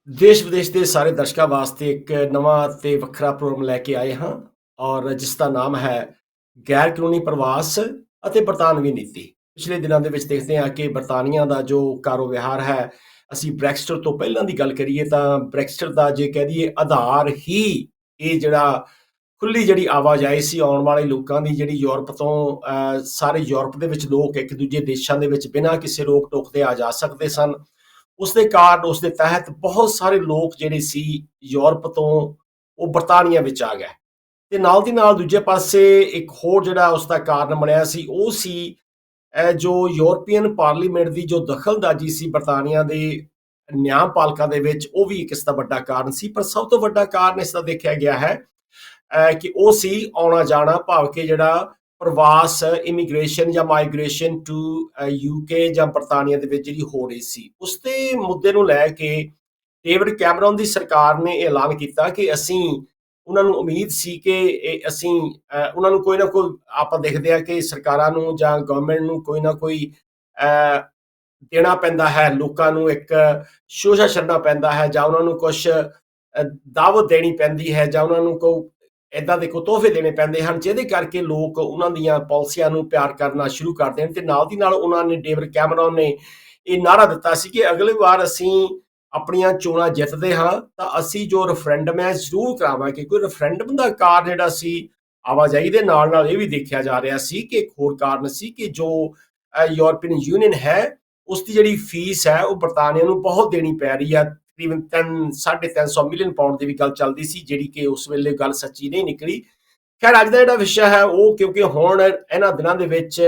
ਦੇਸ਼ ਵਿਦੇਸ਼ ਦੇ ਸਾਰੇ ਦਰਸ਼ਕਾਂ ਵਾਸਤੇ ਇੱਕ ਨਵਾਂ ਤੇ ਵੱਖਰਾ ਪ੍ਰੋਗਰਾਮ ਲੈ ਕੇ ਆਏ ਹਾਂ ਔਰ ਜਿਸ ਦਾ ਨਾਮ ਹੈ ਗੈਰ ਕਾਨੂੰਨੀ ਪ੍ਰਵਾਸ ਅਤੇ ਬਰਤਾਨਵੀ ਨੀਤੀ। ਪਿਛਲੇ ਦਿਨਾਂ ਦੇ ਵਿੱਚ ਦੇਖਦੇ ਹਾਂ ਕਿ ਬਰਤਾਨੀਆ ਦਾ ਜੋ ਕਾਰੋਬਾਰ ਹੈ, ਅਸੀਂ ਬ੍ਰੈਕਸਟਰ ਤੋਂ ਪਹਿਲਾਂ ਦੀ ਗੱਲ ਕਰੀਏ ਤਾਂ ਬ੍ਰੈਕਸਟਰ ਦਾ ਜੇ ਕਹਿ ਦਈਏ ਆਧਾਰ ਹੀ ਇਹ ਜਿਹੜਾ ਖੁੱਲੀ ਜਿਹੜੀ ਆਵਾਜਾਈ ਸੀ ਆਉਣ ਵਾਲੇ ਲੋਕਾਂ ਦੀ ਜਿਹੜੀ ਯੂਰਪ ਤੋਂ ਸਾਰੇ ਯੂਰਪ ਦੇ ਵਿੱਚ ਲੋਕ ਇੱਕ ਦੂਜੇ ਦੇਸ਼ਾਂ ਦੇ ਵਿੱਚ ਬਿਨਾਂ ਕਿਸੇ ਰੋਕ ਟੋਕ ਦੇ ਆ ਜਾ ਸਕਦੇ ਸਨ। ਉਸਦੇ ਕਾਰਨ ਉਸਦੇ ਤਹਿਤ ਬਹੁਤ ਸਾਰੇ ਲੋਕ ਜਿਹੜੇ ਸੀ ਯੂਰਪ ਤੋਂ ਉਹ ਬਰਤਾਨੀਆ ਵਿੱਚ ਆ ਗਏ ਤੇ ਨਾਲ ਦੀ ਨਾਲ ਦੂਜੇ ਪਾਸੇ ਇੱਕ ਹੋਰ ਜਿਹੜਾ ਉਸਦਾ ਕਾਰਨ ਬਣਿਆ ਸੀ ਉਹ ਸੀ ਜੋ ਯੂਰਪੀਅਨ ਪਾਰਲੀਮੈਂਟ ਦੀ ਜੋ ਦਖਲਅੰਦਾਜ਼ੀ ਸੀ ਬਰਤਾਨੀਆ ਦੇ ਨਿਆਂਪਾਲਕਾਂ ਦੇ ਵਿੱਚ, ਉਹ ਵੀ ਇੱਕ ਇਸ ਦਾ ਵੱਡਾ ਕਾਰਨ ਸੀ। ਪਰ ਸਭ ਤੋਂ ਵੱਡਾ ਕਾਰਨ ਇਸ ਦਾ ਦੇਖਿਆ ਗਿਆ ਹੈ ਕਿ ਉਹ ਸੀ ਆਉਣਾ ਜਾਣਾ, ਭਾਵ ਕਿ ਜਿਹੜਾ ਪ੍ਰਵਾਸ ਇਮੀਗ੍ਰੇਸ਼ਨ ਜਾਂ ਮਾਈਗ੍ਰੇਸ਼ਨ ਟੂ ਯੂਕੇ ਜਾਂ ਬਰਤਾਨੀਆ ਦੇ ਵਿੱਚ ਜਿਹੜੀ ਹੋ ਰਹੀ ਸੀ, ਉਸ ਦੇ ਮੁੱਦੇ ਨੂੰ ਲੈ ਕੇ ਡੇਵਿਡ ਕੈਮਰਨ ਦੀ ਸਰਕਾਰ ਨੇ ਐਲਾਨ ਕੀਤਾ ਕਿ ਅਸੀਂ ਉਹਨਾਂ ਨੂੰ ਉਮੀਦ ਸੀ ਕਿ ਅਸੀਂ ਉਹਨਾਂ ਨੂੰ ਕੋਈ ਨਾ ਕੋਈ, ਆਪਾਂ ਦੇਖਦੇ ਹਾਂ ਕਿ ਸਰਕਾਰਾਂ ਨੂੰ ਜਾਂ ਗਵਰਨਮੈਂਟ ਨੂੰ ਕੋਈ ਨਾ ਕੋਈ ਦੇਣਾ ਪੈਂਦਾ ਹੈ, ਲੋਕਾਂ ਨੂੰ ਇੱਕ ਸ਼ੋਸ਼ਾ ਛੱਡਣਾ ਪੈਂਦਾ ਹੈ ਜਾਂ ਉਹਨਾਂ ਨੂੰ ਕੁਛ ਦਾਵਤ ਦੇਣੀ ਪੈਂਦੀ ਹੈ ਜਾਂ ਉਹਨਾਂ ਨੂੰ ਕੋਈ ਇੱਦਾਂ ਦੇ ਕੋਈ ਤੋਹਫੇ ਦੇਣੇ ਪੈਂਦੇ ਹਨ ਜਿਹਦੇ ਕਰਕੇ ਲੋਕ ਉਹਨਾਂ ਦੀਆਂ ਪਾਲਿਸੀਆਂ ਨੂੰ ਪਿਆਰ ਕਰਨਾ ਸ਼ੁਰੂ ਕਰ ਦੇਣ। ਤੇ ਨਾਲ ਦੀ ਨਾਲ ਉਹਨਾਂ ਨੇ, ਡੇਵਿਡ ਕੈਮਰਨ ਨੇ ਇਹ ਨਾਅਰਾ ਦਿੱਤਾ ਸੀ ਕਿ ਅਗਲੀ ਵਾਰ ਅਸੀਂ ਆਪਣੀਆਂ ਚੋਣਾਂ ਜਿੱਤਦੇ ਹਾਂ ਤਾਂ ਅਸੀਂ ਜੋ ਰੈਫਰੈਂਡਮ ਹੈ ਜ਼ਰੂਰ ਕਰਾਵਾਂਗੇ। ਕੋਈ ਰੈਫਰੈਂਡਮ ਦਾ ਕਾਰਨ ਜਿਹੜਾ ਸੀ ਆਵਾਜਾਈ ਦੇ ਨਾਲ ਨਾਲ ਇਹ ਵੀ ਦੇਖਿਆ ਜਾ ਰਿਹਾ ਸੀ ਕਿ ਇੱਕ ਹੋਰ ਕਾਰਨ ਸੀ ਕਿ ਜੋ ਯੂਰਪੀਅਨ ਯੂਨੀਅਨ ਹੈ ਉਸ ਦੀ ਜਿਹੜੀ ਫੀਸ ਹੈ ਉਹ ਬਰਤਾਨੀਆ ਨੂੰ ਬਹੁਤ ਦੇਣੀ ਪੈ ਰਹੀ ਹੈ। ਤਕਰੀਬਨ 350 ਮਿਲੀਅਨ ਪਾਉਂਡ ਦੀ ਵੀ ਗੱਲ ਚੱਲਦੀ ਸੀ, ਜਿਹੜੀ ਕਿ ਉਸ ਵੇਲੇ ਗੱਲ ਸੱਚੀ ਨਹੀਂ ਨਿਕਲੀ। ਖੈਰ, ਅੱਜ ਦਾ ਜਿਹੜਾ ਵਿਸ਼ਾ ਹੈ ਉਹ, ਕਿਉਂਕਿ ਹੁਣ ਇਹਨਾਂ ਦਿਨਾਂ ਦੇ ਵਿੱਚ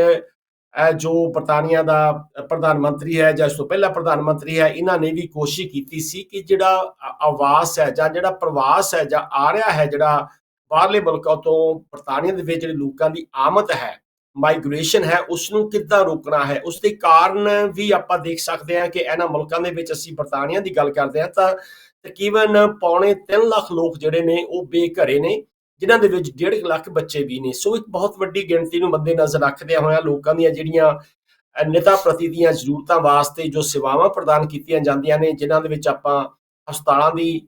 ਜੋ ਬਰਤਾਨੀਆ ਦਾ ਪ੍ਰਧਾਨ ਮੰਤਰੀ ਹੈ ਜਾਂ ਇਸ ਤੋਂ ਪਹਿਲਾਂ ਪ੍ਰਧਾਨ ਮੰਤਰੀ ਹੈ, ਇਹਨਾਂ ਨੇ ਵੀ ਕੋਸ਼ਿਸ਼ ਕੀਤੀ ਸੀ ਕਿ ਜਿਹੜਾ ਆਵਾਸ ਹੈ ਜਾਂ ਜਿਹੜਾ ਪ੍ਰਵਾਸ ਹੈ ਜਾਂ ਆ ਰਿਹਾ ਹੈ, ਜਿਹੜਾ ਬਾਹਰਲੇ ਮੁਲਕਾਂ ਤੋਂ ਬਰਤਾਨੀਆ ਦੇ ਵਿੱਚ ਜਿਹੜੇ ਲੋਕਾਂ ਦੀ ਆਮਦ ਹੈ, ਮਾਈਗ੍ਰੇਸ਼ਨ ਹੈ, ਉਸ ਨੂੰ ਕਿੱਦਾਂ ਰੋਕਣਾ ਹੈ। ਉਸ ਦੇ ਕਾਰਨ ਵੀ ਆਪਾਂ ਦੇਖ ਸਕਦੇ ਹਾਂ ਕਿ ਇਹਨਾਂ ਮੁਲਕਾਂ ਦੇ ਵਿੱਚ, ਅਸੀਂ ਬਰਤਾਨੀਆ ਦੀ ਗੱਲ ਕਰਦੇ ਹਾਂ ਤਾਂ ਤਕਰੀਬਨ ਪੌਣੇ 3 ਲੱਖ ਲੋਕ ਜਿਹੜੇ ਨੇ ਉਹ ਬੇਘਰੇ ਨੇ, ਜਿਨ੍ਹਾਂ ਦੇ ਵਿੱਚ 1.5 ਲੱਖ ਬੱਚੇ ਵੀ ਨੇ। ਸੋ ਇੱਕ ਬਹੁਤ ਵੱਡੀ ਗਿਣਤੀ ਨੂੰ ਮੱਦੇਨਜ਼ਰ ਰੱਖਦਿਆਂ ਹੋਇਆਂ ਲੋਕਾਂ ਦੀਆਂ ਜਿਹੜੀਆਂ ਨਿੱਤਾ ਪ੍ਰਤੀ ਦੀਆਂ ਜ਼ਰੂਰਤਾਂ ਵਾਸਤੇ ਜੋ ਸੇਵਾਵਾਂ ਪ੍ਰਦਾਨ ਕੀਤੀਆਂ ਜਾਂਦੀਆਂ ਨੇ, ਜਿਨ੍ਹਾਂ ਦੇ ਵਿੱਚ ਆਪਾਂ ਹਸਪਤਾਲਾਂ ਦੀ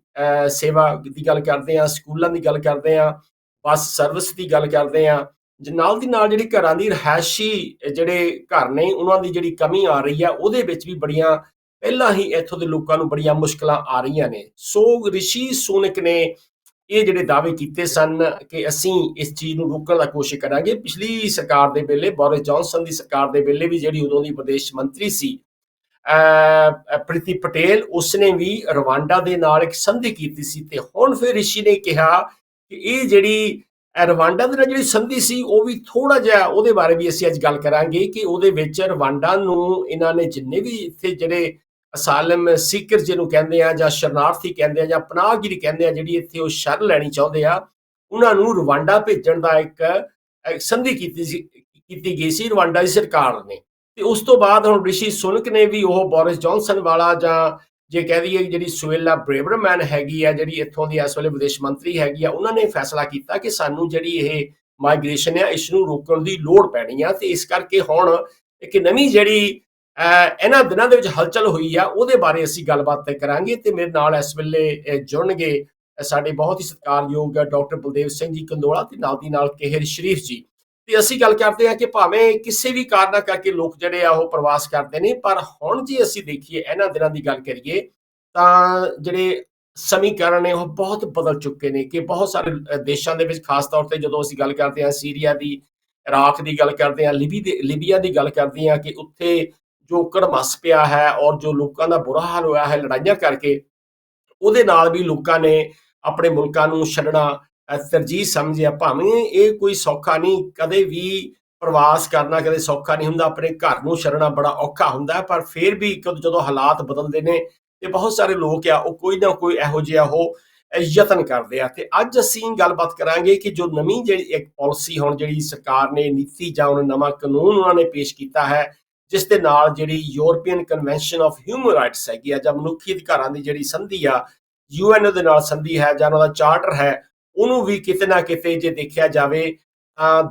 ਸੇਵਾ ਦੀ ਗੱਲ ਕਰਦੇ ਹਾਂ, ਸਕੂਲਾਂ ਦੀ ਗੱਲ ਕਰਦੇ ਹਾਂ, ਬੱਸ ਸਰਵਿਸ ਦੀ ਗੱਲ ਕਰਦੇ ਹਾਂ, ਨਾਲ ਦੀ ਨਾਲ ਜਿਹੜੀ ਘਰਾਂ ਦੀ ਰਿਹਾਇਸ਼ੀ ਜਿਹੜੇ ਘਰ ਨੇ ਉਹਨਾਂ ਦੀ ਜਿਹੜੀ ਕਮੀ ਆ ਰਹੀ ਹੈ, ਉਹਦੇ ਵਿੱਚ ਵੀ ਬੜੀਆਂ ਪਹਿਲਾਂ ਹੀ ਇੱਥੋਂ ਦੇ ਲੋਕਾਂ ਨੂੰ ਬੜੀਆਂ ਮੁਸ਼ਕਲਾਂ ਆ ਰਹੀਆਂ ਨੇ। ਸੋ ਰਿਸ਼ੀ ਸੁਨਕ ਨੇ ਇਹ ਜਿਹੜੇ ਦਾਅਵੇ ਕੀਤੇ ਸਨ ਕਿ ਅਸੀਂ ਇਸ ਚੀਜ਼ ਨੂੰ ਰੋਕਣ ਦਾ ਕੋਸ਼ਿਸ਼ ਕਰਾਂਗੇ। ਪਿਛਲੀ ਸਰਕਾਰ ਦੇ ਵੇਲੇ, ਬੋਰਿਸ ਜੌਨਸਨ ਦੀ ਸਰਕਾਰ ਦੇ ਵੇਲੇ ਵੀ ਜਿਹੜੀ ਉਦੋਂ ਦੀ ਵਿਦੇਸ਼ ਮੰਤਰੀ ਸੀ ਪ੍ਰੀਤੀ ਪਟੇਲ, ਉਸਨੇ ਵੀ ਰਵਾਂਡਾ ਦੇ ਨਾਲ ਇੱਕ ਸੰਧੀ ਕੀਤੀ ਸੀ। ਤੇ ਹੁਣ ਫਿਰ ਰਿਸ਼ੀ ਨੇ ਕਿਹਾ ਕਿ ਇਹ ਜਿਹੜੀ ਰਵਾਂਡਾ ਦੇ ਨਾਲ ਜਿਹੜੀ ਸੰਧੀ ਸੀ ਉਹ ਵੀ ਥੋੜਾ ਜਿਹਾ, ਉਹਦੇ ਬਾਰੇ ਵੀ ਅਸੀਂ ਅੱਜ ਗੱਲ ਕਰਾਂਗੇ ਕਿ ਉਹਦੇ ਵਿੱਚ ਰਵਾਂਡਾ ਨੂੰ ਇਹਨਾਂ ਨੇ ਜਿੰਨੇ ਵੀ ਇੱਥੇ ਜਿਹੜੇ ਅਸਾਲਮ ਸੀਕਰ ਜਿਹਨੂੰ ਕਹਿੰਦੇ ਆ ਜਾਂ ਸ਼ਰਨਾਰਥੀ ਕਹਿੰਦੇ ਆ ਜਾਂ ਪਨਾਹਗੀਰੀ ਕਹਿੰਦੇ ਆ, ਜਿਹੜੀ ਇੱਥੇ ਉਹ ਸ਼ਰਨ ਲੈਣੀ ਚਾਹੁੰਦੇ ਆ, ਉਹਨਾਂ ਨੂੰ ਰਵਾਂਡਾ ਭੇਜਣ ਦਾ ਇੱਕ ਸੰਧੀ ਕੀਤੀ ਗਈ ਸੀ ਰਵਾਂਡਾ ਦੀ ਸਰਕਾਰ ਨੇ। ਤੇ ਉਸ ਤੋਂ ਬਾਅਦ ਹੁਣ ਰਿਸ਼ੀ ਸੁਨਕ ਨੇ ਵੀ ਉਹ ਬੋਰਿਸ ਜੌਨਸਨ ਵਾਲਾ, ਜਾਂ ਜੇ ਕਹਿ ਦਈਏ ਜਿਹੜੀ ਸੁਏਲਾ ਬ੍ਰੇਬਰਮੈਨ ਹੈਗੀ ਆ, ਜਿਹੜੀ ਇੱਥੋਂ ਦੀ ਇਸ ਵੇਲੇ ਵਿਦੇਸ਼ ਮੰਤਰੀ ਹੈਗੀ ਆ, ਉਹਨਾਂ ਨੇ ਫੈਸਲਾ ਕੀਤਾ ਕਿ ਸਾਨੂੰ ਜਿਹੜੀ ਇਹ ਮਾਈਗ੍ਰੇਸ਼ਨ ਆ ਇਸ ਨੂੰ ਰੋਕਣ ਦੀ ਲੋੜ ਪੈਣੀ ਆ। ਤੇ ਇਸ ਕਰਕੇ ਹੁਣ ਇੱਕ ਨਵੀਂ ਜਿਹੜੀ ਇਹਨਾਂ ਦਿਨਾਂ ਦੇ ਵਿੱਚ ਹਲਚਲ ਹੋਈ ਆ, ਉਹਦੇ ਬਾਰੇ ਅਸੀਂ ਗੱਲਬਾਤ ਕਰਾਂਗੇ। ਤੇ ਮੇਰੇ ਨਾਲ ਇਸ ਵੇਲੇ ਜੁੜਨਗੇ ਸਾਡੇ ਬਹੁਤ ਹੀ ਸਤਿਕਾਰਯੋਗ ਡਾਕਟਰ ਬਲਦੇਵ ਸਿੰਘ ਜੀ ਕੰਦੋਲਾ ਤੇ ਨਾਲ ਦੀ ਨਾਲ ਕੇਹਰ ਸ਼ਰੀਫ ਜੀ। ਤੇ ਅਸੀਂ ਗੱਲ ਕਰਦੇ ਹਾਂ ਕਿ ਭਾਵੇਂ ਕਿਸੇ ਵੀ ਕਾਰਨਾਂ ਕਰਕੇ ਲੋਕ ਜਿਹੜੇ ਆ ਉਹ ਪ੍ਰਵਾਸ ਕਰਦੇ ਨੇ, ਪਰ ਹੁਣ ਜੇ ਅਸੀਂ ਦੇਖੀਏ ਇਹਨਾਂ ਦਿਨਾਂ ਦੀ ਗੱਲ ਕਰੀਏ ਤਾਂ ਜਿਹੜੇ ਸਮੀਕਰਨ ਨੇ ਉਹ ਬਹੁਤ ਬਦਲ ਚੁੱਕੇ ਨੇ ਕਿ ਬਹੁਤ ਸਾਰੇ ਦੇਸ਼ਾਂ ਦੇ ਵਿੱਚ, ਖਾਸ ਤੌਰ ਤੇ ਜਦੋਂ ਅਸੀਂ ਗੱਲ ਕਰਦੇ ਹਾਂ ਸੀਰੀਆ ਦੀ, ਇਰਾਕ ਦੀ ਗੱਲ ਕਰਦੇ ਹਾਂ, ਲੀਬੀਆ ਦੀ ਗੱਲ ਕਰਦੇ ਹਾਂ, ਕਿ ਉੱਥੇ ਜੋ ਕੜਮੱਸ ਪਿਆ ਹੈ ਔਰ ਜੋ ਲੋਕਾਂ ਦਾ ਬੁਰਾ ਹਾਲ ਹੋਇਆ ਹੈ ਲੜਾਈਆਂ ਕਰਕੇ, ਉਹਦੇ ਨਾਲ ਵੀ ਲੋਕਾਂ ਨੇ ਆਪਣੇ ਮੁਲਕਾਂ ਨੂੰ ਛੱਡਣਾ ਤਰਜੀਹ ਸਮਝਿਆ। ਭਾਵੇਂ ਇਹ ਕੋਈ ਸੌਖਾ ਨਹੀਂ, ਕਦੇ ਵੀ ਪ੍ਰਵਾਸ ਕਰਨਾ ਕਦੇ ਸੌਖਾ ਨਹੀਂ ਹੁੰਦਾ, ਆਪਣੇ ਘਰ ਨੂੰ ਛੱਡਣਾ ਬੜਾ ਔਖਾ ਹੁੰਦਾ, ਪਰ ਫਿਰ ਵੀ ਜਦੋਂ ਹਾਲਾਤ ਬਦਲਦੇ ਨੇ ਤੇ ਬਹੁਤ ਸਾਰੇ ਲੋਕ ਆ ਉਹ ਕੋਈ ਨਾ ਕੋਈ ਇਹੋ ਜਿਹਾ ਉਹ ਯਤਨ ਕਰਦੇ ਆ। ਤੇ ਅੱਜ ਅਸੀਂ ਗੱਲਬਾਤ ਕਰਾਂਗੇ ਕਿ ਜੋ ਨਵੀਂ ਜਿਹੜੀ ਇੱਕ ਪਾਲਿਸੀ ਹੁਣ ਜਿਹੜੀ ਸਰਕਾਰ ਨੇ ਨੀਤੀ ਜਾਂ ਉਹਨਾਂ ਨਵਾਂ ਕਾਨੂੰਨ ਉਹਨਾਂ ਨੇ ਪੇਸ਼ ਕੀਤਾ ਹੈ, ਜਿਸ ਦੇ ਨਾਲ ਜਿਹੜੀ European convention of human rights ਹੈਗੀ ਆ ਜਾਂ ਮਨੁੱਖੀ ਅਧਿਕਾਰਾਂ ਦੀ ਜਿਹੜੀ ਸੰਧੀ ਆ, UN ਦੇ ਨਾਲ ਸੰਧੀ ਹੈ ਜਾਂ ਉਹਨਾਂ ਦਾ ਚਾਰਟਰ ਹੈ, ਉਹਨੂੰ ਵੀ ਕਿਤੇ ਨਾ ਕਿਤੇ ਜੇ ਦੇਖਿਆ ਜਾਵੇ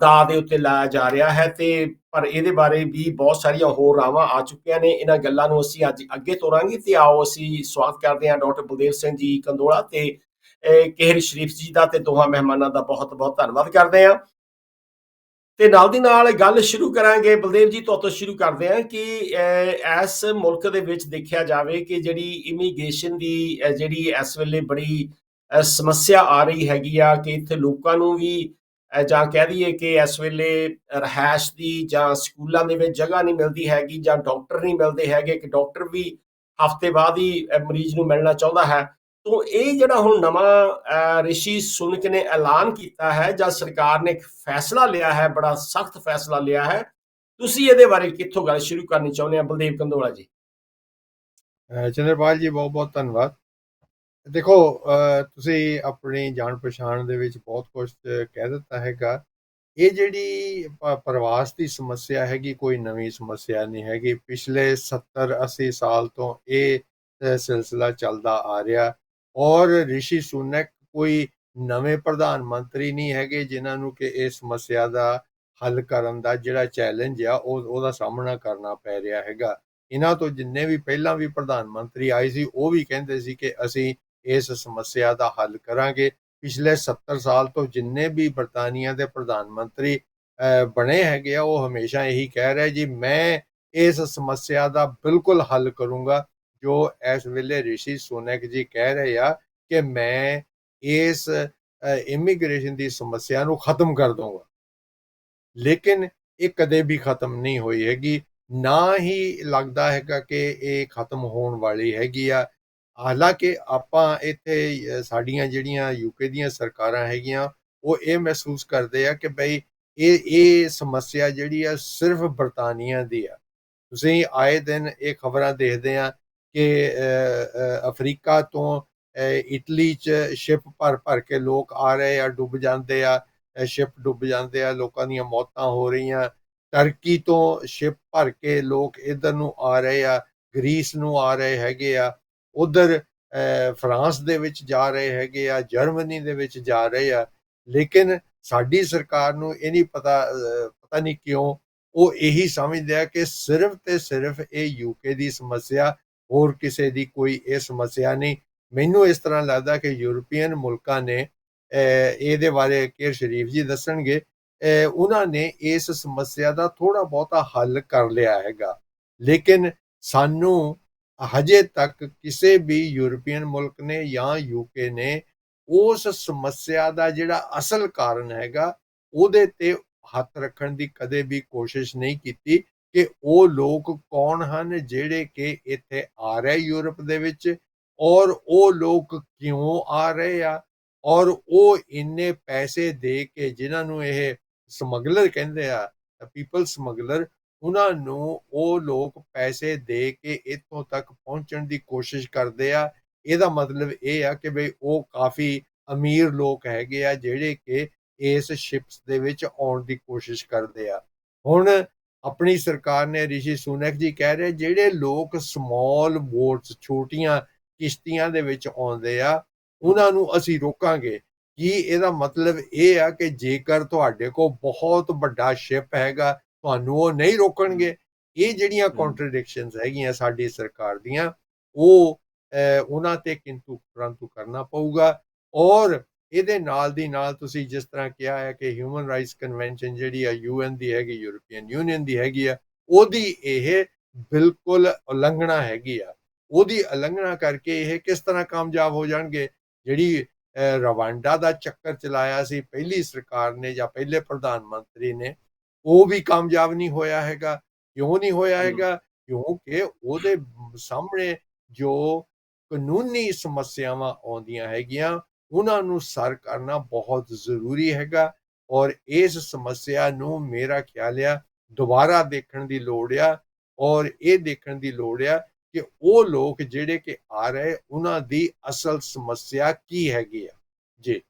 ਦਾਅ ਦੇ ਉੱਤੇ ਲਾਇਆ ਜਾ ਰਿਹਾ ਹੈ, ਤੇ ਪਰ ਇਹਦੇ ਬਾਰੇ ਵੀ ਬਹੁਤ ਸਾਰੀਆਂ ਹੋਰ ਰਾਵਾਂ ਆ ਚੁੱਕੀਆਂ ਨੇ। ਇਹਨਾਂ ਗੱਲਾਂ ਨੂੰ ਅਸੀਂ ਅੱਜ ਅੱਗੇ ਤੋਰਾਂਗੇ, ਤੇ ਆਓ ਅਸੀਂ ਸਵਾਗਤ ਕਰਦੇ ਹਾਂ ਡਾਕਟਰ ਬਲਦੇਵ ਸਿੰਘ ਜੀ ਕੰਦੋਲਾ ਤੇ ਕੇਹਰੀ ਸ਼ਰੀਫ ਜੀ ਦਾ, ਤੇ ਦੋਹਾਂ ਮਹਿਮਾਨਾਂ ਦਾ ਬਹੁਤ ਬਹੁਤ ਧੰਨਵਾਦ ਕਰਦੇ ਹਾਂ। ਤੇ ਨਾਲ ਦੀ ਨਾਲ ਗੱਲ ਸ਼ੁਰੂ ਕਰਾਂਗੇ, ਬਲਦੇਵ ਜੀ ਤੋਂ ਸ਼ੁਰੂ ਕਰਦੇ ਹਾਂ ਕਿ ਇਸ ਮੁਲਕ ਦੇ ਵਿੱਚ ਦੇਖਿਆ ਜਾਵੇ ਕਿ ਜਿਹੜੀ ਇਮੀਗ੍ਰੇਸ਼ਨ ਦੀ ਜਿਹੜੀ ਇਸ ਵੇਲੇ ਬੜੀ ਸਮੱਸਿਆ ਆ ਰਹੀ ਹੈਗੀ ਆ, ਕਿ ਇੱਥੇ ਲੋਕਾਂ ਨੂੰ ਵੀ ਜਾਂ ਕਹਿ ਦਈਏ ਕਿ ਇਸ ਵੇਲੇ ਰਿਹਾਇਸ਼ ਦੀ ਜਾਂ ਸਕੂਲਾਂ ਦੇ ਵਿੱਚ ਜਗ੍ਹਾ ਨਹੀਂ ਮਿਲਦੀ ਹੈਗੀ, ਜਾਂ ਡਾਕਟਰ ਨਹੀਂ ਮਿਲਦੇ ਹੈਗੇ, ਕਿ ਡਾਕਟਰ ਵੀ ਹਫ਼ਤੇ ਬਾਅਦ ਹੀ ਮਰੀਜ਼ ਨੂੰ ਮਿਲਣਾ ਚਾਹੁੰਦਾ ਹੈ। ਤੋ ਇਹ ਜਿਹੜਾ ਹੁਣ ਨਵਾਂ ਰਿਸ਼ੀ ਸੁਨਕ ਨੇ ਐਲਾਨ ਕੀਤਾ ਹੈ, ਜਾਂ ਸਰਕਾਰ ਨੇ ਇੱਕ ਫੈਸਲਾ ਲਿਆ ਹੈ, ਬੜਾ ਸਖਤ ਫੈਸਲਾ ਲਿਆ ਹੈ, ਤੁਸੀਂ ਇਹਦੇ ਬਾਰੇ ਕਿੱਥੋਂ ਗੱਲ ਸ਼ੁਰੂ ਕਰਨੀ ਚਾਹੁੰਦੇ ਆ ਬਲਦੇਵ ਕੰਦੋਲਾ ਜੀ? ਚੰਦਰਪਾਲ ਜੀ, ਬਹੁਤ ਬਹੁਤ ਧੰਨਵਾਦ। ਦੇਖੋ, ਤੁਸੀਂ ਆਪਣੀ ਜਾਣ ਪਛਾਣ ਦੇ ਵਿੱਚ ਬਹੁਤ ਕੁਝ ਕਹਿ ਦਿੱਤਾ ਹੈਗਾ। ਇਹ ਜਿਹੜੀ ਪ੍ਰਵਾਸ ਦੀ ਸਮੱਸਿਆ ਹੈਗੀ, ਕੋਈ ਨਵੀਂ ਸਮੱਸਿਆ ਨਹੀਂ ਹੈਗੀ। ਪਿਛਲੇ 70-80 ਸਾਲ ਤੋਂ ਇਹ ਸਿਲਸਿਲਾ ਚੱਲਦਾ ਆ ਰਿਹਾ, ਔਰ ਰਿਸ਼ੀ ਸੁਨਕ ਕੋਈ ਨਵੇਂ ਪ੍ਰਧਾਨ ਮੰਤਰੀ ਨਹੀਂ ਹੈਗੇ ਜਿਨ੍ਹਾਂ ਨੂੰ ਕਿ ਇਹ ਸਮੱਸਿਆ ਦਾ ਹੱਲ ਕਰਨ ਦਾ ਜਿਹੜਾ ਚੈਲੰਜ ਆ ਉਹਦਾ ਸਾਹਮਣਾ ਕਰਨਾ ਪੈ ਰਿਹਾ ਹੈਗਾ। ਇਹਨਾਂ ਤੋਂ ਜਿੰਨੇ ਵੀ ਪਹਿਲਾਂ ਵੀ ਪ੍ਰਧਾਨ ਮੰਤਰੀ ਆਏ ਸੀ, ਉਹ ਵੀ ਕਹਿੰਦੇ ਸੀ ਕਿ ਅਸੀਂ ਇਸ ਸਮੱਸਿਆ ਦਾ ਹੱਲ ਕਰਾਂਗੇ। ਪਿਛਲੇ 70 ਸਾਲ ਤੋਂ ਜਿੰਨੇ ਵੀ ਬਰਤਾਨੀਆ ਦੇ ਪ੍ਰਧਾਨ ਮੰਤਰੀ ਬਣੇ ਹੈਗੇ ਆ, ਉਹ ਹਮੇਸ਼ਾ ਇਹੀ ਕਹਿ ਰਹੇ ਜੀ, ਮੈਂ ਇਸ ਸਮੱਸਿਆ ਦਾ ਬਿਲਕੁਲ ਹੱਲ ਕਰੂੰਗਾ। ਜੋ ਇਸ ਵੇਲੇ ਰਿਸ਼ੀ ਸੁਨਕ ਜੀ ਕਹਿ ਰਹੇ ਆ ਕਿ ਮੈਂ ਇਸ ਇਮੀਗ੍ਰੇਸ਼ਨ ਦੀ ਸਮੱਸਿਆ ਨੂੰ ਖਤਮ ਕਰ ਦੂੰਗਾ, ਲੇਕਿਨ ਇਹ ਕਦੇ ਵੀ ਖਤਮ ਨਹੀਂ ਹੋਈ ਹੈਗੀ। ਨਾ ਹੀ ਲੱਗਦਾ ਹੈਗਾ ਕਿ ਇਹ ਖਤਮ ਹੋਣ ਵਾਲੀ ਹੈਗੀ ਆ। ਹਾਲਾਂਕਿ ਆਪਾਂ ਇੱਥੇ ਸਾਡੀਆਂ ਜਿਹੜੀਆਂ ਯੂਕੇ ਦੀਆਂ ਸਰਕਾਰਾਂ ਹੈਗੀਆਂ, ਉਹ ਇਹ ਮਹਿਸੂਸ ਕਰਦੇ ਆ ਕਿ ਬਈ ਇਹ ਸਮੱਸਿਆ ਜਿਹੜੀ ਆ ਸਿਰਫ ਬਰਤਾਨੀਆ ਦੀ ਆ। ਤੁਸੀਂ ਆਏ ਦਿਨ ਇਹ ਖਬਰਾਂ ਦੇਖਦੇ ਆ ਕਿ ਅਫਰੀਕਾ ਤੋਂ ਇਟਲੀ 'ਚ ਸ਼ਿਪ ਭਰ ਭਰ ਕੇ ਲੋਕ ਆ ਰਹੇ ਆ, ਡੁੱਬ ਜਾਂਦੇ ਆ, ਸ਼ਿਪ ਡੁੱਬ ਜਾਂਦੇ ਆ, ਲੋਕਾਂ ਦੀਆਂ ਮੌਤਾਂ ਹੋ ਰਹੀਆਂ। ਟਰਕੀ ਤੋਂ ਸ਼ਿਪ ਭਰ ਕੇ ਲੋਕ ਇੱਧਰ ਨੂੰ ਆ ਰਹੇ ਆ, ਗ੍ਰੀਸ ਨੂੰ ਆ ਰਹੇ ਹੈਗੇ ਆ, ਉਧਰ ਫਰਾਂਸ ਦੇ ਵਿੱਚ ਜਾ ਰਹੇ ਹੈਗੇ ਆ, ਜਰਮਨੀ ਦੇ ਵਿੱਚ ਜਾ ਰਹੇ ਆ। ਲੇਕਿਨ ਸਾਡੀ ਸਰਕਾਰ ਨੂੰ ਇਹ ਨਹੀਂ ਪਤਾ ਨਹੀਂ ਕਿਉਂ ਉਹ ਇਹੀ ਸਮਝਦੇ ਆ ਕਿ ਸਿਰਫ ਤੇ ਸਿਰਫ ਇਹ ਯੂਕੇ ਦੀ ਸਮੱਸਿਆ, ਹੋਰ ਕਿਸੇ ਦੀ ਕੋਈ ਇਹ ਸਮੱਸਿਆ ਨਹੀਂ। ਮੈਨੂੰ ਇਸ ਤਰ੍ਹਾਂ ਲੱਗਦਾ ਕਿ ਯੂਰਪੀਅਨ ਮੁਲਕਾਂ ਨੇ ਇਹਦੇ ਬਾਰੇ ਕੇਰ ਸ਼ਰੀਫ ਜੀ ਦੱਸਣਗੇ, ਉਹਨਾਂ ਨੇ ਇਸ ਸਮੱਸਿਆ ਦਾ ਥੋੜਾ ਬਹੁਤਾ ਹੱਲ ਕਰ ਲਿਆ ਹੈਗਾ। ਲੇਕਿਨ ਸਾਨੂੰ ਹਜੇ ਤੱਕ ਕਿਸੇ ਵੀ ਯੂਰਪੀਅਨ ਮੁਲਕ ਨੇ ਜਾਂ ਯੂਕੇ ਨੇ ਉਸ ਸਮੱਸਿਆ ਦਾ ਜਿਹੜਾ ਅਸਲ ਕਾਰਨ ਹੈਗਾ, ਉਹਦੇ ਤੇ ਹੱਥ ਰੱਖਣ ਦੀ ਕਦੇ ਵੀ ਕੋਸ਼ਿਸ਼ ਨਹੀਂ ਕੀਤੀ ਕਿ ਉਹ ਲੋਕ ਕੌਣ ਹਨ ਜਿਹੜੇ ਕਿ ਇੱਥੇ ਆ ਰਹੇ ਯੂਰਪ ਦੇ ਵਿੱਚ, ਔਰ ਉਹ ਲੋਕ ਕਿਉਂ ਆ ਰਹੇ ਆ, ਔਰ ਉਹ ਇੰਨੇ ਪੈਸੇ ਦੇ ਕੇ, ਜਿਨ੍ਹਾਂ ਨੂੰ ਇਹ ਸਮਗਲਰ ਕਹਿੰਦੇ ਆ, ਪੀਪਲ ਸਮਗਲਰ, ਉਹਨਾਂ ਨੂੰ ਉਹ ਲੋਕ ਪੈਸੇ ਦੇ ਕੇ ਇੱਥੋਂ ਤੱਕ ਪਹੁੰਚਣ ਦੀ ਕੋਸ਼ਿਸ਼ ਕਰਦੇ ਆ। ਇਹਦਾ ਮਤਲਬ ਇਹ ਆ ਕਿ ਬਈ ਉਹ ਕਾਫੀ ਅਮੀਰ ਲੋਕ ਹੈਗੇ ਆ ਜਿਹੜੇ ਕਿ ਇਸ ਸ਼ਿਪਸ ਦੇ ਵਿੱਚ ਆਉਣ ਦੀ ਕੋਸ਼ਿਸ਼ ਕਰਦੇ ਆ। ਹੁਣ ਆਪਣੀ ਸਰਕਾਰ ਨੇ, ਰਿਸ਼ੀ ਸੁਨਕ ਜੀ ਕਹਿ ਰਹੇ, ਜਿਹੜੇ ਲੋਕ ਸਮਾਲ ਬੋਟਸ, ਛੋਟੀਆਂ ਕਿਸ਼ਤੀਆਂ ਦੇ ਵਿੱਚ ਆਉਂਦੇ ਆ, ਉਹਨਾਂ ਨੂੰ ਅਸੀਂ ਰੋਕਾਂਗੇ। ਕੀ ਇਹਦਾ ਮਤਲਬ ਇਹ ਆ ਕਿ ਜੇਕਰ ਤੁਹਾਡੇ ਕੋਲ ਬਹੁਤ ਵੱਡਾ ਸ਼ਿਪ ਹੈਗਾ, ਤੁਹਾਨੂੰ ਉਹ ਨਹੀਂ ਰੋਕਣਗੇ? ਇਹ ਜਿਹੜੀਆਂ ਕੰਟਰਡਿਕਸ਼ਨਸ ਹੈਗੀਆਂ ਸਾਡੀ ਸਰਕਾਰ ਦੀਆਂ, ਉਹ ਉਹਨਾਂ ਤੇ ਕਿੰਤੂ ਪਰੰਤੂ ਕਰਨਾ ਪਊਗਾ। ਔਰ ਇਹਦੇ ਨਾਲ ਦੀ ਨਾਲ ਤੁਸੀਂ ਜਿਸ ਤਰ੍ਹਾਂ ਕਿਹਾ ਹੈ ਕਿ ਹਿਊਮਨ ਰਾਈਟਸ ਕਨਵੈਨਸ਼ਨ ਜਿਹੜੀ ਆ UN ਦੀ ਹੈਗੀ, ਯੂਰਪੀਅਨ ਯੂਨੀਅਨ ਦੀ ਹੈਗੀ ਆ, ਉਹਦੀ ਇਹ ਬਿਲਕੁਲ ਉਲੰਘਣਾ ਹੈਗੀ ਆ। ਉਹਦੀ ਉਲੰਘਣਾ ਕਰਕੇ ਇਹ ਕਿਸ ਤਰ੍ਹਾਂ ਕਾਮਯਾਬ ਹੋ ਜਾਣਗੇ? ਜਿਹੜੀ ਰਵਾਂਡਾ ਦਾ ਚੱਕਰ ਚਲਾਇਆ ਸੀ ਪਹਿਲੀ ਸਰਕਾਰ ਨੇ ਜਾਂ ਪਹਿਲੇ ਪ੍ਰਧਾਨ ਮੰਤਰੀ ਨੇ, ਉਹ ਵੀ ਕਾਮਯਾਬ ਨਹੀਂ ਹੋਇਆ ਹੈਗਾ। ਕਿਉਂ ਨਹੀਂ ਹੋਇਆ ਹੈਗਾ? ਕਿਉਂਕਿ ਉਹਦੇ ਸਾਹਮਣੇ ਜੋ ਕਾਨੂੰਨੀ ਸਮੱਸਿਆਵਾਂ ਆਉਂਦੀਆਂ ਹੈਗੀਆਂ, ਉਹਨਾਂ ਨੂੰ ਸਰ ਕਰਨਾ ਬਹੁਤ ਜ਼ਰੂਰੀ ਹੈਗਾ। ਔਰ ਇਸ ਸਮੱਸਿਆ ਨੂੰ ਮੇਰਾ ਖਿਆਲ ਆ ਦੁਬਾਰਾ ਦੇਖਣ ਦੀ ਲੋੜ ਆ, ਔਰ ਇਹ ਦੇਖਣ ਦੀ ਲੋੜ ਆ ਕਿ ਉਹ ਲੋਕ ਜਿਹੜੇ ਕਿ ਆ ਰਹੇ, ਉਹਨਾਂ ਦੀ ਅਸਲ ਸਮੱਸਿਆ ਕੀ ਹੈਗੀ ਆ। ਜੀ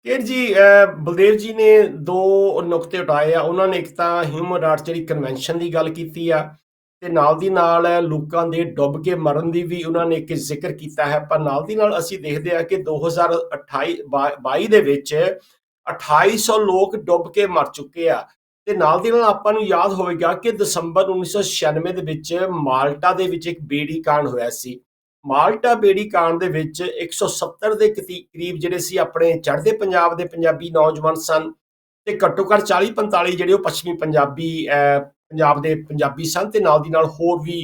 ਕੇਰ ਜੀ, ਬਲਦੇਵ ਜੀ ਨੇ ਦੋ ਨੁਕਤੇ ਉਠਾਏ ਆ। ਉਹਨਾਂ ਨੇ ਇੱਕ ਤਾਂ ਹਿਊਮਨ ਰਾਈਟਸ ਜਿਹੜੀ ਕਨਵੈਨਸ਼ਨ ਦੀ ਗੱਲ ਕੀਤੀ ਆ, ਤੇ ਨਾਲ ਦੀ ਨਾਲ ਲੋਕਾਂ ਦੇ ਡੁੱਬ ਕੇ ਮਰਨ ਦੀ ਵੀ ਉਹਨਾਂ ਨੇ ਇੱਕ ਜ਼ਿਕਰ ਕੀਤਾ ਹੈ। ਪਰ ਨਾਲ ਦੀ ਨਾਲ ਅਸੀਂ ਦੇਖਦੇ ਆ ਕਿ 2028-22 ਦੇ ਵਿੱਚ 2800 ਲੋਕ ਡੁੱਬ ਕੇ ਮਰ ਚੁੱਕੇ ਆ। ਤੇ ਨਾਲ ਦੀ ਨਾਲ ਆਪਾਂ ਨੂੰ ਯਾਦ ਹੋਵੇਗਾ ਕਿ ਦਸੰਬਰ 1996 ਦੇ ਵਿੱਚ ਮਾਲਟਾ ਦੇ ਵਿੱਚ ਇੱਕ ਬੇੜੀ ਕਾਂਡ ਹੋਇਆ ਸੀ। ਮਾਲਟਾ ਬੇੜੀ ਕਾਂਡ ਦੇ ਵਿੱਚ 170 ਦੇ ਕਰੀਬ ਜਿਹੜੇ ਸੀ ਆਪਣੇ ਚੜ੍ਹਦੇ ਪੰਜਾਬ ਦੇ ਪੰਜਾਬੀ ਨੌਜਵਾਨ ਸਨ, ਤੇ ਘੱਟੋ ਘੱਟ 40-45 ਜਿਹੜੇ ਉਹ ਪੱਛਮੀ ਪੰਜਾਬ ਦੇ ਪੰਜਾਬੀ ਸਨ, ਤੇ ਨਾਲ ਦੀ ਨਾਲ ਹੋਰ ਵੀ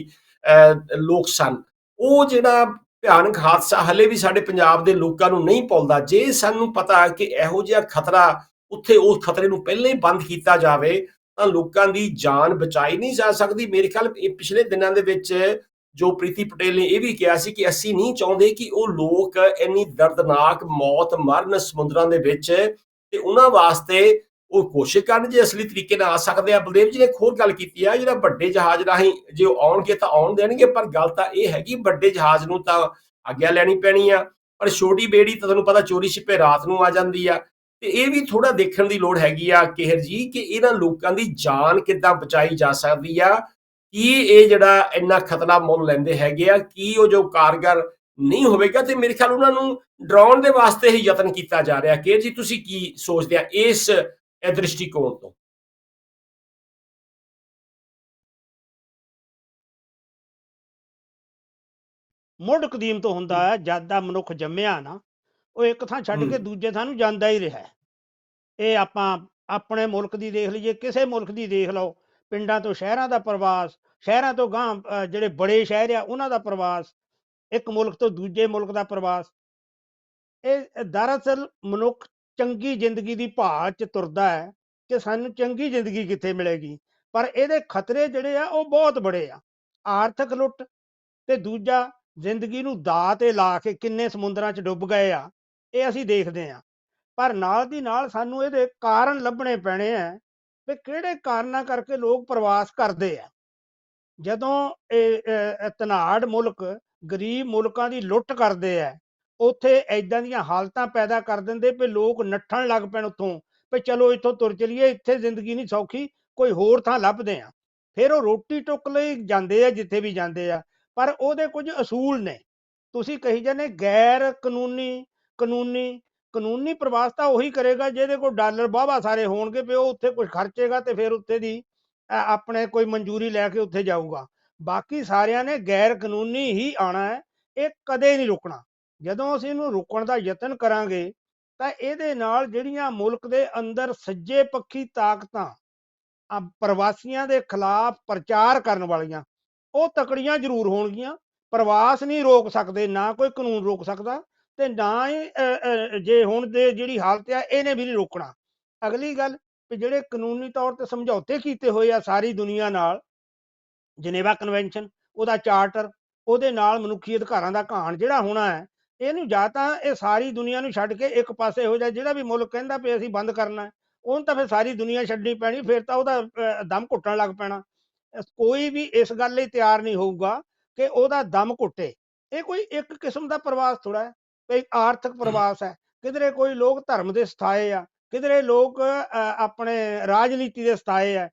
ਲੋਕ ਸਨ। ਉਹ ਜਿਹੜਾ ਭਿਆਨਕ ਹਾਦਸਾ ਹਲੇ ਵੀ ਸਾਡੇ ਪੰਜਾਬ ਦੇ ਲੋਕਾਂ ਨੂੰ ਨਹੀਂ ਭੁੱਲਦਾ। ਜੇ ਸਾਨੂੰ ਪਤਾ ਕਿ ਇਹੋ ਜਿਹਾ ਖਤਰਾ ਉੱਥੇ, ਉਸ ਖਤਰੇ ਨੂੰ ਪਹਿਲਾਂ ਹੀ ਬੰਦ ਕੀਤਾ ਜਾਵੇ ਤਾਂ ਲੋਕਾਂ ਦੀ ਜਾਨ ਬਚਾਈ ਨਹੀਂ ਜਾ ਸਕਦੀ। ਮੇਰੇ ਖਿਆਲ ਇਹ ਪਿਛਲੇ ਦਿਨਾਂ ਦੇ ਵਿੱਚ ਜੋ ਪ੍ਰੀਤੀ ਪਟੇਲ ਨੇ ਇਹ ਵੀ ਕਿਹਾ ਸੀ ਕਿ ਅਸੀਂ ਨਹੀਂ ਚਾਹੁੰਦੇ ਕਿ ਉਹ ਲੋਕ ਇੰਨੀ ਦਰਦਨਾਕ ਮੌਤ ਮਰਨ ਸਮੁੰਦਰਾਂ ਦੇ ਵਿੱਚ, ਤੇ ਉਹਨਾਂ ਵਾਸਤੇ ਉਹ ਕੋਸ਼ਿਸ਼ ਕਰਨ ਜੇ ਅਸਲੀ ਤਰੀਕੇ ਨਾਲ ਆ ਸਕਦੇ ਆ। ਬਲਦੇਵ ਜੀ ਨੇ ਇੱਕ ਹੋਰ ਗੱਲ ਕੀਤੀ ਆ, ਜਿਹੜਾ ਵੱਡੇ ਜਹਾਜ਼ ਰਾਹੀਂ ਜੇ ਉਹ ਆਉਣਗੇ ਤਾਂ ਆਉਣ ਦੇਣਗੇ, ਪਰ ਗੱਲ ਤਾਂ ਇਹ ਹੈਗੀ ਵੱਡੇ ਜਹਾਜ਼ ਨੂੰ ਤਾਂ ਆਗਿਆ ਲੈਣੀ ਪੈਣੀ ਆ, ਪਰ ਛੋਟੀ ਬੇੜੀ ਤਾਂ ਤੁਹਾਨੂੰ ਪਤਾ ਚੋਰੀ ਛਿਪੇ ਰਾਤ ਨੂੰ ਆ ਜਾਂਦੀ ਆ। ਤੇ ਇਹ ਵੀ ਥੋੜਾ ਦੇਖਣ ਦੀ ਲੋੜ ਹੈਗੀ ਆ ਕਿਹਰ ਜੀ, ਕਿ ਇਹਨਾਂ ਲੋਕਾਂ ਦੀ ਜਾਨ ਕਿੱਦਾਂ ਬਚਾਈ ਜਾ ਸਕਦੀ ਆ। ਕੀ ਇਹ ਜਿਹੜਾ ਇੰਨਾ ਖਤਰਾ ਮੁੱਲ ਲੈਂਦੇ ਹੈਗੇ ਆ, ਕੀ ਉਹ ਜੋ ਕਾਰਗਰ ਨਹੀਂ ਹੋਵੇਗਾ? ਤੇ ਮੇਰੇ ਖਿਆਲ ਉਹਨਾਂ ਨੂੰ ਡਰਾਉਣ ਦੇ ਵਾਸਤੇ ਹੀ ਯਤਨ ਕੀਤਾ ਜਾ ਰਿਹਾ। ਕਿਹਰ ਜੀ, ਤੁਸੀਂ ਕੀ ਸੋਚਦੇ ਆ ਇਸ ਦ੍ਰਿਸ਼ਟੀਕੋਣ ਤੋਂ? ਮੁੱਢ ਕਦੀਮ ਤੋਂ ਹੁੰਦਾ ਹੈ, ਜਦ ਦਾ ਮਨੁੱਖ ਜੰਮਿਆ ਨਾ, ਉਹ ਇੱਕ ਥਾਂ ਛੱਡ ਕੇ ਦੂਜੇ ਥਾਂ ਨੂੰ ਜਾਂਦਾ ਹੀ ਰਿਹਾ। ਇਹ ਆਪਾਂ ਆਪਣੇ ਮੁਲਕ ਦੀ ਦੇਖ ਲਈਏ, ਕਿਸੇ ਮੁਲਕ ਦੀ ਦੇਖ ਲਓ, ਪਿੰਡਾਂ ਤੋਂ ਸ਼ਹਿਰਾਂ ਦਾ ਪ੍ਰਵਾਸ, ਸ਼ਹਿਰਾਂ ਤੋਂ ਗਾਂਹ ਜਿਹੜੇ ਬੜੇ ਸ਼ਹਿਰ ਆ ਉਹਨਾਂ ਦਾ ਪ੍ਰਵਾਸ, ਇੱਕ ਮੁਲਕ ਤੋਂ ਦੂਜੇ ਮੁਲਕ ਦਾ ਪ੍ਰਵਾਸ। ਇਹ ਦਰਅਸਲ ਮਨੁੱਖ ਚੰਗੀ ਜ਼ਿੰਦਗੀ ਦੀ ਭਾਲ 'ਚ ਤੁਰਦਾ ਹੈ ਕਿ ਸਾਨੂੰ ਚੰਗੀ ਜ਼ਿੰਦਗੀ ਕਿੱਥੇ ਮਿਲੇਗੀ, ਪਰ ਇਹਦੇ ਖਤਰੇ ਜਿਹੜੇ ਆ ਉਹ ਬਹੁਤ ਬੜੇ ਆ। ਆਰਥਿਕ ਲੁੱਟ, ਤੇ ਦੂਜਾ ਜ਼ਿੰਦਗੀ ਨੂੰ ਦਾਅ 'ਤੇ ਲਾ ਕੇ ਕਿੰਨੇ ਸਮੁੰਦਰਾਂ 'ਚ ਡੁੱਬ ਗਏ ਆ, ਇਹ ਅਸੀਂ ਦੇਖਦੇ ਹਾਂ। ਪਰ ਨਾਲ ਦੀ ਨਾਲ ਸਾਨੂੰ ਇਹਦੇ ਕਾਰਨ ਲੱਭਣੇ ਪੈਣੇ ਆ ਵੀ ਕਿਹੜੇ ਕਾਰਨਾਂ ਕਰਕੇ ਲੋਕ ਪ੍ਰਵਾਸ ਕਰਦੇ ਆ। ਜਦੋਂ ਇਹ ਧਨਾੜ ਮੁਲਕ ਗਰੀਬ ਮੁਲਕਾਂ ਦੀ ਲੁੱਟ ਕਰਦੇ ਆ, ਉੱਥੇ ਐਦਾਂ ਦੀਆਂ ਹਾਲਤਾਂ ਪੈਦਾ ਕਰ ਦਿੰਦੇ ਵੀ ਲੋਕ ਨੱਠਣ ਲੱਗ ਪੈਣ ਉੱਥੋਂ, ਵੀ ਚਲੋ ਇੱਥੋਂ ਤੁਰ ਚਲੀਏ, ਇੱਥੇ ਜ਼ਿੰਦਗੀ ਨਹੀਂ ਸੌਖੀ, ਕੋਈ ਹੋਰ ਥਾਂ ਲੱਭਦੇ ਆ। ਫਿਰ ਉਹ ਰੋਟੀ ਟੁੱਕ ਲਈ ਜਾਂਦੇ ਆ ਜਿੱਥੇ ਵੀ ਜਾਂਦੇ ਆ, ਪਰ ਉਹਦੇ ਕੁਝ ਅਸੂਲ ਨੇ। ਤੁਸੀਂ ਕਹੀ ਜਾਂਦੇ ਗੈਰ ਕਾਨੂੰਨੀ ਕਾਨੂੰਨੀ ਕਾਨੂੰਨੀ ਪ੍ਰਵਾਸ ਤਾਂ ਉਹੀ ਕਰੇਗਾ ਜਿਹਦੇ ਕੋਲ ਡਾਲਰ ਵਾਹਵਾ ਸਾਰੇ ਹੋਣਗੇ, ਵੀ ਉਹ ਉੱਥੇ ਕੁਝ ਖਰਚੇਗਾ ਤੇ ਫਿਰ ਉੱਥੇ ਦੀ ਆਪਣੇ ਕੋਈ ਮਨਜ਼ੂਰੀ ਲੈ ਕੇ ਉੱਥੇ ਜਾਊਗਾ। ਬਾਕੀ ਸਾਰਿਆਂ ਨੇ ਗੈਰ ਕਾਨੂੰਨੀ ਹੀ ਆਉਣਾ ਹੈ, ਇਹ ਕਦੇ ਨਹੀਂ ਰੁਕਣਾ। ਜਦੋਂ ਅਸੀਂ ਇਹਨੂੰ ਰੋਕਣ ਦਾ ਯਤਨ ਕਰਾਂਗੇ ਤਾਂ ਇਹਦੇ ਨਾਲ ਜਿਹੜੀਆਂ ਮੁਲਕ ਦੇ ਅੰਦਰ ਸੱਜੇ ਪੱਖੀ ਤਾਕਤਾਂ ਪ੍ਰਵਾਸੀਆਂ ਦੇ ਖਿਲਾਫ ਪ੍ਰਚਾਰ ਕਰਨ ਵਾਲੀਆਂ, ਉਹ ਤਕੜੀਆਂ ਜ਼ਰੂਰ ਹੋਣਗੀਆਂ। ਪ੍ਰਵਾਸ ਨਹੀਂ ਰੋਕ ਸਕਦੇ, ਨਾ ਕੋਈ ਕਾਨੂੰਨ ਰੋਕ ਸਕਦਾ, ਤੇ ਨਾ ਹੀ ਜੇ ਹੁਣ ਦੇ ਜਿਹੜੀ ਹਾਲਤ ਆ ਇਹਨੇ ਵੀ ਨਹੀਂ ਰੋਕਣਾ। ਅਗਲੀ ਗੱਲ ਵੀ ਜਿਹੜੇ ਕਾਨੂੰਨੀ ਤੌਰ ਤੇ ਸਮਝੌਤੇ ਕੀਤੇ ਹੋਏ ਆ ਸਾਰੀ ਦੁਨੀਆ ਨਾਲ, ਜਨੇਵਾ ਕਨਵੈਨਸ਼ਨ, ਉਹਦਾ ਚਾਰਟਰ, ਉਹਦੇ ਨਾਲ ਮਨੁੱਖੀ ਅਧਿਕਾਰਾਂ ਦਾ ਘਾਣ ਜਿਹੜਾ ਹੋਣਾ ਹੈ, ਇਹਨੂੰ ਜਾਂ ਤਾਂ ਇਹ ਸਾਰੀ ਦੁਨੀਆ ਨੂੰ ਛੱਡ ਕੇ ਇੱਕ ਪਾਸੇ ਹੋ ਜਾਏ। ਜਿਹੜਾ ਵੀ ਮੁਲਕ ਕਹਿੰਦਾ ਵੀ ਅਸੀਂ ਬੰਦ ਕਰਨਾ, ਉਹਨੂੰ ਤਾਂ ਫਿਰ ਸਾਰੀ ਦੁਨੀਆ ਛੱਡਣੀ ਪੈਣੀ, ਫਿਰ ਤਾਂ ਉਹਦਾ ਦਮ ਘੁੱਟਣ ਲੱਗ ਪੈਣਾ। ਕੋਈ ਵੀ ਇਸ ਗੱਲ ਲਈ ਤਿਆਰ ਨਹੀਂ ਹੋਊਗਾ ਕਿ ਉਹਦਾ ਦਮ ਘੁੱਟੇ। ਇਹ ਕੋਈ ਇੱਕ ਕਿਸਮ ਦਾ ਪ੍ਰਵਾਸ ਥੋੜਾ ਹੈ, ਕੋਈ ਆਰਥਿਕ ਪ੍ਰਵਾਸ ਹੈ। ਕਿਧਰੇ ਕੋਈ ਲੋਕ ਧਰਮ ਦੇ ਸਥਾਏ ਆ, ਕਿਧਰੇ ਲੋਕ ਆਪਣੇ ਰਾਜਨੀਤੀ ਦੇ ਸਥਾਏ ਆ।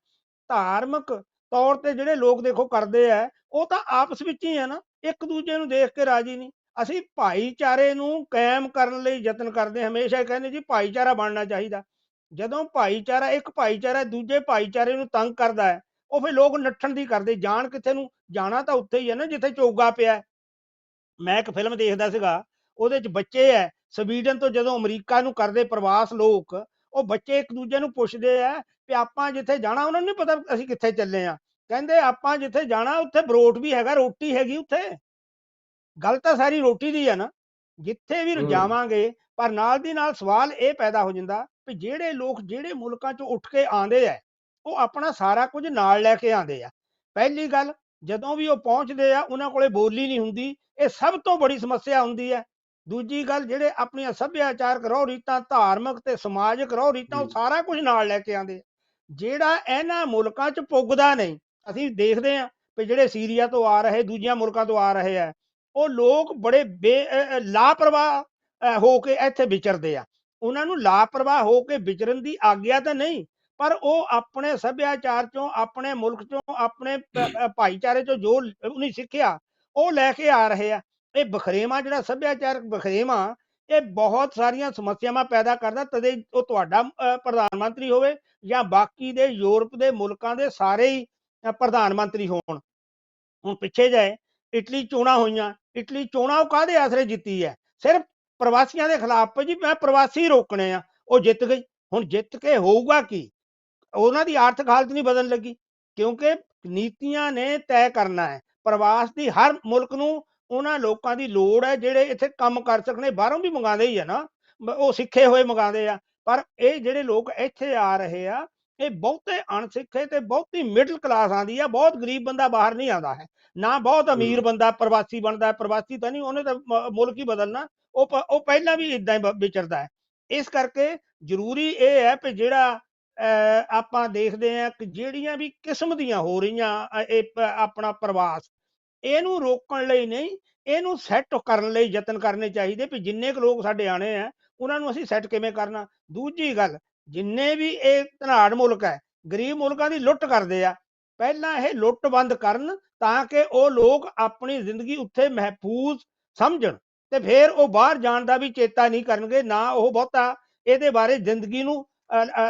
ਧਾਰਮਿਕ ਤੌਰ ਤੇ ਜਿਹੜੇ ਲੋਕ ਦੇਖੋ ਕਰਦੇ ਆ, ਉਹ ਤਾਂ ਆਪਸ ਵਿੱਚ ਹੀ ਆ ਨਾ, ਇੱਕ ਦੂਜੇ ਨੂੰ ਦੇਖ ਕੇ ਰਾਜੀ ਨਹੀਂ। ਅਸੀਂ ਭਾਈਚਾਰੇ ਨੂੰ ਕਾਇਮ ਕਰਨ ਲਈ ਯਤਨ ਕਰਦੇ, ਹਮੇਸ਼ਾ ਕਹਿੰਦੇ ਜੀ ਭਾਈਚਾਰਾ ਬਣਨਾ ਚਾਹੀਦਾ। ਜਦੋਂ ਭਾਈਚਾਰਾ, ਇੱਕ ਭਾਈਚਾਰਾ ਦੂਜੇ ਭਾਈਚਾਰੇ ਨੂੰ ਤੰਗ ਕਰਦਾ ਹੈ, ਉਹ ਫਿਰ ਲੋਕ ਨੱਠਣ ਦੀ ਕਰਦੇ। ਜਾਣ ਕਿੱਥੇ ਨੂੰ? ਜਾਣਾ ਤਾਂ ਉੱਥੇ ਹੀ ਹੈ ਨਾ ਜਿੱਥੇ ਚੋਗਾ ਪਿਆ। ਮੈਂ ਇੱਕ ਫਿਲਮ ਦੇਖਦਾ ਸੀਗਾ, ਉਹਦੇ 'ਚ ਬੱਚੇ ਹੈ ਸਵੀਡਨ ਤੋਂ ਜਦੋਂ ਅਮਰੀਕਾ ਨੂੰ ਕਰਦੇ ਪ੍ਰਵਾਸ ਲੋਕ, ਉਹ ਬੱਚੇ ਇੱਕ ਦੂਜੇ ਨੂੰ ਪੁੱਛਦੇ ਆ ਵੀ ਆਪਾਂ ਜਿੱਥੇ ਜਾਣਾ, ਉਹਨਾਂ ਨੂੰ ਨਹੀਂ ਪਤਾ ਅਸੀਂ ਕਿੱਥੇ ਚੱਲੇ ਆ। ਕਹਿੰਦੇ ਆਪਾਂ ਜਿੱਥੇ ਜਾਣਾ ਉੱਥੇ ਬਰੋਟ ਵੀ ਹੈਗਾ, ਰੋਟੀ ਹੈਗੀ ਉੱਥੇ। ਗੱਲ ਤਾਂ ਸਾਰੀ ਰੋਟੀ ਦੀ ਆ ਨਾ, ਜਿੱਥੇ ਵੀ ਜਾਵਾਂਗੇ। ਪਰ ਨਾਲ ਦੀ ਨਾਲ ਸਵਾਲ ਇਹ ਪੈਦਾ ਹੋ ਜਾਂਦਾ ਵੀ ਜਿਹੜੇ ਲੋਕ ਜਿਹੜੇ ਮੁਲਕਾਂ 'ਚੋਂ ਉੱਠ ਕੇ ਆਉਂਦੇ ਆ, ਉਹ ਆਪਣਾ ਸਾਰਾ ਕੁਝ ਨਾਲ ਲੈ ਕੇ ਆਉਂਦੇ ਆ। ਪਹਿਲੀ ਗੱਲ, ਜਦੋਂ ਵੀ ਉਹ ਪਹੁੰਚਦੇ ਆ ਉਹਨਾਂ ਕੋਲੇ ਬੋਲੀ ਨਹੀਂ ਹੁੰਦੀ, ਇਹ ਸਭ ਤੋਂ ਬੜੀ ਸਮੱਸਿਆ ਹੁੰਦੀ ਹੈ। ਦੂਜੀ ਗੱਲ, ਜਿਹੜੇ ਆਪਣੀਆਂ ਸੱਭਿਆਚਾਰਕ ਰਹੁ ਰੀਤਾਂ, ਧਾਰਮਿਕ ਤੇ ਸਮਾਜਿਕ ਰਹੁ ਰੀਤਾਂ, ਉਹ ਸਾਰਾ ਕੁਝ ਨਾਲ ਲੈ ਕੇ ਆਉਂਦੇ ਆ, ਜਿਹੜਾ ਇਹਨਾਂ ਮੁਲਕਾਂ 'ਚ ਪੁੱਗਦਾ ਨਹੀਂ। ਅਸੀਂ ਦੇਖਦੇ ਹਾਂ ਵੀ ਜਿਹੜੇ ਸੀਰੀਆ ਤੋਂ ਆ ਰਹੇ, ਦੂਜੀਆਂ ਮੁਲਕਾਂ ਤੋਂ ਆ ਰਹੇ ਆ, ਉਹ ਲੋਕ ਬੜੇ ਲਾਪਰਵਾਹ ਹੋ ਕੇ ਇੱਥੇ ਵਿਚਰਦੇ ਆ। ਉਹਨਾਂ ਨੂੰ ਲਾਪਰਵਾਹ ਹੋ ਕੇ ਵਿਚਰਨ ਦੀ ਆਗਿਆ ਤਾਂ ਨਹੀਂ, ਪਰ ਉਹ ਆਪਣੇ ਸੱਭਿਆਚਾਰ ਚੋਂ, ਆਪਣੇ ਮੁਲਕ ਚੋਂ, ਆਪਣੇ ਭਾਈਚਾਰੇ ਚੋਂ ਜੋ ਉਹਨੇ ਸਿੱਖਿਆ ਉਹ ਲੈ ਕੇ ਆ ਰਹੇ ਆ। ਇਹ ਬਖਰੇਵਾਂ, ਜਿਹੜਾ ਸੱਭਿਆਚਾਰਕ ਬਖਰੇਵਾਂ, ਇਹ ਬਹੁਤ ਸਾਰੀਆਂ ਸਮੱਸਿਆਵਾਂ ਪੈਦਾ ਕਰਦਾ, ਤਦੇ ਉਹ ਤੁਹਾਡਾ ਪ੍ਰਧਾਨ ਮੰਤਰੀ ਹੋਵੇ ਜਾਂ ਬਾਕੀ ਦੇ ਯੂਰਪ ਦੇ ਮੁਲਕਾਂ ਦੇ ਸਾਰੇ ਹੀ ਪ੍ਰਧਾਨ ਮੰਤਰੀ ਹੋਣ। ਹੁਣ ਪਿੱਛੇ ਜਾਏ ਇਟਲੀ ਚੋਣਾਂ ਹੋਈਆਂ, ਇਟਲੀ ਚੋਣਾਂ ਉਹ ਕਾਹਦੇ ਆਸਰੇ ਜਿੱਤੀ ਹੈ? ਸਿਰਫ ਪ੍ਰਵਾਸੀਆਂ ਦੇ ਖਿਲਾਫ ਜੀ, ਮੈਂ ਪ੍ਰਵਾਸੀ ਰੋਕਣੇ ਆ, ਉਹ ਜਿੱਤ ਗਈ। ਹੁਣ ਜਿੱਤ ਕੇ ਹੋਊਗਾ ਕੀ? ਉਹਨਾਂ ਦੀ ਆਰਥਿਕ ਹਾਲਤ ਨਹੀਂ ਬਦਲਣ ਲੱਗੀ, ਕਿਉਂਕਿ ਨੀਤੀਆਂ ਨੇ ਤੈਅ ਕਰਨਾ ਹੈ ਪ੍ਰਵਾਸ ਦੀ। ਹਰ ਮੁਲਕ ਨੂੰ ਉਹਨਾਂ ਲੋਕਾਂ ਦੀ ਲੋੜ ਹੈ ਜਿਹੜੇ ਇੱਥੇ ਕੰਮ ਕਰ ਸਕਣ। ਬਾਹਰੋਂ ਵੀ ਮੰਗਾਉਂਦੇ ਹੀ ਆ ਨਾ, ਉਹ ਸਿੱਖੇ ਹੋਏ ਮੰਗਾਉਂਦੇ ਆ, ਪਰ ਇਹ ਜਿਹੜੇ ਲੋਕ ਇੱਥੇ ਆ ਰਹੇ ਆ ਇਹ ਬਹੁਤੇ ਅਣਸਿੱਖੇ ਤੇ ਬਹੁਤੀ ਮਿਡਲ ਕਲਾਸ ਆਉਂਦੀ ਆ। ਬਹੁਤ ਗਰੀਬ ਬੰਦਾ ਬਾਹਰ ਨਹੀਂ ਆਉਂਦਾ ਹੈ, ਨਾ ਬਹੁਤ ਅਮੀਰ ਬੰਦਾ ਪ੍ਰਵਾਸੀ ਬਣਦਾ। ਪ੍ਰਵਾਸੀ ਤਾਂ ਨਹੀਂ, ਉਹਨੇ ਤਾਂ ਮੁਲਕ ਹੀ ਬਦਲਣਾ, ਉਹ ਪਹਿਲਾਂ ਵੀ ਇਦਾਂ ਹੀ ਵਿਚਰਦਾ ਹੈ। ਇਸ ਕਰਕੇ ਜ਼ਰੂਰੀ ਇਹ ਹੈ ਕਿ ਜਿਹੜਾ ਆਪਾਂ ਦੇਖਦੇ ਹਾਂ ਕਿ ਜਿਹੜੀਆਂ ਵੀ ਕਿਸਮ ਦੀਆਂ ਹੋ ਰਹੀਆਂ ਇਹ ਆਪਣਾ ਪ੍ਰਵਾਸ, ਇਹਨੂੰ ਰੋਕਣ ਲਈ ਨਹੀਂ, ਇਹਨੂੰ ਸੈੱਟ ਕਰਨ ਲਈ ਯਤਨ ਕਰਨੇ ਚਾਹੀਦੇ ਵੀ ਜਿੰਨੇ ਕੁ ਲੋਕ ਸਾਡੇ ਆਣੇ ਆ ਉਹਨਾਂ ਨੂੰ ਅਸੀਂ ਸੈੱਟ ਕਿਵੇਂ ਕਰਨਾ। ਦੂਜੀ ਗੱਲ, ਜਿੰਨੇ ਵੀ ਇਹ ਧਨਾੜ ਮੁਲਕ ਹੈ ਗਰੀਬ ਮੁਲਕਾਂ ਦੀ ਲੁੱਟ ਕਰਦੇ ਆ, ਪਹਿਲਾਂ ਇਹ ਲੁੱਟ ਬੰਦ ਕਰਨ ਤਾਂ ਕਿ ਉਹ ਲੋਕ ਆਪਣੀ ਜ਼ਿੰਦਗੀ ਉੱਥੇ ਮਹਿਫੂਜ਼ ਸਮਝਣ ਤੇ ਫਿਰ ਉਹ ਬਾਹਰ ਜਾਣ ਦਾ ਵੀ ਚੇਤਾ ਨਹੀਂ ਕਰਨਗੇ, ਨਾ ਉਹ ਬਹੁਤਾ ਇਹਦੇ ਬਾਰੇ ਜ਼ਿੰਦਗੀ ਨੂੰ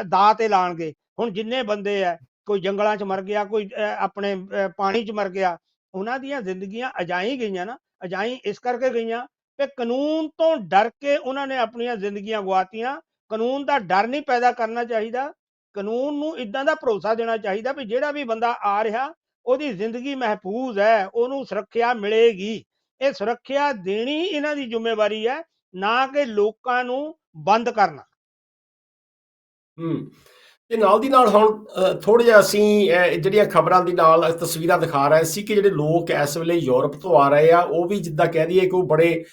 ਦਾਅ ਤੇ ਲਾਣਗੇ। ਹੁਣ ਜਿੰਨੇ ਬੰਦੇ ਆ, ਕੋਈ ਜੰਗਲਾਂ 'ਚ ਮਰ ਗਿਆ, ਕੋਈ ਆਪਣੇ ਪਾਣੀ 'ਚ ਮਰ ਗਿਆ, ਉਹਨਾਂ ਦੀਆਂ ਜ਼ਿੰਦਗੀਆਂ ਅਜਾਈ ਗਈਆਂ ਨਾ। ਅਜਾਈ ਇਸ ਕਰਕੇ ਗਈਆਂ ਕਿ ਕਾਨੂੰਨ ਤੋਂ ਡਰ ਕੇ ਉਹਨਾਂ ਨੇ ਆਪਣੀਆਂ ਜ਼ਿੰਦਗੀਆਂ ਗਵਾਤੀਆਂ। ਕਾਨੂੰਨ ਦਾ ਡਰ ਨਹੀਂ ਪੈਦਾ ਕਰਨਾ ਚਾਹੀਦਾ, ਕਾਨੂੰਨ ਨੂੰ ਇਦਾਂ ਦਾ ਭਰੋਸਾ ਦੇਣਾ ਚਾਹੀਦਾ ਵੀ ਜਿਹੜਾ ਵੀ ਬੰਦਾ ਆ ਰਿਹਾ ਉਹਦੀ ਜ਼ਿੰਦਗੀ ਮਹਿਫੂਜ਼ ਹੈ, ਉਹਨੂੰ ਸੁਰੱਖਿਆ ਮਿਲੇਗੀ। ਇਹ ਸੁਰੱਖਿਆ ਦੇਣੀ ਇਹਨਾਂ ਦੀ ਜ਼ਿੰਮੇਵਾਰੀ ਹੈ, ਨਾ ਕਿ ਲੋਕਾਂ ਨੂੰ ਬੰਦ ਕਰਨਾ। ਤੇ ਨਾਲ ਦੀ ਨਾਲ ਹੁਣ ਥੋੜ੍ਹਾ ਜਿਹਾ ਅਸੀਂ ਜਿਹੜੀਆਂ ਖਬਰਾਂ ਦੀ ਨਾਲ ਤਸਵੀਰਾਂ ਦਿਖਾ ਰਹੇ ਸੀ ਕਿ ਜਿਹੜੇ ਲੋਕ ਇਸ ਵੇਲੇ ਯੂਰਪ ਤੋਂ ਆ ਰਹੇ ਆ, ਉਹ ਵੀ ਜਿੱਦਾਂ ਕਹਿ ਦਈਏ ਕਿ ਉਹ ਬੜੇ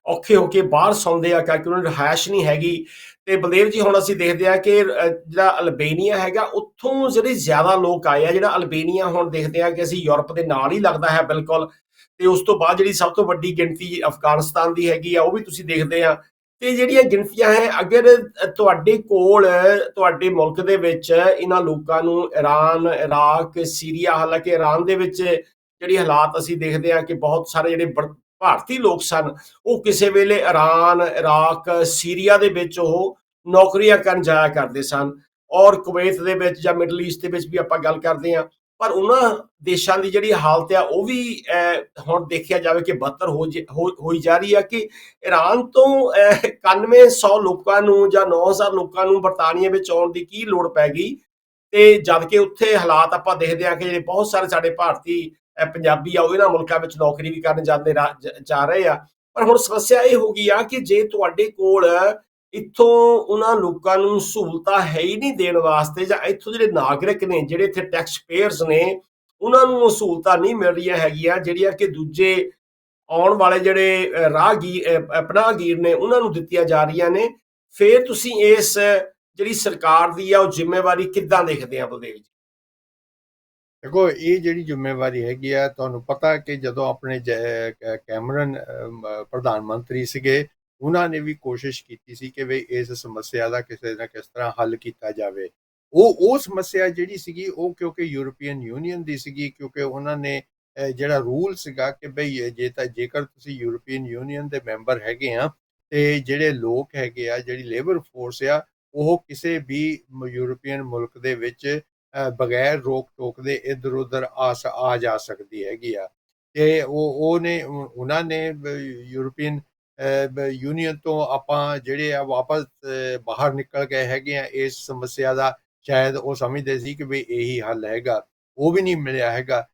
ਔਖੇ ਹੋ ਕੇ ਬਾਹਰ ਸੌਂਦੇ ਆ ਕਿਉਂਕਿ ਉਹਨਾਂ ਨੂੰ ਰਿਹਾਇਸ਼ ਨਹੀਂ ਹੈਗੀ। ਤੇ ਬਲਦੇਵ ਜੀ, ਹੁਣ ਅਸੀਂ ਦੇਖਦੇ ਆ ਕਿ ਜਿਹੜਾ ਅਲਬੇਨੀਆ ਹੈਗਾ ਉੱਥੋਂ ਜਿਹੜੇ ਜ਼ਿਆਦਾ ਲੋਕ ਆਏ ਆ। ਜਿਹੜਾ ਅਲਬੇਨੀਆ ਹੁਣ ਦੇਖਦੇ ਆ ਕਿ ਅਸੀਂ ਯੂਰਪ ਦੇ ਨਾਲ ਹੀ ਲੱਗਦਾ ਹੈ ਬਿਲਕੁਲ। ਤੇ ਉਸ ਤੋਂ ਬਾਅਦ ਜਿਹੜੀ ਸਭ ਤੋਂ ਵੱਡੀ ਗਿਣਤੀ ਅਫਗਾਨਿਸਤਾਨ ਦੀ ਹੈਗੀ ਆ, ਉਹ ਵੀ ਤੁਸੀਂ ਦੇਖਦੇ ਆ। ਤੇ ਜਿਹੜੀਆਂ ਗਿਣਤੀਆਂ ਹੈ, ਅਗਰ ਤੁਹਾਡੇ ਕੋਲ ਤੁਹਾਡੇ ਮੁਲਕ ਦੇ ਵਿੱਚ ਇਹਨਾਂ ਲੋਕਾਂ ਨੂੰ ਈਰਾਨ, ਇਰਾਕ, ਸੀਰੀਆ, ਹਾਲਾਂਕਿ ਈਰਾਨ ਦੇ ਵਿੱਚ ਜਿਹੜੀ ਹਾਲਾਤ ਅਸੀਂ ਦੇਖਦੇ ਹਾਂ ਕਿ ਬਹੁਤ ਸਾਰੇ ਜਿਹੜੇ ਭਾਰਤੀ ਲੋਕ ਸਨ ਉਹ ਕਿਸੇ ਵੇਲੇ ਈਰਾਨ, ਇਰਾਕ, ਸੀਰੀਆ ਦੇ ਵਿੱਚ ਉਹ ਨੌਕਰੀਆਂ ਕਰਨ ਜਾਇਆ ਕਰਦੇ ਸਨ, ਔਰ ਕੁਵੈਤ ਦੇ ਵਿੱਚ ਜਾਂ ਮਿਡਲ ਈਸਟ ਦੇ ਵਿੱਚ ਵੀ ਆਪਾਂ ਗੱਲ ਕਰਦੇ ਹਾਂ। ਪਰ ਉਹਨਾਂ ਦੇਸ਼ਾਂ ਦੀ ਜਿਹੜੀ ਹਾਲਤ ਆ ਉਹ ਵੀ ਹੁਣ ਦੇਖਿਆ ਜਾਵੇ ਕਿ ਬਦਤਰ ਹੋਈ ਜਾ ਰਹੀ ਆ ਕਿ ਈਰਾਨ ਤੋਂ 9100 ਲੋਕਾਂ ਨੂੰ ਜਾਂ 9000 ਲੋਕਾਂ ਨੂੰ ਬਰਤਾਨੀਆ ਵਿੱਚ ਆਉਣ ਦੀ ਕੀ ਲੋੜ ਪੈ ਗਈ। ਤੇ ਜਦ ਕਿ ਉੱਥੇ ਹਾਲਾਤ ਆਪਾਂ ਦੇਖਦੇ ਹਾਂ ਕਿ ਜਿਹੜੇ ਬਹੁਤ ਸਾਰੇ ਸਾਡੇ ਭਾਰਤੀ ਪੰਜਾਬੀ ਆ ਉਹ ਇਹਨਾਂ ਮੁਲਕਾਂ ਵਿੱਚ ਨੌਕਰੀ ਵੀ ਕਰਨ ਜਾ ਰਹੇ ਆ। ਪਰ ਹੁਣ ਸਮੱਸਿਆ ਇਹ ਹੋ ਗਈ ਆ ਕਿ ਜੇ ਤੁਹਾਡੇ ਕੋਲ ਇੱਥੋਂ ਉਹਨਾਂ ਲੋਕਾਂ ਨੂੰ ਸਹੂਲਤਾਂ ਹੈ ਹੀ ਨਹੀਂ ਦੇਣ ਵਾਸਤੇ, ਜਾਂ ਇੱਥੋਂ ਜਿਹੜੇ ਨਾਗਰਿਕ ਨੇ, ਜਿਹੜੇ ਇੱਥੇ ਟੈਕਸ ਪੇਅਰਸ ਨੇ, ਉਹਨਾਂ ਨੂੰ ਉਹ ਸਹੂਲਤਾਂ ਨਹੀਂ ਮਿਲ ਰਹੀਆਂ ਹੈਗੀਆਂ ਜਿਹੜੀਆਂ ਕਿ ਦੂਜੇ ਆਉਣ ਵਾਲੇ ਜਿਹੜੇ ਪਨਾਹਗੀਰ ਨੇ ਉਹਨਾਂ ਨੂੰ ਦਿੱਤੀਆਂ ਜਾ ਰਹੀਆਂ ਨੇ, ਫਿਰ ਤੁਸੀਂ ਇਸ ਜਿਹੜੀ ਸਰਕਾਰ ਦੀ ਆ ਉਹ ਜ਼ਿੰਮੇਵਾਰੀ ਕਿੱਦਾਂ ਦੇਖਦੇ ਆ ਬਲਦੇਵ ਜੀ? ਦੇਖੋ, ਇਹ ਜਿਹੜੀ ਜ਼ਿੰਮੇਵਾਰੀ ਹੈਗੀ ਆ, ਤੁਹਾਨੂੰ ਪਤਾ ਕਿ ਜਦੋਂ ਆਪਣੇ ਕੈਮਰਨ ਪ੍ਰਧਾਨ ਮੰਤਰੀ ਸੀਗੇ, ਉਹਨਾਂ ਨੇ ਵੀ ਕੋਸ਼ਿਸ਼ ਕੀਤੀ ਸੀ ਕਿ ਵੀ ਇਸ ਸਮੱਸਿਆ ਦਾ ਕਿਸੇ ਨਾ ਕਿਸ ਤਰ੍ਹਾਂ ਹੱਲ ਕੀਤਾ ਜਾਵੇ। ਉਹ ਸਮੱਸਿਆ ਜਿਹੜੀ ਸੀਗੀ ਉਹ ਕਿਉਂਕਿ ਯੂਰਪੀਅਨ ਯੂਨੀਅਨ ਦੀ ਸੀਗੀ, ਕਿਉਂਕਿ ਉਹਨਾਂ ਨੇ ਜਿਹੜਾ ਰੂਲ ਸੀਗਾ ਕਿ ਬਈ ਜੇਕਰ ਤੁਸੀਂ ਯੂਰਪੀਅਨ ਯੂਨੀਅਨ ਦੇ ਮੈਂਬਰ ਹੈਗੇ ਆ ਤੇ ਜਿਹੜੇ ਲੋਕ ਹੈਗੇ ਆ, ਜਿਹੜੀ ਲੇਬਰ ਫੋਰਸ ਆ, ਉਹ ਕਿਸੇ ਵੀ ਯੂਰਪੀਅਨ ਮੁਲਕ ਦੇ ਵਿੱਚ ਬਗੈਰ ਰੋਕ ਟੋਕ ਦੇ ਇੱਧਰ ਉੱਧਰ ਆ ਜਾ ਸਕਦੀ ਹੈਗੀ ਆ। ਤੇ ਉਹਨਾਂ ਨੇ ਯੂਰਪੀਅਨ ਯੂਨੀਅਨ ਤੋਂ ਆਪਾਂ ਜਿਹੜੇ ਆ ਵਾਪਸ ਬਾਹਰ ਨਿਕਲ ਗਏ ਹੈਗੇ ਆ ਇਸ ਸਮੱਸਿਆ ਦਾ। ਸ਼ਾਇਦ ਉਹ ਸਮਝਦੇ ਸੀ ਕਿ ਵੀ ਇਹੀ ਹੱਲ ਹੈਗਾ, ਉਹ ਵੀ ਨਹੀਂ ਮਿਲਿਆ ਹੈਗਾ।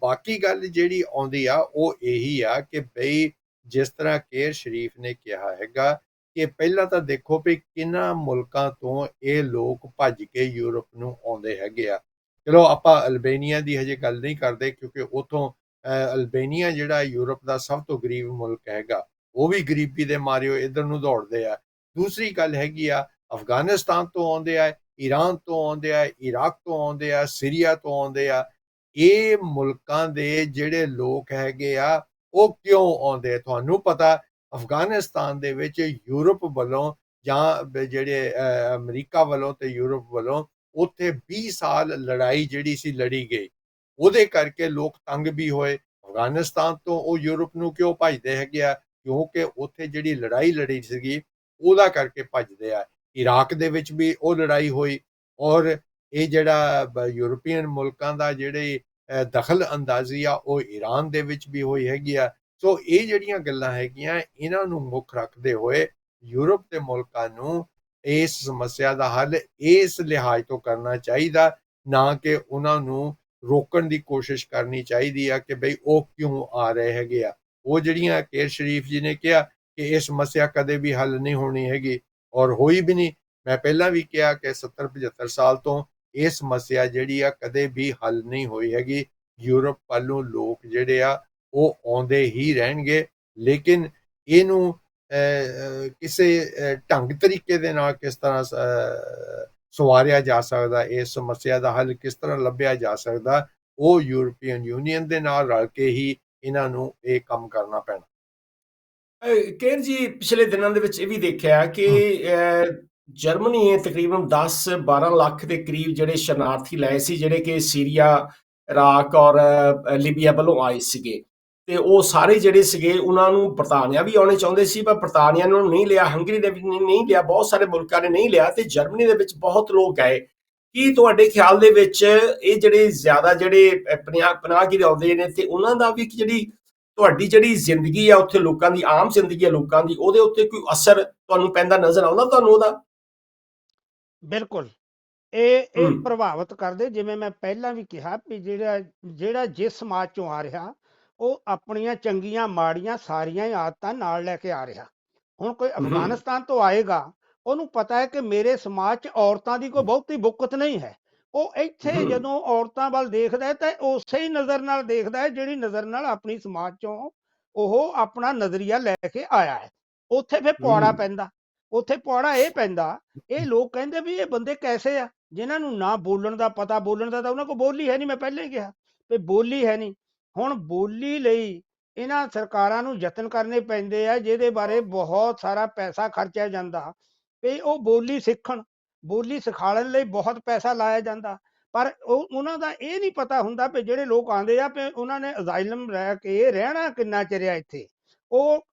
ਬਾਕੀ ਗੱਲ ਜਿਹੜੀ ਆਉਂਦੀ ਆ ਉਹ ਇਹੀ ਆ ਕਿ ਬਈ ਜਿਸ ਤਰ੍ਹਾਂ ਕੇਰ ਸ਼ਰੀਫ ਨੇ ਕਿਹਾ ਹੈਗਾ ਕਿ ਪਹਿਲਾਂ ਤਾਂ ਦੇਖੋ ਵੀ ਕਿਹਨਾਂ ਮੁਲਕਾਂ ਤੋਂ ਇਹ ਲੋਕ ਭੱਜ ਕੇ ਯੂਰਪ ਨੂੰ ਆਉਂਦੇ ਹੈਗੇ ਆ। ਚਲੋ ਆਪਾਂ ਅਲਬੇਨੀਆ ਦੀ ਹਜੇ ਗੱਲ ਨਹੀਂ ਕਰਦੇ ਕਿਉਂਕਿ ਉੱਥੋਂ ਅਲਬੇਨੀਆ ਜਿਹੜਾ ਯੂਰਪ ਦਾ ਸਭ ਤੋਂ ਗਰੀਬ ਮੁਲਕ ਹੈਗਾ, ਉਹ ਵੀ ਗਰੀਬੀ ਦੇ ਮਾਰਿਓ ਇੱਧਰ ਨੂੰ ਦੌੜਦੇ ਆ। ਦੂਸਰੀ ਗੱਲ ਹੈਗੀ ਆ, ਅਫਗਾਨਿਸਤਾਨ ਤੋਂ ਆਉਂਦੇ ਆ, ਈਰਾਨ ਤੋਂ ਆਉਂਦੇ ਆ, ਇਰਾਕ ਤੋਂ ਆਉਂਦੇ ਆ, ਸੀਰੀਆ ਤੋਂ ਆਉਂਦੇ ਆ। ਇਹ ਮੁਲਕਾਂ ਦੇ ਜਿਹੜੇ ਲੋਕ ਹੈਗੇ ਆ ਉਹ ਕਿਉਂ ਆਉਂਦੇ? ਤੁਹਾਨੂੰ ਪਤਾ ਅਫਗਾਨਿਸਤਾਨ ਦੇ ਵਿੱਚ ਯੂਰਪ ਵੱਲੋਂ ਜਾਂ ਜਿਹੜੇ ਅਮਰੀਕਾ ਵੱਲੋਂ ਤੇ ਯੂਰਪ ਵੱਲੋਂ ਉੱਥੇ 20 ਸਾਲ ਲੜਾਈ ਜਿਹੜੀ ਸੀ ਲੜੀ ਗਈ, ਉਹਦੇ ਕਰਕੇ ਲੋਕ ਤੰਗ ਵੀ ਹੋਏ। ਅਫਗਾਨਿਸਤਾਨ ਤੋਂ ਉਹ ਯੂਰਪ ਨੂੰ ਕਿਉਂ ਭੱਜਦੇ ਹੈਗੇ ਆ? ਕਿਉਂਕਿ ਉੱਥੇ ਜਿਹੜੀ ਲੜਾਈ ਲੜੀ ਸੀਗੀ ਉਹਦਾ ਕਰਕੇ ਭੱਜਦੇ ਆ। ਇਰਾਕ ਦੇ ਵਿੱਚ ਵੀ ਉਹ ਲੜਾਈ ਹੋਈ, ਔਰ ਇਹ ਜਿਹੜਾ ਯੂਰਪੀਅਨ ਮੁਲਕਾਂ ਦਾ ਜਿਹੜੇ ਦਖਲ ਅੰਦਾਜ਼ੀ ਆ ਉਹ ਈਰਾਨ ਦੇ ਵਿੱਚ ਵੀ ਹੋਈ ਹੈਗੀ ਆ। ਸੋ ਇਹ ਜਿਹੜੀਆਂ ਗੱਲਾਂ ਹੈਗੀਆਂ, ਇਹਨਾਂ ਨੂੰ ਮੁੱਖ ਰੱਖਦੇ ਹੋਏ ਯੂਰਪ ਦੇ ਮੁਲਕਾਂ ਨੂੰ ਇਸ ਸਮੱਸਿਆ ਦਾ ਹੱਲ ਇਸ ਲਿਹਾਜ਼ ਤੋਂ ਕਰਨਾ ਚਾਹੀਦਾ, ਨਾ ਕਿ ਉਹਨਾਂ ਨੂੰ ਰੋਕਣ ਦੀ ਕੋਸ਼ਿਸ਼ ਕਰਨੀ ਚਾਹੀਦੀ ਆ ਕਿ ਬਈ ਉਹ ਕਿਉਂ ਆ ਰਹੇ ਹੈਗੇ ਆ। ਉਹ ਜਿਹੜੀਆਂ ਕੇਰ ਸ਼ਰੀਫ ਜੀ ਨੇ ਕਿਹਾ ਕਿ ਇਹ ਸਮੱਸਿਆ ਕਦੇ ਵੀ ਹੱਲ ਨਹੀਂ ਹੋਣੀ ਹੈਗੀ, ਔਰ ਹੋਈ ਵੀ ਨਹੀਂ। ਮੈਂ ਪਹਿਲਾਂ ਵੀ ਕਿਹਾ ਕਿ 70-75 ਸਾਲ ਤੋਂ ਇਹ ਸਮੱਸਿਆ ਜਿਹੜੀ ਆ ਕਦੇ ਵੀ ਹੱਲ ਨਹੀਂ ਹੋਈ ਹੈਗੀ। ਯੂਰਪ ਵੱਲੋਂ ਲੋਕ ਜਿਹੜੇ ਆ ਉਹ ਆਉਂਦੇ ਹੀ ਰਹਿਣਗੇ, ਲੇਕਿਨ ਇਹਨੂੰ ਕਿਸੇ ਢੰਗ ਤਰੀਕੇ ਦੇ ਨਾਲ ਕਿਸ ਤਰ੍ਹਾਂ ਸਵਾਰਿਆ ਜਾ ਸਕਦਾ, ਇਸ ਸਮੱਸਿਆ ਦਾ ਹੱਲ ਕਿਸ ਤਰ੍ਹਾਂ ਲੱਭਿਆ ਜਾ ਸਕਦਾ, ਉਹ ਯੂਰਪੀਅਨ ਯੂਨੀਅਨ ਦੇ ਨਾਲ ਰਲ ਕੇ ਹੀ ਇਹਨਾਂ ਨੂੰ ਇਹ ਕੰਮ ਕਰਨਾ ਪੈਣਾ। ਕੇਰ ਜੀ, ਪਿਛਲੇ ਦਿਨਾਂ ਦੇ ਵਿੱਚ ਇਹ ਵੀ ਦੇਖਿਆ ਕਿ ਜਰਮਨੀ ਨੇ ਤਕਰੀਬਨ 10-12 ਲੱਖ ਦੇ ਕਰੀਬ ਜਿਹੜੇ ਸ਼ਰਨਾਰਥੀ ਲਏ ਸੀ, ਜਿਹੜੇ ਕਿ ਸੀਰੀਆ, ਇਰਾਕ ਔਰ ਲੀਬੀਆ ਵੱਲੋਂ ਆਏ ਸੀਗੇ, ਤੇ ਉਹ ਸਾਰੇ ਜਿਹੜੇ ਸੀਗੇ ਉਹਨਾਂ ਨੂੰ ਬਰਤਾਨੀਆ ਵੀ ਆਉਣੇ ਚਾਹੁੰਦੇ ਸੀ, ਪਰ ਬਰਤਾਨੀਆ ਨੇ ਉਹਨੂੰ ਨਹੀਂ ਲਿਆ, ਹੰਗਰੀ ਨੇ ਵੀ ਨਹੀਂ ਲਿਆ, ਬਹੁਤ ਸਾਰੇ ਮੁਲਕਾਂ ਨੇ ਨਹੀਂ ਲਿਆ, ਤੇ ਜਰਮਨੀ ਦੇ ਵਿੱਚ ਬਹੁਤ ਲੋਕ ਗਏ। ਕੀ ਤੁਹਾਡੇ ਖਿਆਲ ਦੇ ਵਿੱਚ ਇਹ ਜਿਹੜੇ ਜ਼ਿਆਦਾ ਜਿਹੜੇ ਪਨਾਹਗੀਰ ਆਉਂਦੇ ਨੇ, ਤੇ ਉਹਨਾਂ ਦਾ ਵੀ ਜਿਹੜੀ ਤੁਹਾਡੀ ਜਿਹੜੀ ਜ਼ਿੰਦਗੀ ਆ ਉੱਥੇ, ਲੋਕਾਂ ਦੀ ਆਮ ਜ਼ਿੰਦਗੀ ਆ ਲੋਕਾਂ ਦੀ, ਉਹਦੇ ਉੱਤੇ ਕੋਈ ਅਸਰ ਤੁਹਾਨੂੰ ਪੈਂਦਾ ਨਜ਼ਰ ਆਉਂਦਾ ਤੁਹਾਨੂੰ ਉਹਦਾ? ਬਿਲਕੁਲ ਇਹ ਪ੍ਰਭਾਵਿਤ ਕਰਦੇ। ਜਿਵੇਂ ਮੈਂ ਪਹਿਲਾਂ ਵੀ ਕਿਹਾ ਵੀ ਜਿਹੜਾ ਜਿਸ ਸਮਾਜ ਚੋਂ ਆ ਰਿਹਾ, ਉਹ ਆਪਣੀਆਂ ਚੰਗੀਆਂ ਮਾੜੀਆਂ ਸਾਰੀਆਂ ਹੀ ਆਦਤਾਂ ਨਾਲ ਲੈ ਕੇ ਆ ਰਿਹਾ। ਹੁਣ ਕੋਈ ਅਫਗਾਨਿਸਤਾਨ ਤੋਂ ਆਏਗਾ, ਉਹਨੂੰ ਪਤਾ ਹੈ ਕਿ ਮੇਰੇ ਸਮਾਜ 'ਚ ਔਰਤਾਂ ਦੀ ਕੋਈ ਬਹੁਤੀ ਬੁੱਕਤ ਨਹੀਂ ਹੈ। ਉਹ ਇੱਥੇ ਜਦੋਂ ਔਰਤਾਂ ਵੱਲ ਦੇਖਦਾ ਹੈ ਤਾਂ ਉਸੇ ਹੀ ਨਜ਼ਰ ਨਾਲ ਦੇਖਦਾ ਹੈ ਜਿਹੜੀ ਨਜ਼ਰ ਨਾਲ ਆਪਣੀ ਸਮਾਜ ਚੋਂ ਉਹ ਆਪਣਾ ਨਜ਼ਰੀਆ ਲੈ ਕੇ ਆਇਆ ਹੈ। ਉੱਥੇ ਫਿਰ ਪੁਆੜਾ ਪੈਂਦਾ। ਉੱਥੇ ਪੁਆੜਾ ਇਹ ਪੈਂਦਾ, ਇਹ ਲੋਕ ਕਹਿੰਦੇ ਵੀ ਇਹ ਬੰਦੇ ਕੈਸੇ ਆ ਜਿਨ੍ਹਾਂ ਨੂੰ ਨਾ ਬੋਲਣ ਦਾ ਪਤਾ, ਬੋਲਣ ਦਾ ਤਾਂ ਉਹਨਾਂ ਕੋਲ ਬੋਲੀ ਹੈ ਨਹੀਂ। ਮੈਂ ਪਹਿਲਾਂ ਹੀ ਕਿਹਾ ਵੀ ਬੋਲੀ ਹੈ ਨਹੀਂ। ਹੁਣ ਬੋਲੀ ਲਈ ਇਹਨਾਂ ਸਰਕਾਰਾਂ ਨੂੰ ਯਤਨ ਕਰਨੇ ਪੈਂਦੇ ਆ, ਜਿਹਦੇ ਬਾਰੇ ਬਹੁਤ ਸਾਰਾ ਪੈਸਾ ਖਰਚਿਆ ਜਾਂਦਾ ਵੀ ਉਹ ਬੋਲੀ ਸਿੱਖਣ। ਬੋਲੀ ਸਿਖਾਉਣ ਲਈ ਬਹੁਤ ਪੈਸਾ ਲਾਇਆ ਜਾਂਦਾ, ਪਰ ਉਹਨਾਂ ਦਾ ਇਹ ਨਹੀਂ ਪਤਾ ਹੁੰਦਾ ਵੀ ਜਿਹੜੇ ਲੋਕ ਆਉਂਦੇ ਆ ਵੀ ਉਹਨਾਂ ਨੇ ਅਜ਼ਾਈਲਮ ਰਹਿ ਕੇ ਰਹਿਣਾ ਕਿੰਨਾ ਚਿਰ ਆ ਇੱਥੇ, ਉਹ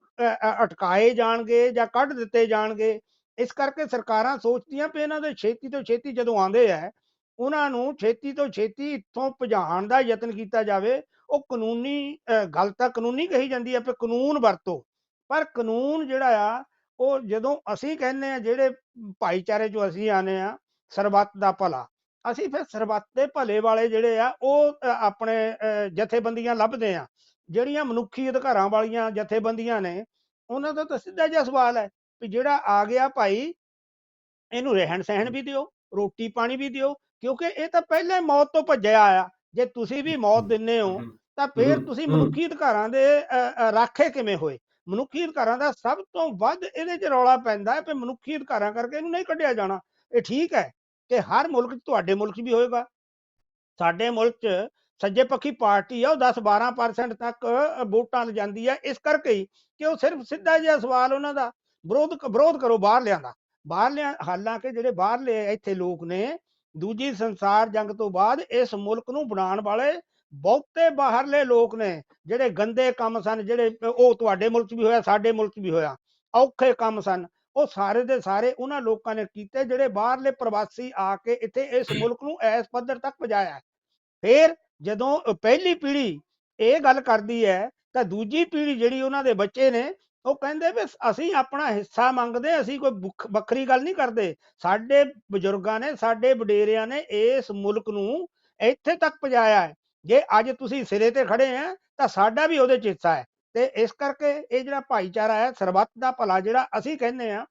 ਅਟਕਾਏ ਜਾਣਗੇ ਜਾਂ ਕੱਢ ਦਿੱਤੇ ਜਾਣਗੇ। ਇਸ ਕਰਕੇ ਸਰਕਾਰਾਂ ਸੋਚਦੀਆਂ ਵੀ ਇਹਨਾਂ ਦੇ ਛੇਤੀ ਤੋਂ ਛੇਤੀ ਜਦੋਂ ਆਉਂਦੇ ਆ, ਉਹਨਾਂ ਨੂੰ ਛੇਤੀ ਤੋਂ ਛੇਤੀ ਇੱਥੋਂ ਭਜਾਉਣ ਦਾ ਯਤਨ ਕੀਤਾ ਜਾਵੇ। ਉਹ ਕਾਨੂੰਨੀ ਗੱਲ ਤਾਂ ਕਾਨੂੰਨੀ ਕਹੀ ਜਾਂਦੀ ਹੈ ਵੀ ਕਾਨੂੰਨ ਵਰਤੋ, ਪਰ ਕਾਨੂੰਨ ਜਿਹੜਾ ਆ ਉਹ ਜਦੋਂ ਅਸੀਂ ਕਹਿੰਦੇ ਆ, ਜਿਹੜੇ ਭਾਈਚਾਰੇ ਚੋਂ ਅਸੀਂ ਆਨੇ ਆ, ਸਰਬੱਤ ਦਾ ਭਲਾ, ਅਸੀਂ ਫਿਰ ਸਰਬੱਤ ਦੇ ਭਲੇ ਵਾਲੇ ਜਿਹੜੇ ਆ ਉਹ ਆਪਣੇ ਜਥੇਬੰਦੀਆਂ ਲੱਭਦੇ ਆ, ਜਿਹੜੀਆਂ ਮਨੁੱਖੀ ਅਧਿਕਾਰਾਂ ਵਾਲੀਆਂ ਜਥੇਬੰਦੀਆਂ ਨੇ। ਉਹਨਾਂ ਦਾ ਤਾਂ ਸਿੱਧਾ ਜਿਹਾ ਸਵਾਲ ਹੈ ਵੀ ਜਿਹੜਾ ਆ ਗਿਆ ਭਾਈ, ਇਹਨੂੰ ਰਹਿਣ ਸਹਿਣ ਵੀ ਦਿਓ, ਰੋਟੀ ਪਾਣੀ ਵੀ ਦਿਓ, ਕਿਉਂਕਿ ਇਹ ਤਾਂ ਪਹਿਲਾਂ ਹੀ ਮੌਤ ਤੋਂ ਭੱਜਿਆ ਆਇਆ। ਜੇ ਤੁਸੀਂ ਵੀ ਮੌਤ ਦਿੰਦੇ ਹੋ ਤਾਂ ਫਿਰ ਤੁਸੀਂ ਮਨੁੱਖੀ ਅਧਿਕਾਰਾਂ ਦੇ ਰਾਖੇ ਕਿਵੇਂ ਹੋਏ? ਮਨੁੱਖੀ ਅਧਿਕਾਰਾਂ ਦਾ ਸਭ ਤੋਂ ਵੱਧ ਇਹਦੇ 'ਚ ਰੌਲਾ ਪੈਂਦਾ ਹੈ ਵੀ ਮਨੁੱਖੀ ਅਧਿਕਾਰਾਂ ਕਰਕੇ ਇਹਨੂੰ ਨਹੀਂ ਕੱਢਿਆ ਜਾਣਾ। ਇਹ ਠੀਕ ਹੈ ਕਿ ਹਰ ਮੁਲਕ 'ਚ, ਤੁਹਾਡੇ ਮੁਲਕ 'ਚ ਵੀ ਹੋਏਗਾ, ਸਾਡੇ ਮੁਲਕ 'ਚ ਸੱਜੇ ਪੱਖੀ ਪਾਰਟੀ ਆ, ਉਹ 10-12% ਤੱਕ ਵੋਟਾਂ ਲਿਜਾਂਦੀ ਆ, ਇਸ ਕਰਕੇ ਹੀ ਕਿ ਉਹ ਸਿਰਫ ਸਿੱਧਾ ਜਿਹਾ ਸਵਾਲ ਉਹਨਾਂ ਦਾ ਵਿਰੋਧ ਕਰੋ ਬਾਹਰਲਿਆਂ ਦਾ। ਹਾਲਾਂਕਿ ਜਿਹੜੇ ਬਾਹਰਲੇ ਇੱਥੇ ਲੋਕ ਨੇ, ਦੂਜੀ ਸੰਸਾਰ ਜੰਗ ਤੋਂ ਬਾਅਦ ਇਸ ਮੁਲਕ ਨੂੰ ਬਣਾਉਣ ਵਾਲੇ ਬਹੁਤੇ ਬਾਹਰਲੇ ਲੋਕ ਨੇ। ਜਿਹੜੇ ਗੰਦੇ ਕੰਮ ਸਨ, ਜਿਹੜੇ ਉਹ ਤੁਹਾਡੇ ਮੁਲਕ 'ਚ ਵੀ ਹੋਇਆ, ਸਾਡੇ ਮੁਲਕ 'ਚ ਵੀ ਹੋਇਆ, ਔਖੇ ਕੰਮ ਸਨ, ਉਹ ਸਾਰੇ ਦੇ ਸਾਰੇ ਉਹਨਾਂ ਲੋਕਾਂ ਨੇ ਕੀਤੇ ਜਿਹੜੇ ਬਾਹਰਲੇ ਪ੍ਰਵਾਸੀ ਆ ਕੇ ਇੱਥੇ ਇਸ ਮੁਲਕ ਨੂੰ ਇਸ ਪੱਧਰ ਤੱਕ ਪਹੁੰਚਾਇਆ। ਫਿਰ ਜਦੋਂ ਪਹਿਲੀ ਪੀੜ੍ਹੀ ਇਹ ਗੱਲ ਕਰਦੀ ਹੈ ਤਾਂ ਦੂਜੀ ਪੀੜ੍ਹੀ ਜਿਹੜੀ ਉਹਨਾਂ ਦੇ ਬੱਚੇ ਨੇ, ਉਹ ਕਹਿੰਦੇ ਵੀ ਅਸੀਂ ਆਪਣਾ ਹਿੱਸਾ ਮੰਗਦੇ, ਅਸੀਂ ਕੋਈ ਵੱਖਰੀ ਗੱਲ ਨਹੀਂ ਕਰਦੇ। ਸਾਡੇ ਬਜ਼ੁਰਗਾਂ ਨੇ, ਸਾਡੇ ਵਡੇਰਿਆਂ ਨੇ ਇਸ ਮੁਲਕ ਨੂੰ ਇੱਥੇ ਤੱਕ ਪਹੁੰਚਾਇਆ ਹੈ। ਜੇ ਅੱਜ ਤੁਸੀਂ ਸਿਰੇ ਤੇ ਖੜੇ ਆ ਤਾਂ ਸਾਡਾ ਵੀ ਉਹਦੇ 'ਚ ਹਿੱਸਾ ਹੈ। ਤੇ ਇਸ ਕਰਕੇ ਇਹ ਜਿਹੜਾ ਭਾਈਚਾਰਾ ਹੈ, ਸਰਬੱਤ ਦਾ ਭਲਾ ਜਿਹੜਾ ਅਸੀਂ ਕਹਿੰਦੇ ਆ,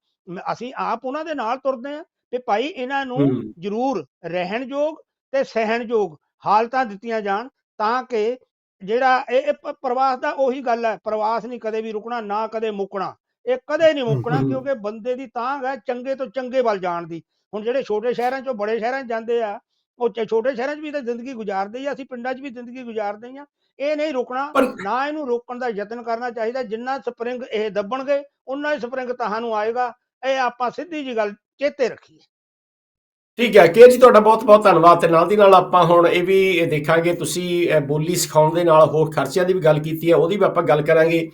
ਅਸੀਂ ਆਪ ਉਹਨਾਂ ਦੇ ਨਾਲ ਤੁਰਦੇ ਆ ਤੇ ਭਾਈ ਇਹਨਾਂ ਨੂੰ ਜ਼ਰੂਰ ਰਹਿਣਯੋਗ ਤੇ ਸਹਿਣਯੋਗ ਹਾਲਤਾਂ ਦਿੱਤੀਆਂ ਜਾਣ, ਤਾਂ ਕਿ ਜਿਹੜਾ ਇਹ ਪ੍ਰਵਾਸ ਦਾ ਉਹੀ ਗੱਲ ਹੈ, ਪ੍ਰਵਾਸ ਨਹੀਂ ਕਦੇ ਵੀ ਰੁਕਣਾ, ਨਾ ਕਦੇ ਮੁੱਕਣਾ। ਇਹ ਕਦੇ ਨਹੀਂ ਮੁੱਕਣਾ, ਕਿਉਂਕਿ ਬੰਦੇ ਦੀ ਤਾਂਘ ਹੈ ਚੰਗੇ ਤੋਂ ਚੰਗੇ ਵੱਲ ਜਾਣ ਦੀ। ਹੁਣ ਜਿਹੜੇ ਛੋਟੇ ਸ਼ਹਿਰਾਂ 'ਚੋਂ ਬੜੇ ਸ਼ਹਿਰਾਂ 'ਚ ਜਾਂਦੇ ਆ, ਉਹ ਛੋਟੇ ਸ਼ਹਿਰਾਂ 'ਚ ਵੀ ਤਾਂ ਜ਼ਿੰਦਗੀ ਗੁਜ਼ਾਰਦੇ ਹੀ ਆ, ਅਸੀਂ ਪਿੰਡਾਂ 'ਚ ਵੀ ਜ਼ਿੰਦਗੀ ਗੁਜ਼ਾਰਦੇ ਹਾਂ। ਇਹ ਨਹੀਂ ਰੁਕਣਾ, ਨਾ ਇਹਨੂੰ ਰੋਕਣ ਦਾ ਯਤਨ ਕਰਨਾ ਚਾਹੀਦਾ। ਜਿੰਨਾ ਸਪਰਿੰਗ ਇਹ ਦੱਬਣਗੇ, ਉਨਾ ਹੀ ਸਪਰਿੰਗ ਤੁਹਾਨੂੰ ਆਏਗਾ। ਇਹ ਆਪਾਂ ਸਿੱਧੀ ਜੀ ਗੱਲ ਚੇਤੇ ਰੱਖੀਏ। ਠੀਕ ਹੈ ਕੇਰ ਜੀ, ਤੁਹਾਡਾ ਬਹੁਤ ਬਹੁਤ ਧੰਨਵਾਦ। ਤੇ ਨਾਲ ਦੀ ਨਾਲ ਆਪਾਂ ਹੁਣ ਇਹ ਵੀ ਦੇਖਾਂਗੇ, ਤੁਸੀਂ ਬੋਲੀ ਸਿਖਾਉਣ ਦੇ ਨਾਲ ਹੋਰ ਖਰਚਿਆਂ ਦੀ ਵੀ ਗੱਲ ਕੀਤੀ ਹੈ, ਉਹਦੀ ਵੀ ਆਪਾਂ ਗੱਲ ਕਰਾਂਗੇ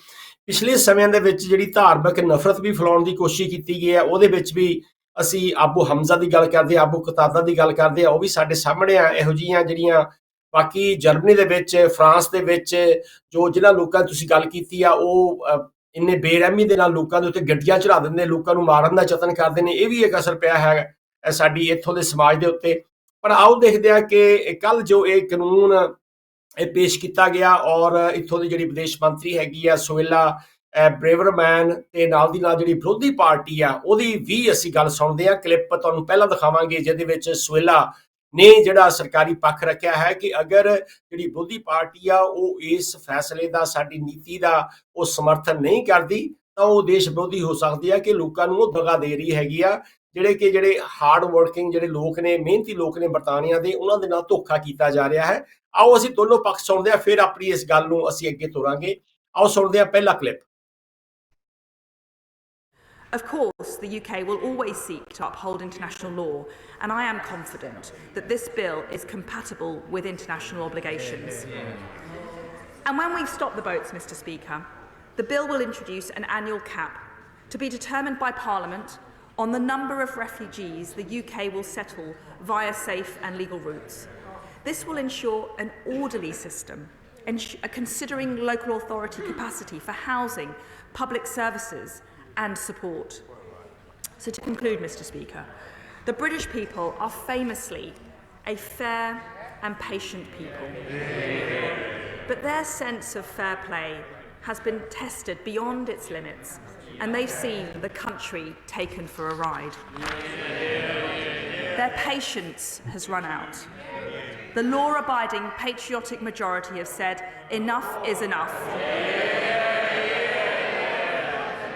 ਪਿਛਲੇ ਸਮਿਆਂ ਦੇ ਵਿੱਚ ਜਿਹੜੀ ਧਾਰਮਿਕ ਨਫ਼ਰਤ ਵੀ ਫੈਲਾਉਣ ਦੀ ਕੋਸ਼ਿਸ਼ ਕੀਤੀ ਗਈ ਹੈ, ਉਹਦੇ ਵਿੱਚ ਵੀ ਅਸੀਂ ਆਬੂ ਹਮਜ਼ਾ ਦੀ ਗੱਲ ਕਰਦੇ, ਆਬੂ ਕਤਾਦਾ ਦੀ ਗੱਲ ਕਰਦੇ ਆ, ਉਹ ਵੀ ਸਾਡੇ ਸਾਹਮਣੇ ਆ। ਇਹੋ ਜਿਹੀਆਂ ਜਿਹੜੀਆਂ ਬਾਕੀ ਜਰਮਨੀ ਦੇ ਵਿੱਚ, ਫਰਾਂਸ ਦੇ ਵਿੱਚ ਜਿਹਨਾਂ ਲੋਕਾਂ ਦੀ ਤੁਸੀਂ ਗੱਲ ਕੀਤੀ ਆ, ਉਹ ਇੰਨੇ ਬੇਰਹਿਮੀ ਦੇ ਨਾਲ ਲੋਕਾਂ ਦੇ ਉੱਤੇ ਗੱਡੀਆਂ ਚੜਾ ਦਿੰਦੇ, ਲੋਕਾਂ ਨੂੰ ਮਾਰਨ ਦਾ ਯਤਨ ਕਰਦੇ ਨੇ। ਇਹ ਵੀ ਇੱਕ ਅਸਰ ਪਿਆ ਹੈ ਸਾਡੀ ਇੱਥੋਂ ਦੇ ਸਮਾਜ ਦੇ ਉੱਤੇ। ਪਰ ਆਓ ਦੇਖਦੇ ਹਾਂ ਕਿ ਕੱਲ ਜੋ ਇਹ ਕਾਨੂੰਨ ਇਹ ਪੇਸ਼ ਕੀਤਾ ਗਿਆ, ਔਰ ਇੱਥੋਂ ਦੀ ਜਿਹੜੀ ਵਿਦੇਸ਼ ਮੰਤਰੀ ਹੈਗੀ ਆ ਸੁਏਲਾ ਬ੍ਰੇਵਰਮੈਨ, ਤੇ ਨਾਲ ਦੀ ਨਾਲ ਜਿਹੜੀ ਵਿਰੋਧੀ ਪਾਰਟੀ ਆ ਉਹਦੀ ਵੀ ਅਸੀਂ ਗੱਲ ਸੁਣਦੇ ਹਾਂ। ਕਲਿੱਪ ਤੁਹਾਨੂੰ ਪਹਿਲਾਂ ਦਿਖਾਵਾਂਗੇ ਜਿਹਦੇ ਵਿੱਚ ਸੁਏਲਾ ਨੇ ਜਿਹੜਾ ਸਰਕਾਰੀ ਪੱਖ ਰੱਖਿਆ ਹੈ ਕਿ ਅਗਰ ਜਿਹੜੀ ਵਿਰੋਧੀ ਪਾਰਟੀ ਆ ਉਹ ਇਸ ਫੈਸਲੇ ਦਾ, ਸਾਡੀ ਨੀਤੀ ਦਾ ਉਹ ਸਮਰਥਨ ਨਹੀਂ ਕਰਦੀ, ਤਾਂ ਉਹ ਦੇਸ਼ ਵਿਰੋਧੀ ਹੋ ਸਕਦੀ ਆ, ਕਿ ਲੋਕਾਂ ਨੂੰ ਉਹ ਦਗਾ ਦੇ ਰਹੀ ਹੈਗੀ ਆ, ਜਿਹੜੇ ਹਾਰਡ ਵਰਕਿੰਗ ਜਿਹੜੇ ਲੋਕ ਨੇ, ਮਿਹਨਤੀ ਲੋਕ ਨੇ ਬਰਤਾਨੀਆ ਦੇ, ਉਹਨਾਂ ਦੇ ਨਾਲ ਧੋਖਾ ਕੀਤਾ ਜਾ ਰਿਹਾ ਹੈ। ਆਓ ਅਸੀਂ ਦੋਨੋਂ ਪੱਖ ਸੁਣਦੇ ਹਾਂ, ਫਿਰ ਆਪਣੀ ਇਸ ਗੱਲ ਨੂੰ ਅਸੀਂ ਅੱਗੇ ਤੋਰਾਂਗੇ। ਆਓ ਸੁਣਦੇ ਹਾਂ ਪਹਿਲਾ clip. Of course, the UK will always seek to uphold international law, and I am confident that this bill is compatible with international obligations. And when we stop the boats, Mr. Speaker, the bill will introduce an annual cap to be determined by Parliament on the number of refugees the UK will settle via safe and legal routes. This will ensure an orderly system, considering local authority capacity for housing, public services and support. So to conclude, Mr. Speaker, the British people are famously a fair and patient people. But their sense of fair play has been tested beyond its limits, and they've seen the country taken for a ride. Their patience has run out. The law-abiding patriotic majority have said, enough is enough.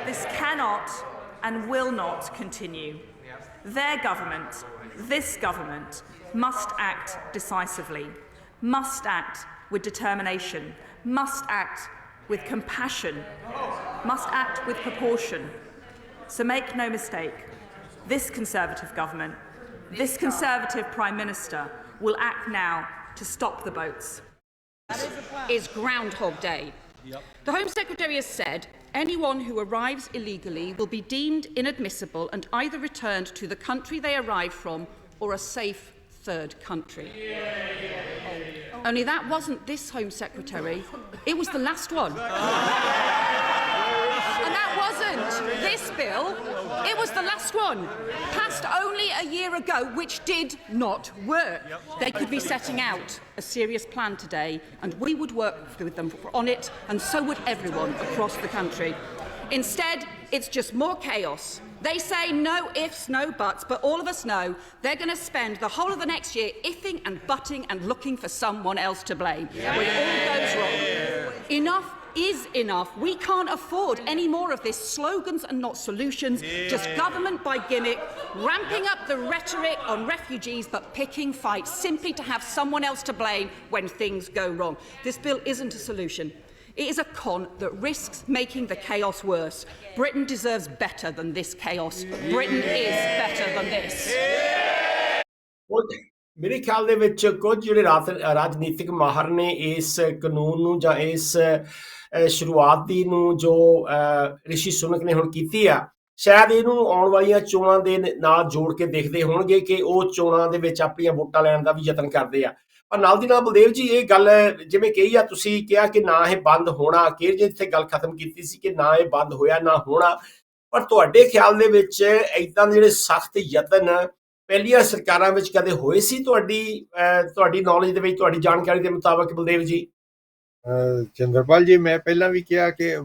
This cannot and will not continue. Their government, this government, must act decisively, must act with determination, must act with compassion, must act with proportion. So make no mistake, this Conservative government, this Conservative Prime Minister will act now to stop the boats. Is Groundhog Day. The Home Secretary has said anyone who arrives illegally will be deemed inadmissible and either returned to the country they arrived from or a safe third country. Only that wasn't this Home Secretary, it was the last one. And that wasn't this bill, it was the last one, passed only a year ago, which did not work. They could be setting out a serious plan today, and we would work with them on it, and so would everyone across the country. Instead, it's just more chaos. They say no ifs, no buts, but all of us know they're going to spend the whole of the next year ifing and butting and looking for someone else to blame when it all goes wrong. Enough is enough. We can't afford any more of this slogans and not solutions, just government by gimmick, ramping up the rhetoric on refugees but picking fights simply to have someone else to blame when things go wrong. This bill isn't a solution. It is a con that risks making the chaos worse. Britain deserves better than this chaos. Britain is better than this. ਮੇਰੇ ਖਿਆਲ ਦੇ ਵਿੱਚ ਕੁਝ ਜਿਹੜੇ ਰਾਜਨੀਤਿਕ ਮਾਹਰ ਨੇ ਇਸ ਕਾਨੂੰਨ ਨੂੰ ਜਾਂ ਇਸ ਸ਼ੁਰੂਆਤ ਦੀ ਨੂੰ ਜੋ ਰਿਸ਼ੀ ਸੁਨਕ ਨੇ ਹੁਣ ਕੀਤੀ ਆ, ਸ਼ਾਇਦ ਇਹਨੂੰ ਆਉਣ ਵਾਲੀਆਂ ਚੋਣਾਂ ਦੇ ਨਾਲ ਜੋੜ ਕੇ ਦੇਖਦੇ ਹੋਣਗੇ ਕਿ ਉਹ ਚੋਣਾਂ ਦੇ ਵਿੱਚ ਆਪਣੀਆਂ ਵੋਟਾਂ ਲੈਣ ਦਾ ਵੀ ਯਤਨ ਕਰਦੇ ਆ। ਪਰ ਨਾਲ ਦੀ ਨਾਲ ਬਲਦੇਵ ਜੀ, ਇਹ ਗੱਲ ਜਿਵੇਂ ਕਹੀ ਆ, ਤੁਸੀਂ ਕਿਹਾ ਕਿ ਨਾ ਇਹ ਬੰਦ ਹੋਣਾ, ਕਿ ਜਿੱਥੇ ਗੱਲ ਖਤਮ ਕੀਤੀ ਸੀ ਕਿ ਨਾ ਇਹ ਬੰਦ ਹੋਇਆ ਨਾ ਹੋਣਾ, ਪਰ ਤੁਹਾਡੇ ਖਿਆਲ ਦੇ ਵਿੱਚ ਏਦਾਂ ਦੇ ਜਿਹੜੇ ਸਖਤ ਯਤਨ ਪਹਿਲੀਆਂ ਸਰਕਾਰਾਂ ਵਿੱਚ ਕਦੇ ਹੋਏ ਸੀ ਤੁਹਾਡੀ ਨੌਲੇਜ ਦੇ ਵਿੱਚ, ਤੁਹਾਡੀ ਜਾਣਕਾਰੀ ਦੇ ਮੁਤਾਬਕ ਬਲਦੇਵ ਜੀ? ਚੰਦਰਪਾਲ ਜੀ, ਮੈਂ ਪਹਿਲਾਂ ਵੀ ਕਿਹਾ ਕਿ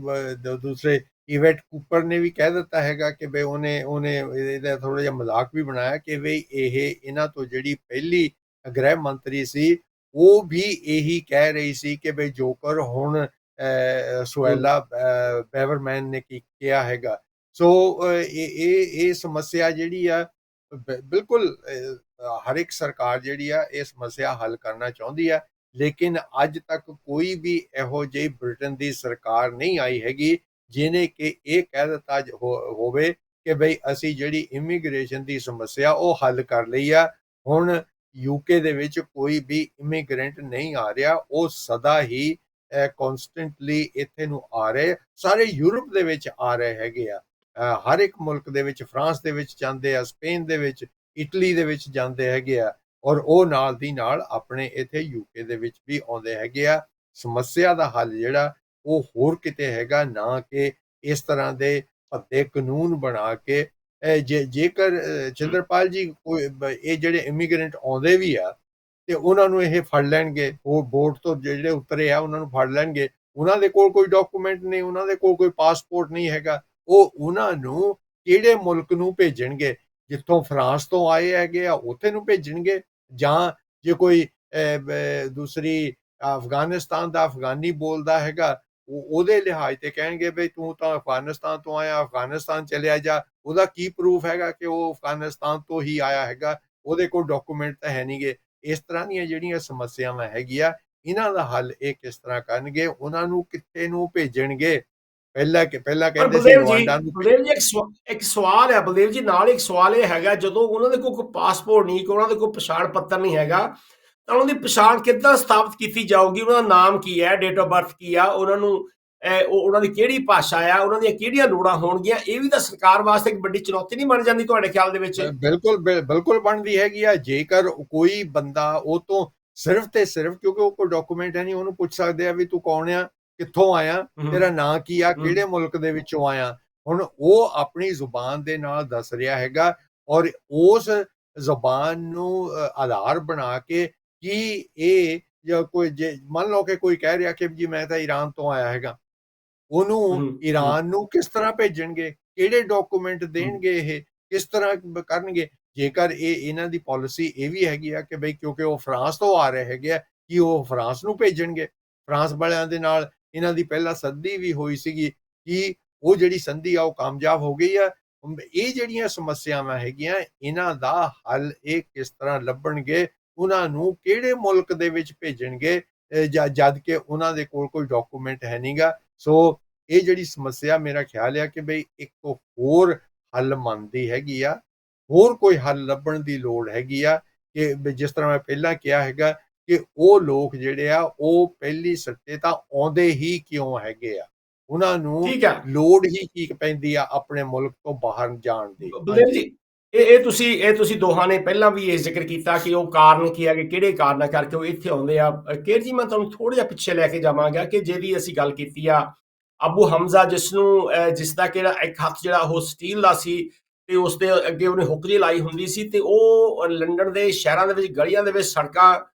ਦੂਸਰੇ ਈਵੇਟ ਕੂਪਰ ਨੇ ਵੀ ਕਹਿ ਦਿੱਤਾ ਹੈਗਾ ਕਿ ਬਈ ਉਹਨੇ ਇਹਦਾ ਥੋੜਾ ਜਿਹਾ ਮਜ਼ਾਕ ਵੀ ਬਣਾਇਆ ਕਿ ਬਈ ਇਹਨਾਂ ਤੋਂ ਜਿਹੜੀ ਪਹਿਲੀ ਗ੍ਰਹਿ ਮੰਤਰੀ ਸੀ ਉਹ ਵੀ ਇਹੀ ਕਹਿ ਰਹੀ ਸੀ ਕਿ ਬਈ ਜੋਕਰ ਹੁਣ ਸੁਏਲਾ ਬ੍ਰੇਵਰਮੈਨ ਨੇ ਕੀ ਕਿਹਾ ਹੈਗਾ। ਸੋ ਇਹ ਸਮੱਸਿਆ ਜਿਹੜੀ ਆ, ਬਿਲਕੁਲ ਹਰ ਇੱਕ ਸਰਕਾਰ ਜਿਹੜੀ ਆ ਇਹ ਸਮੱਸਿਆ ਹੱਲ ਕਰਨਾ ਚਾਹੁੰਦੀ ਆ, ਲੇਕਿਨ ਅੱਜ ਤੱਕ ਕੋਈ ਵੀ ਇਹੋ ਜਿਹੀ ਬ੍ਰਿਟਨ ਦੀ ਸਰਕਾਰ ਨਹੀਂ ਆਈ ਹੈਗੀ ਜਿਹਨੇ ਕਿ ਇਹ ਕਹਿ ਦਿੱਤਾ ਹੋਵੇ ਕਿ ਬਈ ਅਸੀਂ ਜਿਹੜੀ ਇਮੀਗ੍ਰੇਸ਼ਨ ਦੀ ਸਮੱਸਿਆ ਉਹ ਹੱਲ ਕਰ ਲਈ ਆ। ਹੁਣ UK ਦੇ ਵਿੱਚ ਕੋਈ ਵੀ ਇਮੀਗ੍ਰੈਂਟ ਨਹੀਂ ਆ ਰਿਹਾ, ਉਹ ਸਦਾ ਹੀ ਕਨਸਟੈਂਟਲੀ ਇੱਥੇ ਨੂੰ ਆ ਰਹੇ, ਸਾਰੇ ਯੂਰਪ ਦੇ ਵਿੱਚ ਆ ਰਹੇ ਹੈਗੇ ਆ। ਹਰ ਇੱਕ ਮੁਲਕ ਦੇ ਵਿੱਚ, ਫਰਾਂਸ ਦੇ ਵਿੱਚ ਜਾਂਦੇ ਆ, ਸਪੇਨ ਦੇ ਵਿੱਚ, ਇਟਲੀ ਦੇ ਵਿੱਚ ਜਾਂਦੇ ਹੈਗੇ ਆ, ਔਰ ਉਹ ਨਾਲ ਦੀ ਨਾਲ ਆਪਣੇ ਇੱਥੇ ਯੂਕੇ ਦੇ ਵਿੱਚ ਵੀ ਆਉਂਦੇ ਹੈਗੇ ਆ। ਸਮੱਸਿਆ ਦਾ ਹੱਲ ਜਿਹੜਾ ਉਹ ਹੋਰ ਕਿਤੇ ਹੈਗਾ, ਨਾ ਕਿ ਇਸ ਤਰ੍ਹਾਂ ਦੇ ਭੱਦੇ ਕਾਨੂੰਨ ਬਣਾ ਕੇ। ਜੇਕਰ ਚੰਦਰਪਾਲ ਜੀ ਇਹ ਜਿਹੜੇ ਇਮੀਗ੍ਰੈਂਟ ਆਉਂਦੇ ਵੀ ਆ ਤੇ ਉਹਨਾਂ ਨੂੰ ਇਹ ਫੜ ਲੈਣਗੇ, ਉਹ ਬੋਰਡ ਤੋਂ ਜਿਹੜੇ ਉਤਰੇ ਆ ਉਹਨਾਂ ਨੂੰ ਫੜ ਲੈਣਗੇ, ਉਹਨਾਂ ਦੇ ਕੋਲ ਕੋਈ ਡਾਕੂਮੈਂਟ ਨਹੀਂ, ਉਹਨਾਂ ਦੇ ਕੋਲ ਕੋਈ ਪਾਸਪੋਰਟ ਨਹੀਂ ਹੈਗਾ, ਉਹ ਉਹਨਾਂ ਨੂੰ ਕਿਹੜੇ ਮੁਲਕ ਨੂੰ ਭੇਜਣਗੇ? ਜਿੱਥੋਂ ਫਰਾਂਸ ਤੋਂ ਆਏ ਹੈਗੇ ਆ ਉੱਥੇ ਨੂੰ ਭੇਜਣਗੇ, ਜਾਂ ਜੇ ਕੋਈ ਦੂਸਰੀ ਅਫਗਾਨਿਸਤਾਨ ਦਾ ਅਫਗਾਨੀ ਬੋਲਦਾ ਹੈਗਾ ਉਹਦੇ ਲਿਹਾਜ਼ ਤੇ ਕਹਿਣਗੇ ਬਈ ਤੂੰ ਤਾਂ ਅਫਗਾਨਿਸਤਾਨ ਤੋਂ ਆਇਆ, ਅਫਗਾਨਿਸਤਾਨ ਚਲਿਆ ਜਾ। ਉਹਦਾ ਕੀ ਪ੍ਰੂਫ ਹੈਗਾ ਕਿ ਉਹ ਅਫਗਾਨਿਸਤਾਨ ਤੋਂ ਹੀ ਆਇਆ ਹੈਗਾ? ਉਹਦੇ ਕੋਲ ਡਾਕੂਮੈਂਟ ਤਾਂ ਹੈ ਨਹੀਂਗੇ। ਇਸ ਤਰ੍ਹਾਂ ਦੀਆਂ ਜਿਹੜੀਆਂ ਸਮੱਸਿਆਵਾਂ ਹੈਗੀਆਂ, ਇਹਨਾਂ ਦਾ ਹੱਲ ਇਹ ਕਿਸ ਤਰ੍ਹਾਂ ਕਰਨਗੇ? ਉਹਨਾਂ ਨੂੰ ਕਿੱਥੇ ਨੂੰ ਭੇਜਣਗੇ? ਪਹਿਲਾਂ ਕਹਿੰਦੇ ਸੀ ਰਵਾਂਡਾ ਨੂੰ। ਬਲਦੇਵ ਜੀ ਇੱਕ ਸਵਾਲ ਹੈ ਬਲਦੇਵ ਜੀ, ਨਾਲ ਇੱਕ ਸਵਾਲ ਇਹ ਹੈਗਾ, ਜਦੋਂ ਉਹਨਾਂ ਦੇ ਕੋਲ ਕੋਈ ਪਾਸਪੋਰਟ ਨਹੀਂ, ਉਹਨਾਂ ਦੇ ਕੋਲ ਪਛਾਣ ਪੱਤਰ ਨਹੀਂ ਹੈਗਾ, ਤਾਂ ਉਹਨਾਂ ਦੀ ਪਛਾਣ ਕਿੱਦਾਂ ਸਥਾਪਿਤ ਕੀਤੀ ਜਾਊਗੀ? ਉਹਨਾਂ ਦਾ ਨਾਮ ਕੀ ਹੈ, ਡੇਟ ਆਫ ਬਰਥ ਕੀ ਆ, ਉਹਨਾਂ ਨੂੰ ਉਹਨਾਂ ਦੀ ਕਿਹੜੀ ਭਾਸ਼ਾ ਆ, ਉਹਨਾਂ ਦੀਆਂ ਕਿਹੜੀਆਂ ਲੋੜਾਂ ਹੋਣਗੀਆਂ? ਇਹ ਵੀ ਤਾਂ ਸਰਕਾਰ ਵਾਸਤੇ ਇੱਕ ਵੱਡੀ ਚੁਣੌਤੀ ਨਹੀਂ ਬਣ ਜਾਂਦੀ ਤੁਹਾਡੇ ਖਿਆਲ ਦੇ ਵਿੱਚ? ਬਿਲਕੁਲ ਬਣਦੀ ਹੈਗੀ ਆ। ਜੇਕਰ ਕੋਈ ਬੰਦਾ ਉਹ ਤੋਂ ਸਿਰਫ ਤੇ ਸਿਰਫ, ਕਿਉਂਕਿ ਉਹ ਕੋਈ ਡਾਕੂਮੈਂਟ ਹੈ ਨਹੀਂ, ਉਹਨੂੰ ਪੁੱਛ ਸਕਦੇ ਆ ਵੀ ਤੂੰ ਕੌਣ ਆ, ਕਿੱਥੋਂ ਆਇਆ, ਤੇਰਾ ਨਾਂ ਕੀ ਆ, ਕਿਹੜੇ ਮੁਲਕ ਦੇ ਵਿੱਚੋਂ ਆਇਆ। ਹੁਣ ਉਹ ਆਪਣੀ ਜ਼ੁਬਾਨ ਦੇ ਨਾਲ ਦੱਸ ਰਿਹਾ ਹੈਗਾ, ਔਰ ਉਸ ਜ਼ੁਬਾਨ ਨੂੰ ਆਧਾਰ ਬਣਾ ਕੇ ਕਿ ਇਹ ਜਾਂ ਕੋਈ, ਜੇ ਮੰਨ ਲਓ ਕਿ ਕੋਈ ਕਹਿ ਰਿਹਾ ਕਿ ਜੀ ਮੈਂ ਤਾਂ ਈਰਾਨ ਤੋਂ ਆਇਆ ਹੈਗਾ, ਉਹਨੂੰ ਈਰਾਨ ਨੂੰ ਕਿਸ ਤਰ੍ਹਾਂ ਭੇਜਣਗੇ? ਕਿਹੜੇ ਡਾਕੂਮੈਂਟ ਦੇਣਗੇ? ਇਹ ਕਿਸ ਤਰ੍ਹਾਂ ਕਰਨਗੇ? ਜੇਕਰ ਇਹਨਾਂ ਦੀ ਪਾਲਿਸੀ ਇਹ ਵੀ ਹੈਗੀ ਆ ਕਿ ਬਈ ਕਿਉਂਕਿ ਉਹ ਫਰਾਂਸ ਤੋਂ ਆ ਰਹੇ ਹੈਗੇ ਆ, ਕਿ ਉਹ ਫਰਾਂਸ ਨੂੰ ਭੇਜਣਗੇ? ਫਰਾਂਸ ਵਾਲਿਆਂ ਦੇ ਨਾਲ ਇਹਨਾਂ ਦੀ ਪਹਿਲਾਂ ਸੰਧੀ ਵੀ ਹੋਈ ਸੀਗੀ, ਕਿ ਉਹ ਜਿਹੜੀ ਸੰਧੀ ਆ ਉਹ ਕਾਮਯਾਬ ਹੋ ਗਈ ਆ। ਇਹ ਜਿਹੜੀਆਂ ਸਮੱਸਿਆਵਾਂ ਹੈਗੀਆਂ, ਇਹਨਾਂ ਦਾ ਹੱਲ ਇਹ ਕਿਸ ਤਰ੍ਹਾਂ ਲੱਭਣਗੇ? ਉਹਨਾਂ ਨੂੰ ਕਿਹੜੇ ਮੁਲਕ ਦੇ ਵਿੱਚ ਭੇਜਣਗੇ ਜਦ ਕਿ ਉਹਨਾਂ ਦੇ ਕੋਲ ਕੋਈ ਡਾਕੂਮੈਂਟ ਹੈ ਨਹੀਂਗਾ? ਸੋ ਇਹ ਜਿਹੜੀ ਸਮੱਸਿਆ, ਮੇਰਾ ਖਿਆਲ ਆ ਕਿ ਬਈ ਇੱਕ ਹੋਰ ਹੱਲ ਮੰਨਦੀ ਹੈਗੀ ਆ, ਹੋਰ ਕੋਈ ਹੱਲ ਲੱਭਣ ਦੀ ਲੋੜ ਹੈਗੀ ਆ। ਕਿ ਜਿਸ ਤਰ੍ਹਾਂ ਮੈਂ ਪਹਿਲਾਂ ਕਿਹਾ ਹੈਗਾ ਕਿ ਉਹ ਲੋਕ ਜਿਹੜੇ ਆ ਉਹ ਪਹਿਲੀ ਸੱਟੇ ਤਾਂ ਆਉਂਦੇ ਹੀ ਕਿਉਂ ਹੈਗੇ ਆ? ਉਹਨਾਂ ਨੂੰ ਲੋੜ ਹੀ ਕੀ ਪੈਂਦੀ ਆ ਆਪਣੇ ਮੁਲਕ ਤੋਂ ਬਾਹਰ ਜਾਣ ਦੀ? ਬਲਦੇਵ ਜੀ, ਇਹ ਤੁਸੀਂ ਦੋਹਾਂ ਨੇ ਪਹਿਲਾਂ ਵੀ ਇਹ ਜ਼ਿਕਰ ਕੀਤਾ ਕਿ ਉਹ ਕਾਰਨ ਕੀ ਹੈਗੇ, ਕਿਹੜੇ ਕਾਰਨਾਂ ਕਰਕੇ ਉਹ ਇੱਥੇ ਆਉਂਦੇ ਆ। ਕੇਰ ਜੀ, ਮੈਂ ਤੁਹਾਨੂੰ ਥੋੜਾ ਜਿਹਾ ਪਿੱਛੇ ਲੈ ਕੇ ਜਾਵਾਂਗਾ ਕਿ ਜਿਹਦੀ ਅਸੀਂ ਗੱਲ ਕੀਤੀ ਆ, ਅਬੂ ਹਮਜ਼ਾ, ਜਿਸ ਦਾ ਕਿ ਇੱਕ ਹੱਥ ਜਿਹੜਾ ਉਹ ਸਟੀਲ ਦਾ ਸੀ ਤੇ ਉਸ ਦੇ ਅੱਗੇ ਉਹਨੇ ਹੁੱਕ ਜਿਹੀ ਲਾਈ ਹੁੰਦੀ ਸੀ, ਤੇ ਉਹ ਲੰਡਨ ਦੇ ਸ਼ਹਿਰਾਂ ਦੇ ਵਿੱਚ, ਗਲੀਆਂ ਦੇ ਵਿੱਚ ਸੜਕਾਂ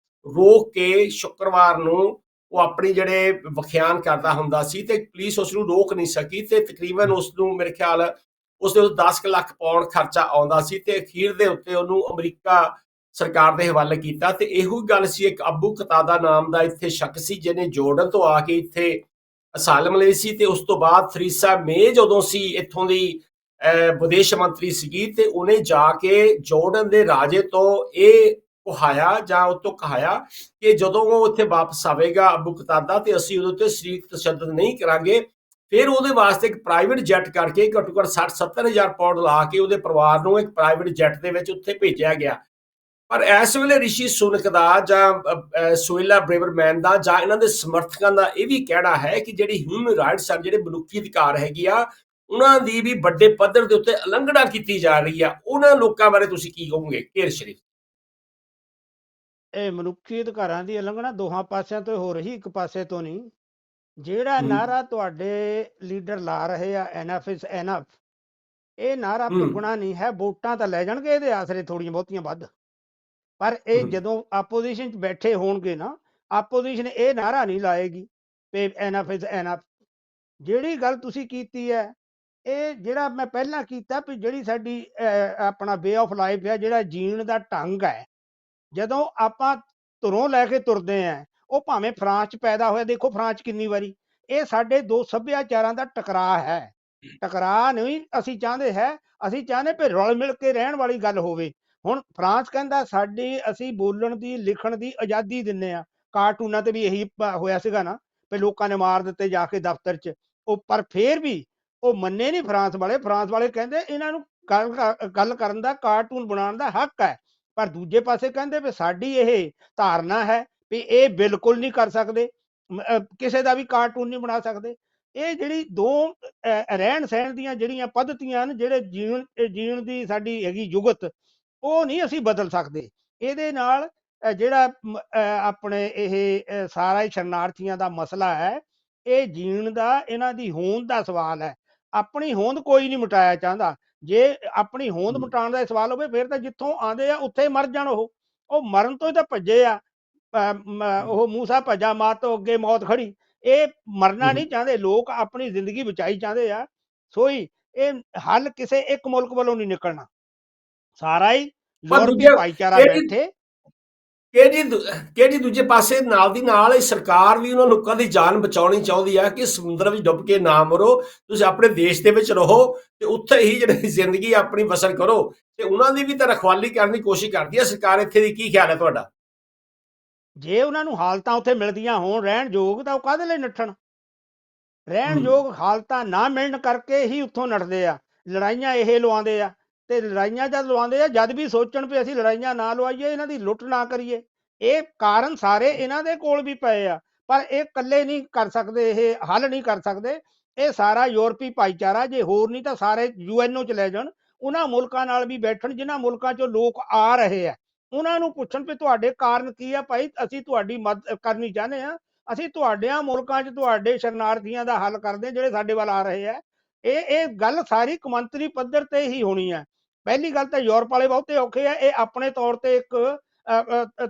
ਰੋਕ ਕੇ ਸ਼ੁੱਕਰਵਾਰ ਨੂੰ ਉਹ ਆਪਣੀ ਜਿਹੜੇ ਵਿਖਿਆਨ ਕਰਦਾ ਹੁੰਦਾ ਸੀ, ਤੇ ਪੁਲਿਸ ਉਸ ਨੂੰ ਰੋਕ ਨਹੀਂ ਸਕੀ, ਤੇ ਤਕਰੀਬਨ ਉਸ ਨੂੰ ਮੇਰੇ ਖਿਆਲ ਉਸਦੇ 10 ਲੱਖ ਪਾਉਂਡ ਖਰਚਾ ਆਉਂਦਾ ਸੀ, ਤੇ ਅਖੀਰ ਦੇ ਉੱਤੇ ਉਹਨੂੰ ਅਮਰੀਕਾ ਸਰਕਾਰ ਦੇ ਹਵਾਲੇ ਕੀਤਾ। ਤੇ ਇਹੋ ਗੱਲ ਸੀ, ਇੱਕ ਅਬੂ ਕਤਾਦਾ ਨਾਮ ਦਾ ਇੱਥੇ ਸ਼ਖਸ ਸੀ, ਜਿਹਨੇ ਜੋਰਡਨ ਤੋਂ ਆ ਕੇ ਇੱਥੇ ਅਸਾਲਮ ਲਈ ਸੀ, ਤੇ ਉਸ ਤੋਂ ਬਾਅਦ ਥਰੀਸਾ ਮੇ ਜਦੋਂ ਸੀ ਇੱਥੋਂ ਦੀ ਵਿਦੇਸ਼ ਮੰਤਰੀ ਸੀਗੀ, ਤੇ ਉਹਨੇ ਜਾ ਕੇ ਜੋਰਡਨ ਦੇ ਰਾਜੇ ਤੋਂ ਇਹ ਕਹਾਇਆ ਜਾਂ ਉਹ ਤੋਂ ਕਹਾਇਆ ਕਿ ਜਦੋਂ ਉਹ ਇੱਥੇ ਵਾਪਸ ਆਵੇਗਾ ਅਬੂ ਕਤਾਦਾ, ਤੇ ਅਸੀਂ ਉਹਦੇ ਉੱਤੇ ਸਰੀਰਕ ਤਸ਼ੱਦਦ ਨਹੀਂ ਕਰਾਂਗੇ। ਫਿਰ ਉਹਦੇ ਵਾਸਤੇ ਇੱਕ ਪ੍ਰਾਈਵੇਟ ਜੈਟ ਕਰਕੇ ਘੱਟੋ ਘੱਟ 60-70 ਹਜ਼ਾਰ ਪਾਉਂਡ ਲਾ ਕੇ ਉਹਦੇ ਪਰਿਵਾਰ ਨੂੰ ਇੱਕ ਪ੍ਰਾਈਵੇਟ ਜੈਟ ਦੇ ਵਿੱਚ ਉੱਥੇ ਭੇਜਿਆ ਗਿਆ। ਪਰ ਇਸ ਵੇਲੇ ਰਿਸ਼ੀ ਸੁਨਕ ਦਾ ਜਾਂ ਸੁਏਲਾ ਬ੍ਰੇਵਰਮੈਨ ਦਾ ਜਾਂ ਇਹਨਾਂ ਦੇ ਸਮਰਥਕਾਂ ਦਾ ਇਹ ਵੀ ਕਹਿਣਾ ਹੈ ਕਿ ਜਿਹੜੀ ਹਿਊਮਨ ਰਾਈਟਸ ਆ, ਜਿਹੜੇ ਮਨੁੱਖੀ ਅਧਿਕਾਰ ਹੈਗੀ ਆ, ਉਹਨਾਂ ਦੀ ਵੀ ਵੱਡੇ ਪੱਧਰ ਦੇ ਉੱਤੇ ਉਲੰਘਣਾ ਕੀਤੀ ਜਾ ਰਹੀ ਆ। ਉਹਨਾਂ ਲੋਕਾਂ ਬਾਰੇ ਤੁਸੀਂ ਕੀ ਕਹੋਗੇ ਕੇਰ ਸ਼ਰੀਫ? ਇਹ ਮਨੁੱਖੀ ਅਧਿਕਾਰਾਂ ਦੀ ਉਲੰਘਣਾ ਦੋਹਾਂ ਪਾਸਿਆਂ ਤੋਂ ਹੋ ਰਹੀ, ਇੱਕ ਪਾਸੇ ਤੋਂ ਨਹੀਂ। ਜਿਹੜਾ ਨਾਰਾ ਤੁਹਾਡੇ ਲੀਡਰ ਲਾ ਰਹੇ ਆ, ਐਨਫ ਇਜ਼ ਐਨਫ, ਇਹ ਨਾਰਾ ਪੁੱਗਣਾ ਨਹੀਂ ਹੈ। ਵੋਟਾਂ ਤਾਂ ਲੈ ਜਾਣਗੇ ਇਹਦੇ ਆਸਰੇ ਥੋੜੀਆਂ ਬਹੁਤੀਆਂ ਵੱਧ, ਪਰ ਇਹ ਜਦੋਂ ਆਪੋਜੀਸ਼ਨ 'ਚ ਬੈਠੇ ਹੋਣਗੇ ਨਾ, ਆਪੋਜੀਸ਼ਨ ਇਹ ਨਾਰਾ ਨਹੀਂ ਲਾਏਗੀ ਵੀ ਐਨਫ ਇਜ਼ ਐਨਫ। ਜਿਹੜੀ ਗੱਲ ਤੁਸੀਂ ਕੀਤੀ ਹੈ, ਇਹ ਜਿਹੜਾ ਮੈਂ ਪਹਿਲਾਂ ਕੀਤਾ ਵੀ ਜਿਹੜੀ ਸਾਡੀ ਆਪਣਾ ਵੇ ਆਫ ਲਾਈਫ ਹੈ, ਜਿਹੜਾ ਜੀਣ ਦਾ ਢੰਗ ਹੈ, ਜਦੋਂ ਆਪਾਂ ਧੁਰੋਂ ਲੈ ਕੇ ਤੁਰਦੇ ਹਾਂ, ਉਹ ਭਾਵੇਂ ਫਰਾਂਸ 'ਚ ਪੈਦਾ ਹੋਇਆ, ਦੇਖੋ ਫਰਾਂਸ ਕਿੰਨੀ ਵਾਰੀ, ਇਹ ਸਾਡੇ ਦੋ ਸੱਭਿਆਚਾਰਾਂ ਦਾ ਟਕਰਾਅ ਹੈ। ਟਕਰਾਅ ਨਹੀਂ ਅਸੀਂ ਚਾਹੁੰਦੇ ਹੈ, ਅਸੀਂ ਚਾਹੁੰਦੇ ਵੀ ਰਲ ਮਿਲ ਕੇ ਰਹਿਣ ਵਾਲੀ ਗੱਲ ਹੋਵੇ। ਹੁਣ ਫਰਾਂਸ ਕਹਿੰਦਾ ਅਸੀਂ ਬੋਲਣ ਦੀ, ਲਿਖਣ ਦੀ ਆਜ਼ਾਦੀ ਦਿੰਦੇ ਹਾਂ। ਕਾਰਟੂਨਾਂ ਤੇ ਵੀ ਇਹੀ ਹੋਇਆ ਸੀਗਾ ਨਾ, ਵੀ ਲੋਕਾਂ ਨੇ ਮਾਰ ਦਿੱਤੇ ਜਾ ਕੇ ਦਫ਼ਤਰ 'ਚ। ਉਹ ਪਰ ਫੇਰ ਵੀ ਉਹ ਮੰਨੇ ਨਹੀਂ ਫਰਾਂਸ ਵਾਲੇ। ਫਰਾਂਸ ਵਾਲੇ ਕਹਿੰਦੇ ਇਹਨਾਂ ਨੂੰ ਗੱਲ ਕਰਨ ਦਾ, ਕਾਰਟੂਨ ਬਣਾਉਣ ਦਾ ਹੱਕ ਹੈ। ਪਰ ਦੂਜੇ ਪਾਸੇ ਕਹਿੰਦੇ ਵੀ ਸਾਡੀ ਇਹ ਧਾਰਨਾ ਹੈ ਵੀ ਇਹ ਬਿਲਕੁਲ ਨਹੀਂ ਕਰ ਸਕਦੇ। ਕਿਸੇ ਦਾ ਵੀ ਕਾਰਟੂਨ ਨਹੀਂ ਬਣਾ ਸਕਦੇ। ਇਹ ਜਿਹੜੀ ਦੋ ਰਹਿਣ ਸਹਿਣ ਦੀਆਂ ਜਿਹੜੀਆਂ ਪੱਧਤੀਆਂ ਹਨ, ਜਿਹੜੇ ਜੀਣ ਦੀ ਸਾਡੀ ਹੈਗੀ ਜੁਗਤ, ਉਹ ਨਹੀਂ ਅਸੀਂ ਬਦਲ ਸਕਦੇ। ਇਹਦੇ ਨਾਲ ਜਿਹੜਾ ਆਪਣੇ ਇਹ ਸਾਰਾ ਹੀ ਸ਼ਰਨਾਰਥੀਆਂ ਦਾ ਮਸਲਾ ਹੈ, ਇਹ ਜੀਣ ਦਾ, ਇਹਨਾਂ ਦੀ ਹੋਂਦ ਦਾ ਸਵਾਲ ਹੈ। ਆਪਣੀ ਹੋਂਦ ਕੋਈ ਨਹੀਂ ਮਿਟਾਇਆ ਚਾਹੁੰਦਾ। ਜੇ ਆਪਣੀ ਹੋਂਦ ਮਿਟਾਉਣ ਦਾ ਸਵਾਲ ਹੋਵੇ, ਫਿਰ ਤਾਂ ਜਿੱਥੋਂ ਆਉਂਦੇ ਆ ਉੱਥੇ ਮਰ ਜਾਣ। ਉਹ ਮਰਨ ਤੋਂ ਹੀ ਤਾਂ ਭੱਜੇ ਆ। ਉਹ ਮੂਸਾ ਭੱਜਾ ਮਾਤ ਤੋਂ ਅੱਗੇ ਮੌਤ ਖੜੀ। ਇਹ ਮਰਨਾ ਨਹੀਂ ਚਾਹੁੰਦੇ ਲੋਕ, ਆਪਣੀ ਜ਼ਿੰਦਗੀ ਬਚਾਈ ਚਾਹੁੰਦੇ ਆ। ਸੋਈ ਇਹ ਹੱਲ ਕਿਸੇ ਇੱਕ ਮੁਲਕ ਵੱਲੋਂ ਨਹੀਂ ਨਿਕਲਣਾ, ਸਾਰਾ ਹੀ ਯੂਰਪੀ ਭਾਈਚਾਰਾ ਬੈਠੇ। ਕਿ ਦੂਜੇ ਪਾਸੇ ਨਾਲ ਦੀ ਨਾਲ ਇਹ ਸਰਕਾਰ ਵੀ ਉਹਨਾਂ ਲੋਕਾਂ ਦੀ ਜਾਨ ਬਚਾਉਣੀ ਚਾਹੁੰਦੀ ਹੈ ਕਿ ਸਮੁੰਦਰ ਵਿੱਚ ਡੁੱਬ ਕੇ ਨਾ ਮਰੋ, ਤੁਸੀਂ ਆਪਣੇ ਦੇਸ਼ ਦੇ ਵਿੱਚ ਰਹੋ ਤੇ ਉੱਥੇ ਹੀ ਜਿਹੜੀ ਜ਼ਿੰਦਗੀ ਆਪਣੀ ਬਸਰ ਕਰੋ, ਤੇ ਉਹਨਾਂ ਦੀ ਵੀ ਤਾਂ ਰਖਵਾਲੀ ਕਰਨ ਦੀ ਕੋਸ਼ਿਸ਼ ਕਰਦੀ ਹੈ ਸਰਕਾਰ। ਇੱਥੇ ਦੀ ਕੀ ਖਿਆਲ ਹੈ ਤੁਹਾਡਾ? ਜੇ ਉਹਨਾਂ ਨੂੰ ਹਾਲਤਾਂ ਉੱਥੇ ਮਿਲਦੀਆਂ ਹੋਣ ਰਹਿਣ ਯੋਗ, ਤਾਂ ਉਹ ਕਾਹਦੇ ਲਈ ਨੱਠਣ? ਰਹਿਣ ਯੋਗ ਹਾਲਤਾਂ ਨਾ ਮਿਲਣ ਕਰਕੇ ਹੀ ਉੱਥੋਂ ਨੱਠਦੇ ਆ। ਲੜਾਈਆਂ ਇਹ ਲਵਾਉਂਦੇ ਆ, ਤੇ ਲੜਾਈਆਂ ਜਦ ਲਵਾਉਂਦੇ ਆ, ਜਦ ਵੀ ਸੋਚਣ ਵੀ ਅਸੀਂ ਲੜਾਈਆਂ ਨਾ ਲਵਾਈਏ, ਇਹਨਾਂ ਦੀ ਲੁੱਟ ਨਾ ਕਰੀਏ। ਇਹ ਕਾਰਨ ਸਾਰੇ ਇਹਨਾਂ ਦੇ ਕੋਲ ਵੀ ਪਏ ਆ, ਪਰ ਇਹ ਇਕੱਲੇ ਨਹੀਂ ਕਰ ਸਕਦੇ, ਇਹ ਹੱਲ ਨਹੀਂ ਕਰ ਸਕਦੇ। ਇਹ ਸਾਰਾ ਯੂਰਪੀ ਭਾਈਚਾਰਾ, ਜੇ ਹੋਰ ਨਹੀਂ ਤਾਂ ਸਾਰੇ UNO ਚ ਲੈ ਜਾਣ, ਉਹਨਾਂ ਮੁਲਕਾਂ ਨਾਲ ਵੀ ਬੈਠਣ ਜਿਨ੍ਹਾਂ ਮੁਲਕਾਂ ਚੋਂ ਲੋਕ ਆ ਰਹੇ ਆ, ਉਹਨਾਂ ਨੂੰ ਪੁੱਛਣ ਵੀ ਤੁਹਾਡੇ ਕਾਰਨ ਕੀ ਆ ਭਾਈ, ਅਸੀਂ ਤੁਹਾਡੀ ਮਦਦ ਕਰਨੀ ਚਾਹੁੰਦੇ ਆ, ਅਸੀਂ ਤੁਹਾਡਿਆਂ ਮੁਲਕਾਂ 'ਚ ਤੁਹਾਡੇ ਸ਼ਰਨਾਰਥੀਆਂ ਦਾ ਹੱਲ ਕਰਦੇ ਜਿਹੜੇ ਸਾਡੇ ਵੱਲ ਆ ਰਹੇ ਆ। ਇਹ ਗੱਲ ਸਾਰੀ ਕੌਮਾਂਤਰੀ ਪੱਧਰ ਤੇ ਹੀ ਹੋਣੀ ਹੈ। ਪਹਿਲੀ ਗੱਲ ਤਾਂ ਯੂਰਪ ਵਾਲੇ ਬਹੁਤੇ ਔਖੇ ਆ, ਇਹ ਆਪਣੇ ਤੌਰ ਤੇ ਇੱਕ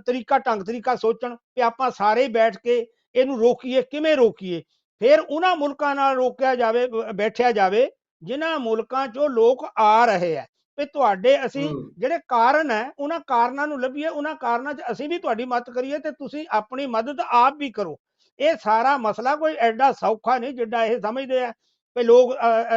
ਤਰੀਕਾ ਸੋਚਣ ਕਿ ਆਪਾਂ ਸਾਰੇ ਬੈਠ ਕੇ ਇਹਨੂੰ ਰੋਕੀਏ, ਕਿਵੇਂ ਰੋਕੀਏ। ਫਿਰ ਉਹਨਾਂ ਮੁਲਕਾਂ ਨਾਲ ਰੋਕਿਆ ਜਾਵੇ, ਬੈਠਿਆ ਜਾਵੇ ਜਿਨ੍ਹਾਂ ਮੁਲਕਾਂ 'ਚੋਂ ਲੋਕ ਆ ਰਹੇ ਆ। ਵੀ ਤੁਹਾਡੇ ਅਸੀਂ ਜਿਹੜੇ ਕਾਰਨ ਹੈ, ਉਹਨਾਂ ਕਾਰਨਾਂ ਨੂੰ ਲੱਭੀਏ, ਉਹਨਾਂ ਕਾਰਨਾਂ 'ਚ ਅਸੀਂ ਵੀ ਤੁਹਾਡੀ ਮਦਦ ਕਰੀਏ ਤੇ ਤੁਸੀਂ ਆਪਣੀ ਮਦਦ ਆਪ ਵੀ ਕਰੋ। ਇਹ ਸਾਰਾ ਮਸਲਾ ਕੋਈ ਐਡਾ ਸੌਖਾ ਨਹੀਂ ਜਿੱਡਾ ਇਹ ਸਮਝਦੇ ਆ ਕਿ ਲੋਕ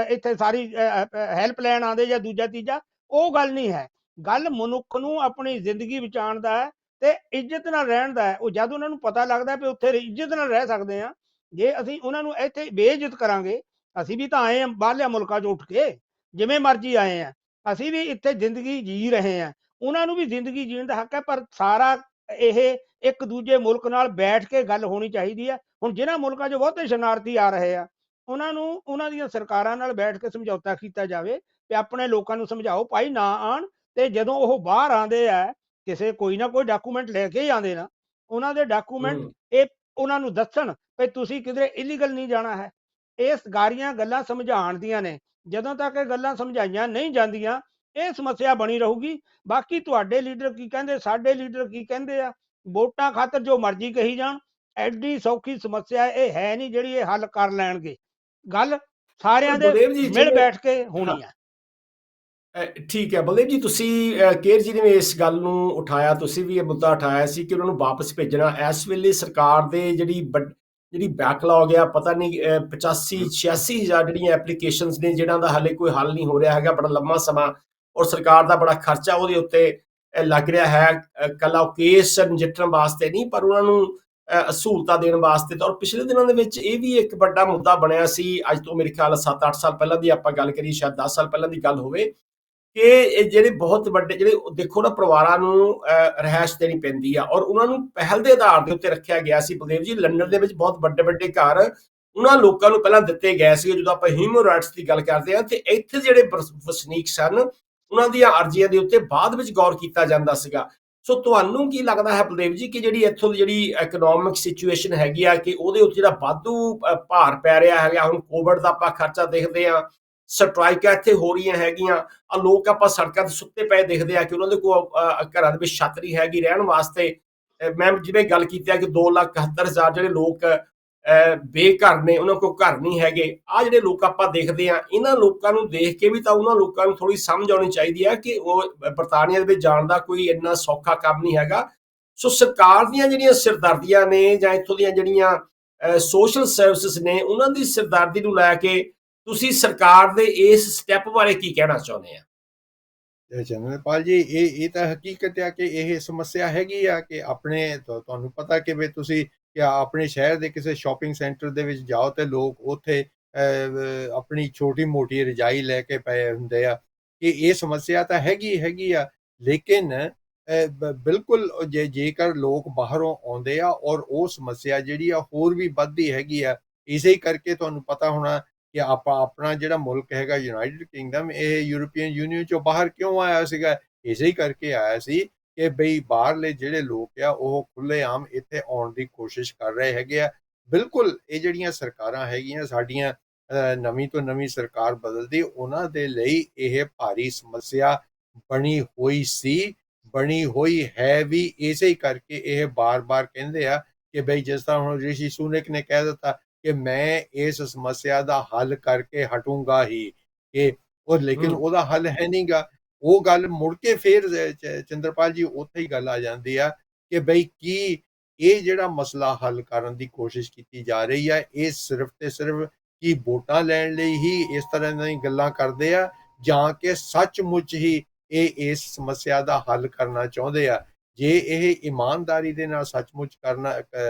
ਇੱਥੇ ਸਾਰੀ ਹੈਲਪ ਲੈਣ ਆਉਂਦੇ ਜਾਂ ਦੂਜਾ ਤੀਜਾ। ਉਹ ਗੱਲ ਨਹੀਂ ਹੈ। ਗੱਲ ਮਨੁੱਖ ਨੂੰ ਆਪਣੀ ਜ਼ਿੰਦਗੀ ਬਚਾਉਣ ਦਾ ਹੈ ਤੇ ਇੱਜ਼ਤ ਨਾਲ ਰਹਿਣ ਦਾ ਹੈ। ਉਹ ਜਦ ਉਹਨਾਂ ਨੂੰ ਪਤਾ ਲੱਗਦਾ ਵੀ ਉੱਥੇ ਇੱਜ਼ਤ ਨਾਲ ਰਹਿ ਸਕਦੇ ਆ, ਜੇ ਅਸੀਂ ਉਹਨਾਂ ਨੂੰ ਇੱਥੇ ਬੇਇੱਜ਼ਤ ਕਰਾਂਗੇ, ਅਸੀਂ ਵੀ ਤਾਂ ਆਏ ਆ ਬਾਹਰਲਿਆਂ ਮੁਲਕਾਂ 'ਚ ਉੱਠ ਕੇ, ਜਿਵੇਂ ਮਰਜ਼ੀ ਆਏ ਆ, ਅਸੀਂ ਵੀ ਇੱਥੇ ਜ਼ਿੰਦਗੀ ਜੀ ਰਹੇ ਆ, ਉਹਨਾਂ ਨੂੰ ਵੀ ਜ਼ਿੰਦਗੀ ਜੀਣ ਦਾ ਹੱਕ ਹੈ। ਪਰ ਸਾਰਾ ਇਹ ਇੱਕ ਦੂਜੇ ਮੁਲਕ ਨਾਲ ਬੈਠ ਕੇ ਗੱਲ ਹੋਣੀ ਚਾਹੀਦੀ ਹੈ। ਹੁਣ ਜਿਨ੍ਹਾਂ ਮੁਲਕਾਂ 'ਚ ਬਹੁਤੇ ਸ਼ਰਨਾਰਥੀ ਆ ਰਹੇ ਆ, ਉਹਨਾਂ ਨੂੰ ਉਹਨਾਂ ਦੀਆਂ ਸਰਕਾਰਾਂ ਨਾਲ ਬੈਠ ਕੇ ਸਮਝੌਤਾ ਕੀਤਾ ਜਾਵੇ ਤੇ ਆਪਣੇ ਲੋਕਾਂ ਨੂੰ ਸਮਝਾਓ ਭਾਈ ਨਾ ਆਣ। ਤੇ ਜਦੋਂ ਉਹ ਬਾਹਰ ਆਉਂਦੇ ਆ, ਕਿਸੇ ਕੋਈ ਨਾ ਕੋਈ ਡਾਕੂਮੈਂਟ ਲੈ ਕੇ ਹੀ ਆਉਂਦੇ ਨਾ, ਉਹਨਾਂ ਦੇ ਡਾਕੂਮੈਂਟ ਇਹ ਉਹਨਾਂ ਨੂੰ ਦੱਸਣ ਵੀ ਤੁਸੀਂ ਕਿਧਰੇ ਇਲੀਗਲ ਨਹੀਂ ਜਾਣਾ ਹੈ। ਇਹ ਸਾਰੀਆਂ ਗੱਲਾਂ ਸਮਝਾਉਣ ਦੀਆਂ ਨੇ। ਜਦੋਂ ਤੱਕ ਇਹ ਗੱਲਾਂ ਸਮਝਾਈਆਂ ਨਹੀਂ ਜਾਂਦੀਆਂ, ਇਹ ਸਮੱਸਿਆ ਬਣੀ ਰਹੂਗੀ। ਬਾਕੀ ਤੁਹਾਡੇ ਲੀਡਰ ਕੀ ਕਹਿੰਦੇ, ਸਾਡੇ ਲੀਡਰ ਕੀ ਕਹਿੰਦੇ ਆ, ਵੋਟਾਂ ਖਾਤਰ ਜੋ ਮਰਜ਼ੀ ਕਹੀ ਜਾਣ, ਐਡੀ ਸੌਖੀ ਸਮੱਸਿਆ ਇਹ ਹੈ ਨਹੀਂ ਜਿਹੜੀ ਇਹ ਹੱਲ ਕਰ ਲੈਣਗੇ। ਗੱਲ ਸਾਰਿਆਂ ਦੇ ਮਿਲ ਬੈਠ ਕੇ ਹੋਣੀ ਹੈ। ਠੀਕ ਹੈ ਬਲਦੇਵ ਜੀ, ਤੁਸੀਂ ਕੇਰ ਜੀ ਨੇ ਇਸ ਗੱਲ ਨੂੰ ਉਠਾਇਆ, ਤੁਸੀਂ ਵੀ ਇਹ ਮੁੱਦਾ ਉਠਾਇਆ ਸੀ ਕਿ ਉਹਨਾਂ ਨੂੰ ਵਾਪਸ ਭੇਜਣਾ। ਇਸ ਵੇਲੇ ਸਰਕਾਰ ਦੇ ਜਿਹੜੀ ਬੈਕਲੌਗ ਆ, ਪਤਾ ਨਹੀਂ 85-86 ਹਜ਼ਾਰ ਜਿਹੜੀਆਂ ਐਪਲੀਕੇਸ਼ਨਸ ਨੇ ਜਿਹਨਾਂ ਦਾ ਹਾਲੇ ਕੋਈ ਹੱਲ ਨਹੀਂ ਹੋ ਰਿਹਾ ਹੈਗਾ, ਬੜਾ ਲੰਮਾ ਸਮਾਂ, ਔਰ ਸਰਕਾਰ ਦਾ ਬੜਾ ਖਰਚਾ ਉਹਦੇ ਉੱਤੇ ਲੱਗ ਰਿਹਾ ਹੈ। ਇਕੱਲਾ ਕੇਸ ਨਜਿੱਠਣ ਵਾਸਤੇ ਨਹੀਂ, ਪਰ ਉਹਨਾਂ ਨੂੰ ਸਹੂਲਤਾਂ ਦੇਣ ਵਾਸਤੇ। ਔਰ ਪਿਛਲੇ ਦਿਨਾਂ ਦੇ ਵਿੱਚ ਇਹ ਵੀ ਇੱਕ ਵੱਡਾ ਮੁੱਦਾ ਬਣਿਆ ਸੀ, ਅੱਜ ਤੋਂ ਮੇਰੇ ਖਿਆਲ 7-8 ਸਾਲ ਪਹਿਲਾਂ ਦੀ ਆਪਾਂ ਗੱਲ ਕਰੀਏ, ਸ਼ਾਇਦ 10 ਸਾਲ ਪਹਿਲਾਂ ਦੀ ਗੱਲ ਹੋਵੇ, ਕਿ ਇਹ ਜਿਹੜੇ ਬਹੁਤ ਵੱਡੇ ਜਿਹੜੇ ਦੇਖੋ ਨਾ ਪਰਿਵਾਰਾਂ ਨੂੰ ਰਿਹਾਇਸ਼ ਦੇਣੀ ਪੈਂਦੀ ਆ, ਔਰ ਉਹਨਾਂ ਨੂੰ ਪਹਿਲ ਦੇ ਆਧਾਰ ਦੇ ਉੱਤੇ ਰੱਖਿਆ ਗਿਆ ਸੀ। ਬਲਦੇਵ ਜੀ, ਲੰਡਨ ਦੇ ਵਿੱਚ ਬਹੁਤ ਵੱਡੇ ਘਰ ਉਹਨਾਂ ਲੋਕਾਂ ਨੂੰ ਪਹਿਲਾਂ ਦਿੱਤੇ ਗਏ ਸੀ ਜਦੋਂ ਆਪਾਂ ਹਿਊਮਨ ਰਾਈਟਸ ਦੀ ਗੱਲ ਕਰਦੇ ਹਾਂ, ਤੇ ਇੱਥੇ ਜਿਹੜੇ ਵਸਨੀਕ ਸਨ ਉਹਨਾਂ ਦੀਆਂ ਅਰਜ਼ੀਆਂ ਦੇ ਉੱਤੇ ਬਾਅਦ ਵਿੱਚ ਗੌਰ ਕੀਤਾ ਜਾਂਦਾ ਸੀਗਾ। ਸੋ ਤੁਹਾਨੂੰ ਕੀ ਲੱਗਦਾ ਹੈ ਬਲਦੇਵ ਜੀ ਕਿ ਜਿਹੜੀ ਇੱਥੋਂ ਦੀ ਜਿਹੜੀ ਇਕਨੋਮਿਕ ਸਿਚੁਏਸ਼ਨ ਹੈਗੀ ਆ, ਕਿ ਉਹਦੇ ਉੱਤੇ ਜਿਹੜਾ ਵਾਧੂ ਭਾਰ ਪੈ ਰਿਹਾ ਹੈਗਾ? ਹੁਣ ਕੋਵਿਡ ਦਾ ਆਪਾਂ ਖਰਚਾ ਦੇਖਦੇ ਹਾਂ, ਸਟ੍ਰਾਈਕਾਂ ਇੱਥੇ ਹੋ ਰਹੀਆਂ ਹੈਗੀਆਂ, ਲੋਕ ਆਪਾਂ ਸੜਕਾਂ ਤੇ ਸੁੱਤੇ ਪਏ ਦੇਖਦੇ ਆ ਕਿ ਉਹਨਾਂ ਦੇ ਕੋਲ ਘਰਾਂ ਦੇ ਵਿੱਚ ਛੱਤ ਨਹੀਂ ਹੈਗੀ ਰਹਿਣ ਵਾਸਤੇ। ਮੈਂ ਜਿਵੇਂ ਗੱਲ ਕੀਤੀ ਹੈ ਕਿ 2,71,000 ਜਿਹੜੇ ਲੋਕ ਬੇਘਰ ਨੇ, ਉਹਨਾਂ ਕੋਲ ਘਰ ਨਹੀਂ ਹੈਗੇ। ਆ ਜਿਹੜੇ ਲੋਕ ਆਪਾਂ ਦੇਖਦੇ ਆ, ਇਹਨਾਂ ਲੋਕਾਂ ਨੂੰ ਦੇਖ ਕੇ ਵੀ ਤਾਂ ਉਹਨਾਂ ਲੋਕਾਂ ਨੂੰ ਥੋੜੀ ਸਮਝ ਆਉਣੀ ਚਾਹੀਦੀ ਹੈ ਕਿ ਉਹ ਬਰਤਾਨੀਆ ਦੇ ਵਿੱਚ ਜਾਣ ਦਾ ਕੋਈ ਇੰਨਾ ਸੌਖਾ ਕੰਮ ਨਹੀਂ ਹੈਗਾ। ਸੋ ਸਰਕਾਰ ਦੀਆਂ ਜਿਹੜੀਆਂ ਸਿਰਦਰਦੀਆਂ ਨੇ, ਜਾਂ ਇੱਥੋਂ ਦੀਆਂ ਜਿਹੜੀਆਂ ਸੋਸ਼ਲ ਸਰਵਿਸਿਜ਼ ਨੇ, ਉਹਨਾਂ ਦੀ ਸਿਰਦਰਦੀ ਨੂੰ ਲੈ ਕੇ ਤੁਸੀਂ ਸਰਕਾਰ ਦੇ ਇਸ ਸਟੈਪ ਬਾਰੇ ਕੀ ਕਹਿਣਾ ਚਾਹੁੰਦੇ ਆ? ਚੰਦਰਪਾਲ ਜੀ, ਇਹ ਤਾਂ ਹਕੀਕਤ ਆ ਕਿ ਇਹ ਸਮੱਸਿਆ ਹੈਗੀ ਆ ਕਿ ਆਪਣੇ ਤੁਹਾਨੂੰ ਪਤਾ ਕਿ ਵੀ ਤੁਸੀਂ ਆਪਣੇ ਸ਼ਹਿਰ ਦੇ ਕਿਸੇ ਸ਼ਾਪਿੰਗ ਸੈਂਟਰ ਦੇ ਵਿੱਚ ਜਾਓ ਤੇ ਲੋਕ ਉੱਥੇ ਆਪਣੀ ਛੋਟੀ ਮੋਟੀ ਰਜਾਈ ਲੈ ਕੇ ਪਏ ਹੁੰਦੇ ਆ। ਕਿ ਇਹ ਸਮੱਸਿਆ ਤਾਂ ਹੈਗੀ ਆ, ਲੇਕਿਨ ਬਿਲਕੁਲ ਜੇਕਰ ਲੋਕ ਬਾਹਰੋਂ ਆਉਂਦੇ ਆ ਔਰ ਉਹ ਸਮੱਸਿਆ ਜਿਹੜੀ ਆ ਹੋਰ ਵੀ ਵੱਧਦੀ ਹੈਗੀ ਆ। ਇਸੇ ਕਰਕੇ ਤੁਹਾਨੂੰ ਪਤਾ ਹੋਣਾ ਕਿ ਆਪਣਾ ਜਿਹੜਾ ਮੁਲਕ ਹੈਗਾ ਯੂਨਾਈਟਿਡ ਕਿੰਗਡਮ, ਇਹ ਯੂਰਪੀਅਨ ਯੂਨੀਅਨ ਚੋਂ ਬਾਹਰ ਕਿਉਂ ਆਇਆ ਸੀਗਾ? ਇਸੇ ਹੀ ਕਰਕੇ ਆਇਆ ਸੀ ਕਿ ਬਈ ਬਾਹਰਲੇ ਜਿਹੜੇ ਲੋਕ ਆ ਉਹ ਖੁੱਲ੍ਹੇਆਮ ਇੱਥੇ ਆਉਣ ਦੀ ਕੋਸ਼ਿਸ਼ ਕਰ ਰਹੇ ਹੈਗੇ ਆ। ਬਿਲਕੁਲ ਇਹ ਜਿਹੜੀਆਂ ਸਰਕਾਰਾਂ ਹੈਗੀਆਂ ਸਾਡੀਆਂ, ਨਵੀਂ ਤੋਂ ਨਵੀਂ ਸਰਕਾਰ ਬਦਲਦੀ, ਉਹਨਾਂ ਦੇ ਲਈ ਇਹ ਭਾਰੀ ਸਮੱਸਿਆ ਬਣੀ ਹੋਈ ਸੀ, ਬਣੀ ਹੋਈ ਹੈ ਵੀ। ਇਸੇ ਹੀ ਕਰਕੇ ਇਹ ਬਾਰ-ਬਾਰ ਕਹਿੰਦੇ ਆ ਕਿ ਬਈ ਜਿਸ ਤਰ੍ਹਾਂ ਹੁਣ ਰਿਸ਼ੀ ਸੁਨਕ ਨੇ ਕਹਿ ਦਿੱਤਾ ਕਿ ਮੈਂ ਇਸ ਸਮੱਸਿਆ ਦਾ ਹੱਲ ਕਰਕੇ ਹਟੂੰਗਾ ਹੀ, ਕਿ ਉਹ ਲੇਕਿਨ ਉਹਦਾ ਹੱਲ ਹੈ ਨਹੀਂਗਾ। ਉਹ ਗੱਲ ਮੁੜ ਕੇ ਫਿਰ ਚੰਦਰਪਾਲ ਜੀ ਉੱਥੇ ਹੀ ਗੱਲ ਆ ਜਾਂਦੀ ਆ ਕਿ ਬਈ ਕੀ ਇਹ ਜਿਹੜਾ ਮਸਲਾ ਹੱਲ ਕਰਨ ਦੀ ਕੋਸ਼ਿਸ਼ ਕੀਤੀ ਜਾ ਰਹੀ ਹੈ, ਇਹ ਸਿਰਫ ਤੇ ਸਿਰਫ ਕੀ ਵੋਟਾਂ ਲੈਣ ਲਈ ਹੀ ਇਸ ਤਰ੍ਹਾਂ ਦੀਆਂ ਗੱਲਾਂ ਕਰਦੇ ਆ, ਜਾਂ ਕਿ ਸੱਚਮੁੱਚ ਹੀ ਇਹ ਇਸ ਸਮੱਸਿਆ ਦਾ ਹੱਲ ਕਰਨਾ ਚਾਹੁੰਦੇ ਆ? ਜੇ ਇਹ ਇਮਾਨਦਾਰੀ ਦੇ ਨਾਲ ਸੱਚਮੁੱਚ ਕਰਨਾ,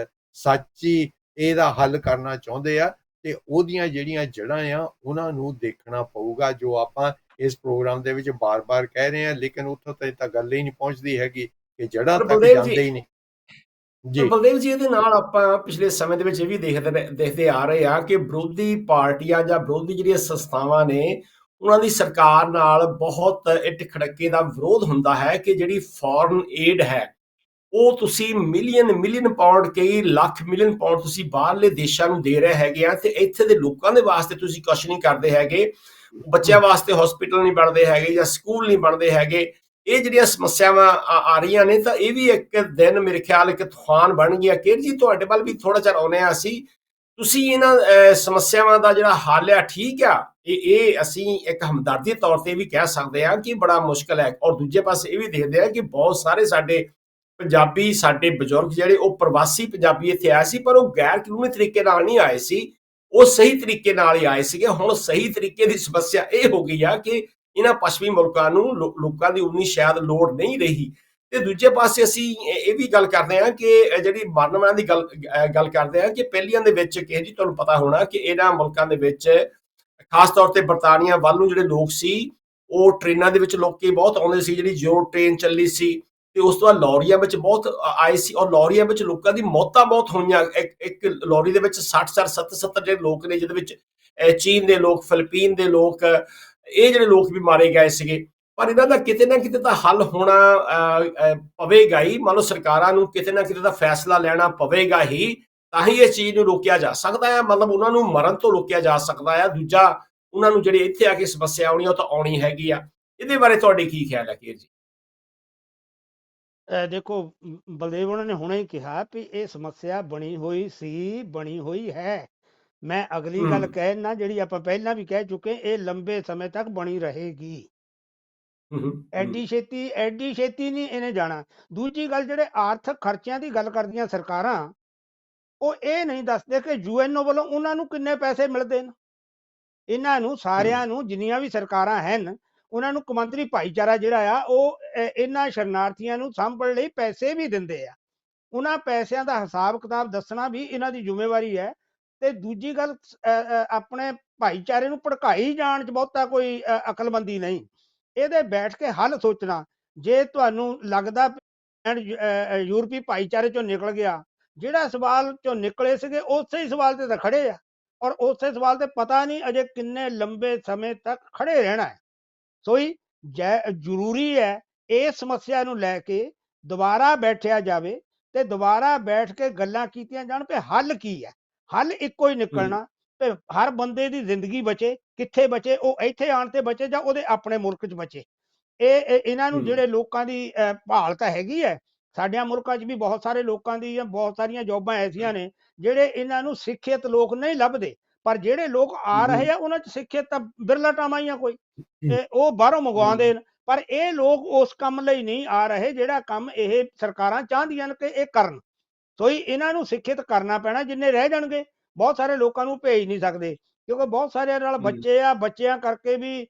ਸੱਚੀ ਇਹਦਾ ਹੱਲ ਕਰਨਾ ਚਾਹੁੰਦੇ ਆ, ਤੇ ਉਹਦੀਆਂ ਜਿਹੜੀਆਂ ਜੜ੍ਹਾਂ ਆ ਉਹਨਾਂ ਨੂੰ ਦੇਖਣਾ ਪਊਗਾ, ਜੋ ਆਪਾਂ ਇਸ ਪ੍ਰੋਗਰਾਮ ਦੇ ਵਿੱਚ ਬਾਰ-ਬਾਰ ਕਹਿ ਰਹੇ ਹਾਂ। ਲੇਕਿਨ ਉੱਥੋਂ ਤਾਂ ਗੱਲ ਹੀ ਨਹੀਂ ਪਹੁੰਚਦੀ ਹੈਗੀ ਕਿ ਜੜ੍ਹਾਂ ਤੱਕ ਜਾਂਦੇ ਹੀ ਨਹੀਂ। ਜੀ ਬਲਦੇਵ ਜੀ, ਇਹਦੇ ਨਾਲ ਆਪਾਂ ਪਿਛਲੇ ਸਮੇਂ ਦੇ ਵਿੱਚ ਇਹ ਵੀ ਦੇਖਦੇ ਆ ਰਹੇ ਆ ਕਿ ਵਿਰੋਧੀ ਪਾਰਟੀਆਂ ਜਾਂ ਵਿਰੋਧੀ ਜਿਹੜੀਆਂ ਸੰਸਥਾਵਾਂ ਨੇ, ਉਹਨਾਂ ਦੀ ਸਰਕਾਰ ਨਾਲ ਬਹੁਤ ਇੱਟ ਖੜੱਕੇ ਦਾ ਵਿਰੋਧ ਹੁੰਦਾ ਹੈ ਕਿ ਜਿਹੜੀ ਫੋਰਨ ਏਡ ਹੈ ਉਹ ਤੁਸੀਂ ਮਿਲੀਅਨ ਪਾਉਂਡ, ਕਈ ਲੱਖ ਮਿਲੀਅਨ ਪਾਉਂਡ ਤੁਸੀਂ ਬਾਹਰਲੇ ਦੇਸ਼ਾਂ ਨੂੰ ਦੇ ਰਹੇ ਹੈਗੇ ਆ, ਤੇ ਇੱਥੇ ਦੇ ਲੋਕਾਂ ਦੇ ਵਾਸਤੇ ਤੁਸੀਂ ਕੁਛ ਨਹੀਂ ਕਰਦੇ ਹੈਗੇ। ਬੱਚਿਆਂ ਵਾਸਤੇ ਹਸਪੀਟਲ ਨਹੀਂ ਬਣਦੇ ਹੈਗੇ ਜਾਂ ਸਕੂਲ ਨਹੀਂ ਬਣਦੇ ਹੈਗੇ। ਇਹ ਜਿਹੜੀਆਂ ਸਮੱਸਿਆਵਾਂ ਆ ਰਹੀਆਂ ਨੇ, ਤਾਂ ਇਹ ਵੀ ਇੱਕ ਦਿਨ ਮੇਰੇ ਖਿਆਲ ਇੱਕ ਤੂਫਾਨ ਬਣ ਗਿਆ। ਕੇਰ ਜੀ, ਤੁਹਾਡੇ ਵੱਲ ਵੀ ਥੋੜਾ ਚਿਰ ਆਉਂਦੇ ਆ ਅਸੀਂ। ਤੁਸੀਂ ਇਹਨਾਂ ਸਮੱਸਿਆਵਾਂ ਦਾ ਜਿਹੜਾ ਹੱਲ ਆ, ਠੀਕ ਆ, ਇਹ ਅਸੀਂ ਇੱਕ ਹਮਦਰਦੀ ਤੌਰ ਤੇ ਵੀ ਕਹਿ ਸਕਦੇ ਹਾਂ ਕਿ ਬੜਾ ਮੁਸ਼ਕਲ ਹੈ। ਔਰ ਦੂਜੇ ਪਾਸੇ ਇਹ ਵੀ ਦੇਖਦੇ ਆ ਕਿ ਬਹੁਤ ਸਾਰੇ ਸਾਡੇ ਪੰਜਾਬੀ, ਸਾਡੇ ਬਜ਼ੁਰਗ ਜਿਹੜੇ ਉਹ ਪ੍ਰਵਾਸੀ ਪੰਜਾਬੀ ਇੱਥੇ ਆਏ ਸੀ, ਪਰ ਉਹ ਗੈਰ ਕਾਨੂੰਨੀ ਤਰੀਕੇ ਨਾਲ ਨਹੀਂ ਆਏ ਸੀ, ਉਹ ਸਹੀ ਤਰੀਕੇ ਨਾਲ ਹੀ ਆਏ ਸੀਗੇ। ਹੁਣ ਸਹੀ ਤਰੀਕੇ ਦੀ ਸਮੱਸਿਆ ਇਹ ਹੋ ਗਈ ਆ ਕਿ ਇਹਨਾਂ ਪੱਛਮੀ ਮੁਲਕਾਂ ਨੂੰ ਲੋਕਾਂ ਦੀ ਉਨੀ ਸ਼ਾਇਦ ਲੋੜ ਨਹੀਂ ਰਹੀ। ਤੇ ਦੂਜੇ ਪਾਸੇ ਅਸੀਂ ਇਹ ਵੀ ਗੱਲ ਕਰਦੇ ਹਾਂ ਕਿ ਜਿਹੜੀ ਮਰਨ ਦੀ ਗੱਲ ਕਰਦੇ ਹਾਂ ਕਿ ਪਹਿਲੀਆਂ ਦੇ ਵਿੱਚ ਕਿ ਜੀ ਤੁਹਾਨੂੰ ਪਤਾ ਹੋਣਾ ਕਿ ਇਹਨਾਂ ਮੁਲਕਾਂ ਦੇ ਵਿੱਚ ਖਾਸ ਤੌਰ ਤੇ ਬਰਤਾਨੀਆ ਵੱਲ ਨੂੰ ਜਿਹੜੇ ਲੋਕ ਸੀ, ਉਹ ਟ੍ਰੇਨਾਂ ਦੇ ਵਿੱਚ ਲੋਕੀ ਬਹੁਤ ਆਉਂਦੇ ਸੀ। ਜਿਹੜੀ ਜੋ ਟ੍ਰੇਨ ਚੱਲੀ ਸੀ, ਤੇ ਉਸ ਤੋਂ ਬਾਅਦ ਲੌਰੀਆਂ ਵਿੱਚ ਬਹੁਤ ਆਏ ਸੀ, ਔਰ ਲੌਰੀਆਂ ਵਿੱਚ ਲੋਕਾਂ ਦੀ ਮੌਤਾਂ ਬਹੁਤ ਹੋਈਆਂ। ਇੱਕ ਲੌਰੀ ਦੇ ਵਿੱਚ 60 70 ਜਿਹੜੇ ਲੋਕ ਨੇ, ਜਿਹਦੇ ਵਿੱਚ ਚੀਨ ਦੇ ਲੋਕ, ਫਿਲੀਪੀਨ ਦੇ ਲੋਕ, ਇਹ ਜਿਹੜੇ ਲੋਕ ਵੀ ਮਾਰੇ ਗਏ ਸੀਗੇ। ਪਰ ਇਹਨਾਂ ਦਾ ਕਿਤੇ ਨਾ ਕਿਤੇ ਤਾਂ ਹੱਲ ਹੋਣਾ ਪਵੇਗਾ ਹੀ। ਮੰਨ ਲਓ ਸਰਕਾਰਾਂ ਨੂੰ ਕਿਤੇ ਨਾ ਕਿਤੇ ਦਾ ਫੈਸਲਾ ਲੈਣਾ ਪਵੇਗਾ ਹੀ, ਤਾਂ ਹੀ ਇਸ ਚੀਜ਼ ਨੂੰ ਰੋਕਿਆ ਜਾ ਸਕਦਾ ਹੈ। ਮਤਲਬ ਉਹਨਾਂ ਨੂੰ ਮਰਨ ਤੋਂ ਰੋਕਿਆ ਜਾ ਸਕਦਾ ਹੈ। ਦੂਜਾ, ਉਹਨਾਂ ਨੂੰ ਜਿਹੜੀ ਇੱਥੇ ਆ ਕੇ ਸਮੱਸਿਆ ਆਉਣੀ, ਉਹ ਤਾਂ ਆਉਣੀ ਹੈਗੀ ਆ। ਇਹਦੇ ਬਾਰੇ ਤੁਹਾਡੇ ਕੀ ਖਿਆਲ ਹੈ ਕੇਰ ਜੀ? ਦੇਖੋ, ਬਲਦੇਵ ਉਹਨਾਂ ਨੇ ਹੁਣੇ ਹੀ ਕਿਹਾ ਵੀ ਇਹ ਸਮੱਸਿਆ ਬਣੀ ਹੋਈ ਸੀ, ਬਣੀ ਹੋਈ ਹੈ। ਮੈਂ ਅਗਲੀ ਗੱਲ ਕਹਿਣਾ, ਜਿਹੜੀ ਆਪਾਂ ਪਹਿਲਾਂ ਵੀ ਕਹਿ ਚੁੱਕੇ, ਇਹ ਲੰਬੇ ਸਮੇਂ ਤੱਕ ਬਣੀ ਰਹੇਗੀ। ਐਡੀ ਛੇਤੀ ਨਹੀਂ ਇਹਨੇ ਜਾਣਾ। ਦੂਜੀ ਗੱਲ, ਜਿਹੜੇ ਆਰਥਿਕ ਖਰਚਿਆਂ ਦੀ ਗੱਲ ਕਰਦੀਆਂ ਸਰਕਾਰਾਂ, ਉਹ ਇਹ ਨਹੀਂ ਦੱਸਦੇ ਕਿ ਯੂਐਨਓ ਵੱਲੋਂ ਉਹਨਾਂ ਨੂੰ ਕਿੰਨੇ ਪੈਸੇ ਮਿਲਦੇ ਨੇ। ਇਹਨਾਂ ਨੂੰ ਸਾਰਿਆਂ ਨੂੰ, ਜਿੰਨੀਆਂ ਵੀ ਸਰਕਾਰਾਂ ਹਨ, ਉਹਨਾਂ ਨੂੰ ਕੌਮਾਂਤਰੀ ਭਾਈਚਾਰਾ ਜਿਹੜਾ ਆ, ਉਹ ਇਹਨਾਂ ਸ਼ਰਨਾਰਥੀਆਂ ਨੂੰ ਸਾਂਭਣ ਲਈ ਪੈਸੇ ਵੀ ਦਿੰਦੇ ਆ। ਉਹਨਾਂ ਪੈਸਿਆਂ ਦਾ ਹਿਸਾਬ ਕਿਤਾਬ ਦੱਸਣਾ ਵੀ ਇਹਨਾਂ ਦੀ ਜ਼ਿੰਮੇਵਾਰੀ ਹੈ। ਤੇ ਦੂਜੀ ਗੱਲ, ਆਪਣੇ ਭਾਈਚਾਰੇ ਨੂੰ ਭੜਕਾਈ ਜਾਣ 'ਚ ਬਹੁਤਾ ਕੋਈ ਅਕਲਮੰਦੀ ਨਹੀਂ। ਇਹਦੇ ਬੈਠ ਕੇ ਹੱਲ ਸੋਚਣਾ। ਜੇ ਤੁਹਾਨੂੰ ਲੱਗਦਾ ਯੂਰਪੀ ਭਾਈਚਾਰੇ 'ਚੋਂ ਨਿਕਲ ਗਿਆ, ਜਿਹੜਾ ਸਵਾਲ 'ਚੋਂ ਨਿਕਲੇ ਸੀਗੇ ਉਸੇ ਹੀ ਸਵਾਲ ਤੇ ਤਾਂ ਖੜੇ ਆ, ਔਰ ਉਸੇ ਸਵਾਲ ਤੇ ਪਤਾ ਨਹੀਂ ਅਜੇ ਕਿੰਨੇ ਲੰਬੇ ਸਮੇਂ ਤੱਕ ਖੜੇ ਰਹਿਣਾ ਹੈ। ਸੋ ਹੀ ਜ਼ਰੂਰੀ ਹੈ ਇਸ ਸਮੱਸਿਆ ਨੂੰ ਲੈ ਕੇ ਦੁਬਾਰਾ ਬੈਠਿਆ ਜਾਵੇ ਤੇ ਦੁਬਾਰਾ ਬੈਠ ਕੇ ਗੱਲਾਂ ਕੀਤੀਆਂ ਜਾਣ ਕਿ ਹੱਲ ਕੀ ਹੈ। ਹੱਲ ਇੱਕੋ ਹੀ ਨਿਕਲਣਾ ਤੇ ਹਰ ਬੰਦੇ ਦੀ ਜ਼ਿੰਦਗੀ ਬਚੇ। ਕਿੱਥੇ ਬਚੇ? ਉਹ ਇੱਥੇ ਆਉਣ ਤੇ ਬਚੇ ਜਾਂ ਉਹਦੇ ਆਪਣੇ ਮੁਲਕ 'ਚ ਬਚੇ। ਇਹਨਾਂ ਨੂੰ ਜਿਹੜੇ ਲੋਕਾਂ ਦੀ ਭਾਲ ਤਾਂ ਹੈਗੀ ਹੈ। ਸਾਡਿਆਂ ਮੁਲਕਾਂ 'ਚ ਵੀ ਬਹੁਤ ਸਾਰੇ ਲੋਕਾਂ ਦੀ ਬਹੁਤ ਸਾਰੀਆਂ ਜੋਬਾਂ ਐਸੀਆਂ ਨੇ ਜਿਹੜੇ ਇਹਨਾਂ ਨੂੰ ਸਿੱਖਿਅਤ ਲੋਕ ਨਹੀਂ ਲੱਭਦੇ, ਪਰ ਜਿਹੜੇ ਲੋਕ ਆ ਰਹੇ ਆ ਉਹਨਾਂ 'ਚ ਸਿੱਖਿਅਤ ਤਾਂ ਬਿਰਲਾ ਟਾਮਾਈਆਂ ਕੋਈ, ਉਹ ਬਾਹਰੋਂ ਮੰਗਵਾਉਂਦੇ ਨੇ। ਪਰ ਇਹ ਲੋਕ ਉਸ ਕੰਮ ਲਈ ਨਹੀਂ ਆ ਰਹੇ ਜਿਹੜਾ ਕੰਮ ਇਹ ਸਰਕਾਰਾਂ ਚਾਹੁੰਦੀਆਂ ਨੇ ਕਿ ਇਹ ਕਰਨ। ਸੋ ਹੀ ਇਹਨਾਂ ਨੂੰ ਸਿੱਖਿਅਤ ਕਰਨਾ ਪੈਣਾ। ਜਿੰਨੇ ਰਹਿ ਜਾਣਗੇ, ਬਹੁਤ ਸਾਰੇ ਲੋਕਾਂ ਨੂੰ ਭੇਜ ਨਹੀਂ ਸਕਦੇ, ਕਿਉਂਕਿ ਬਹੁਤ ਸਾਰਿਆਂ ਨਾਲ ਬੱਚੇ ਆ। ਬੱਚਿਆਂ ਕਰਕੇ ਵੀ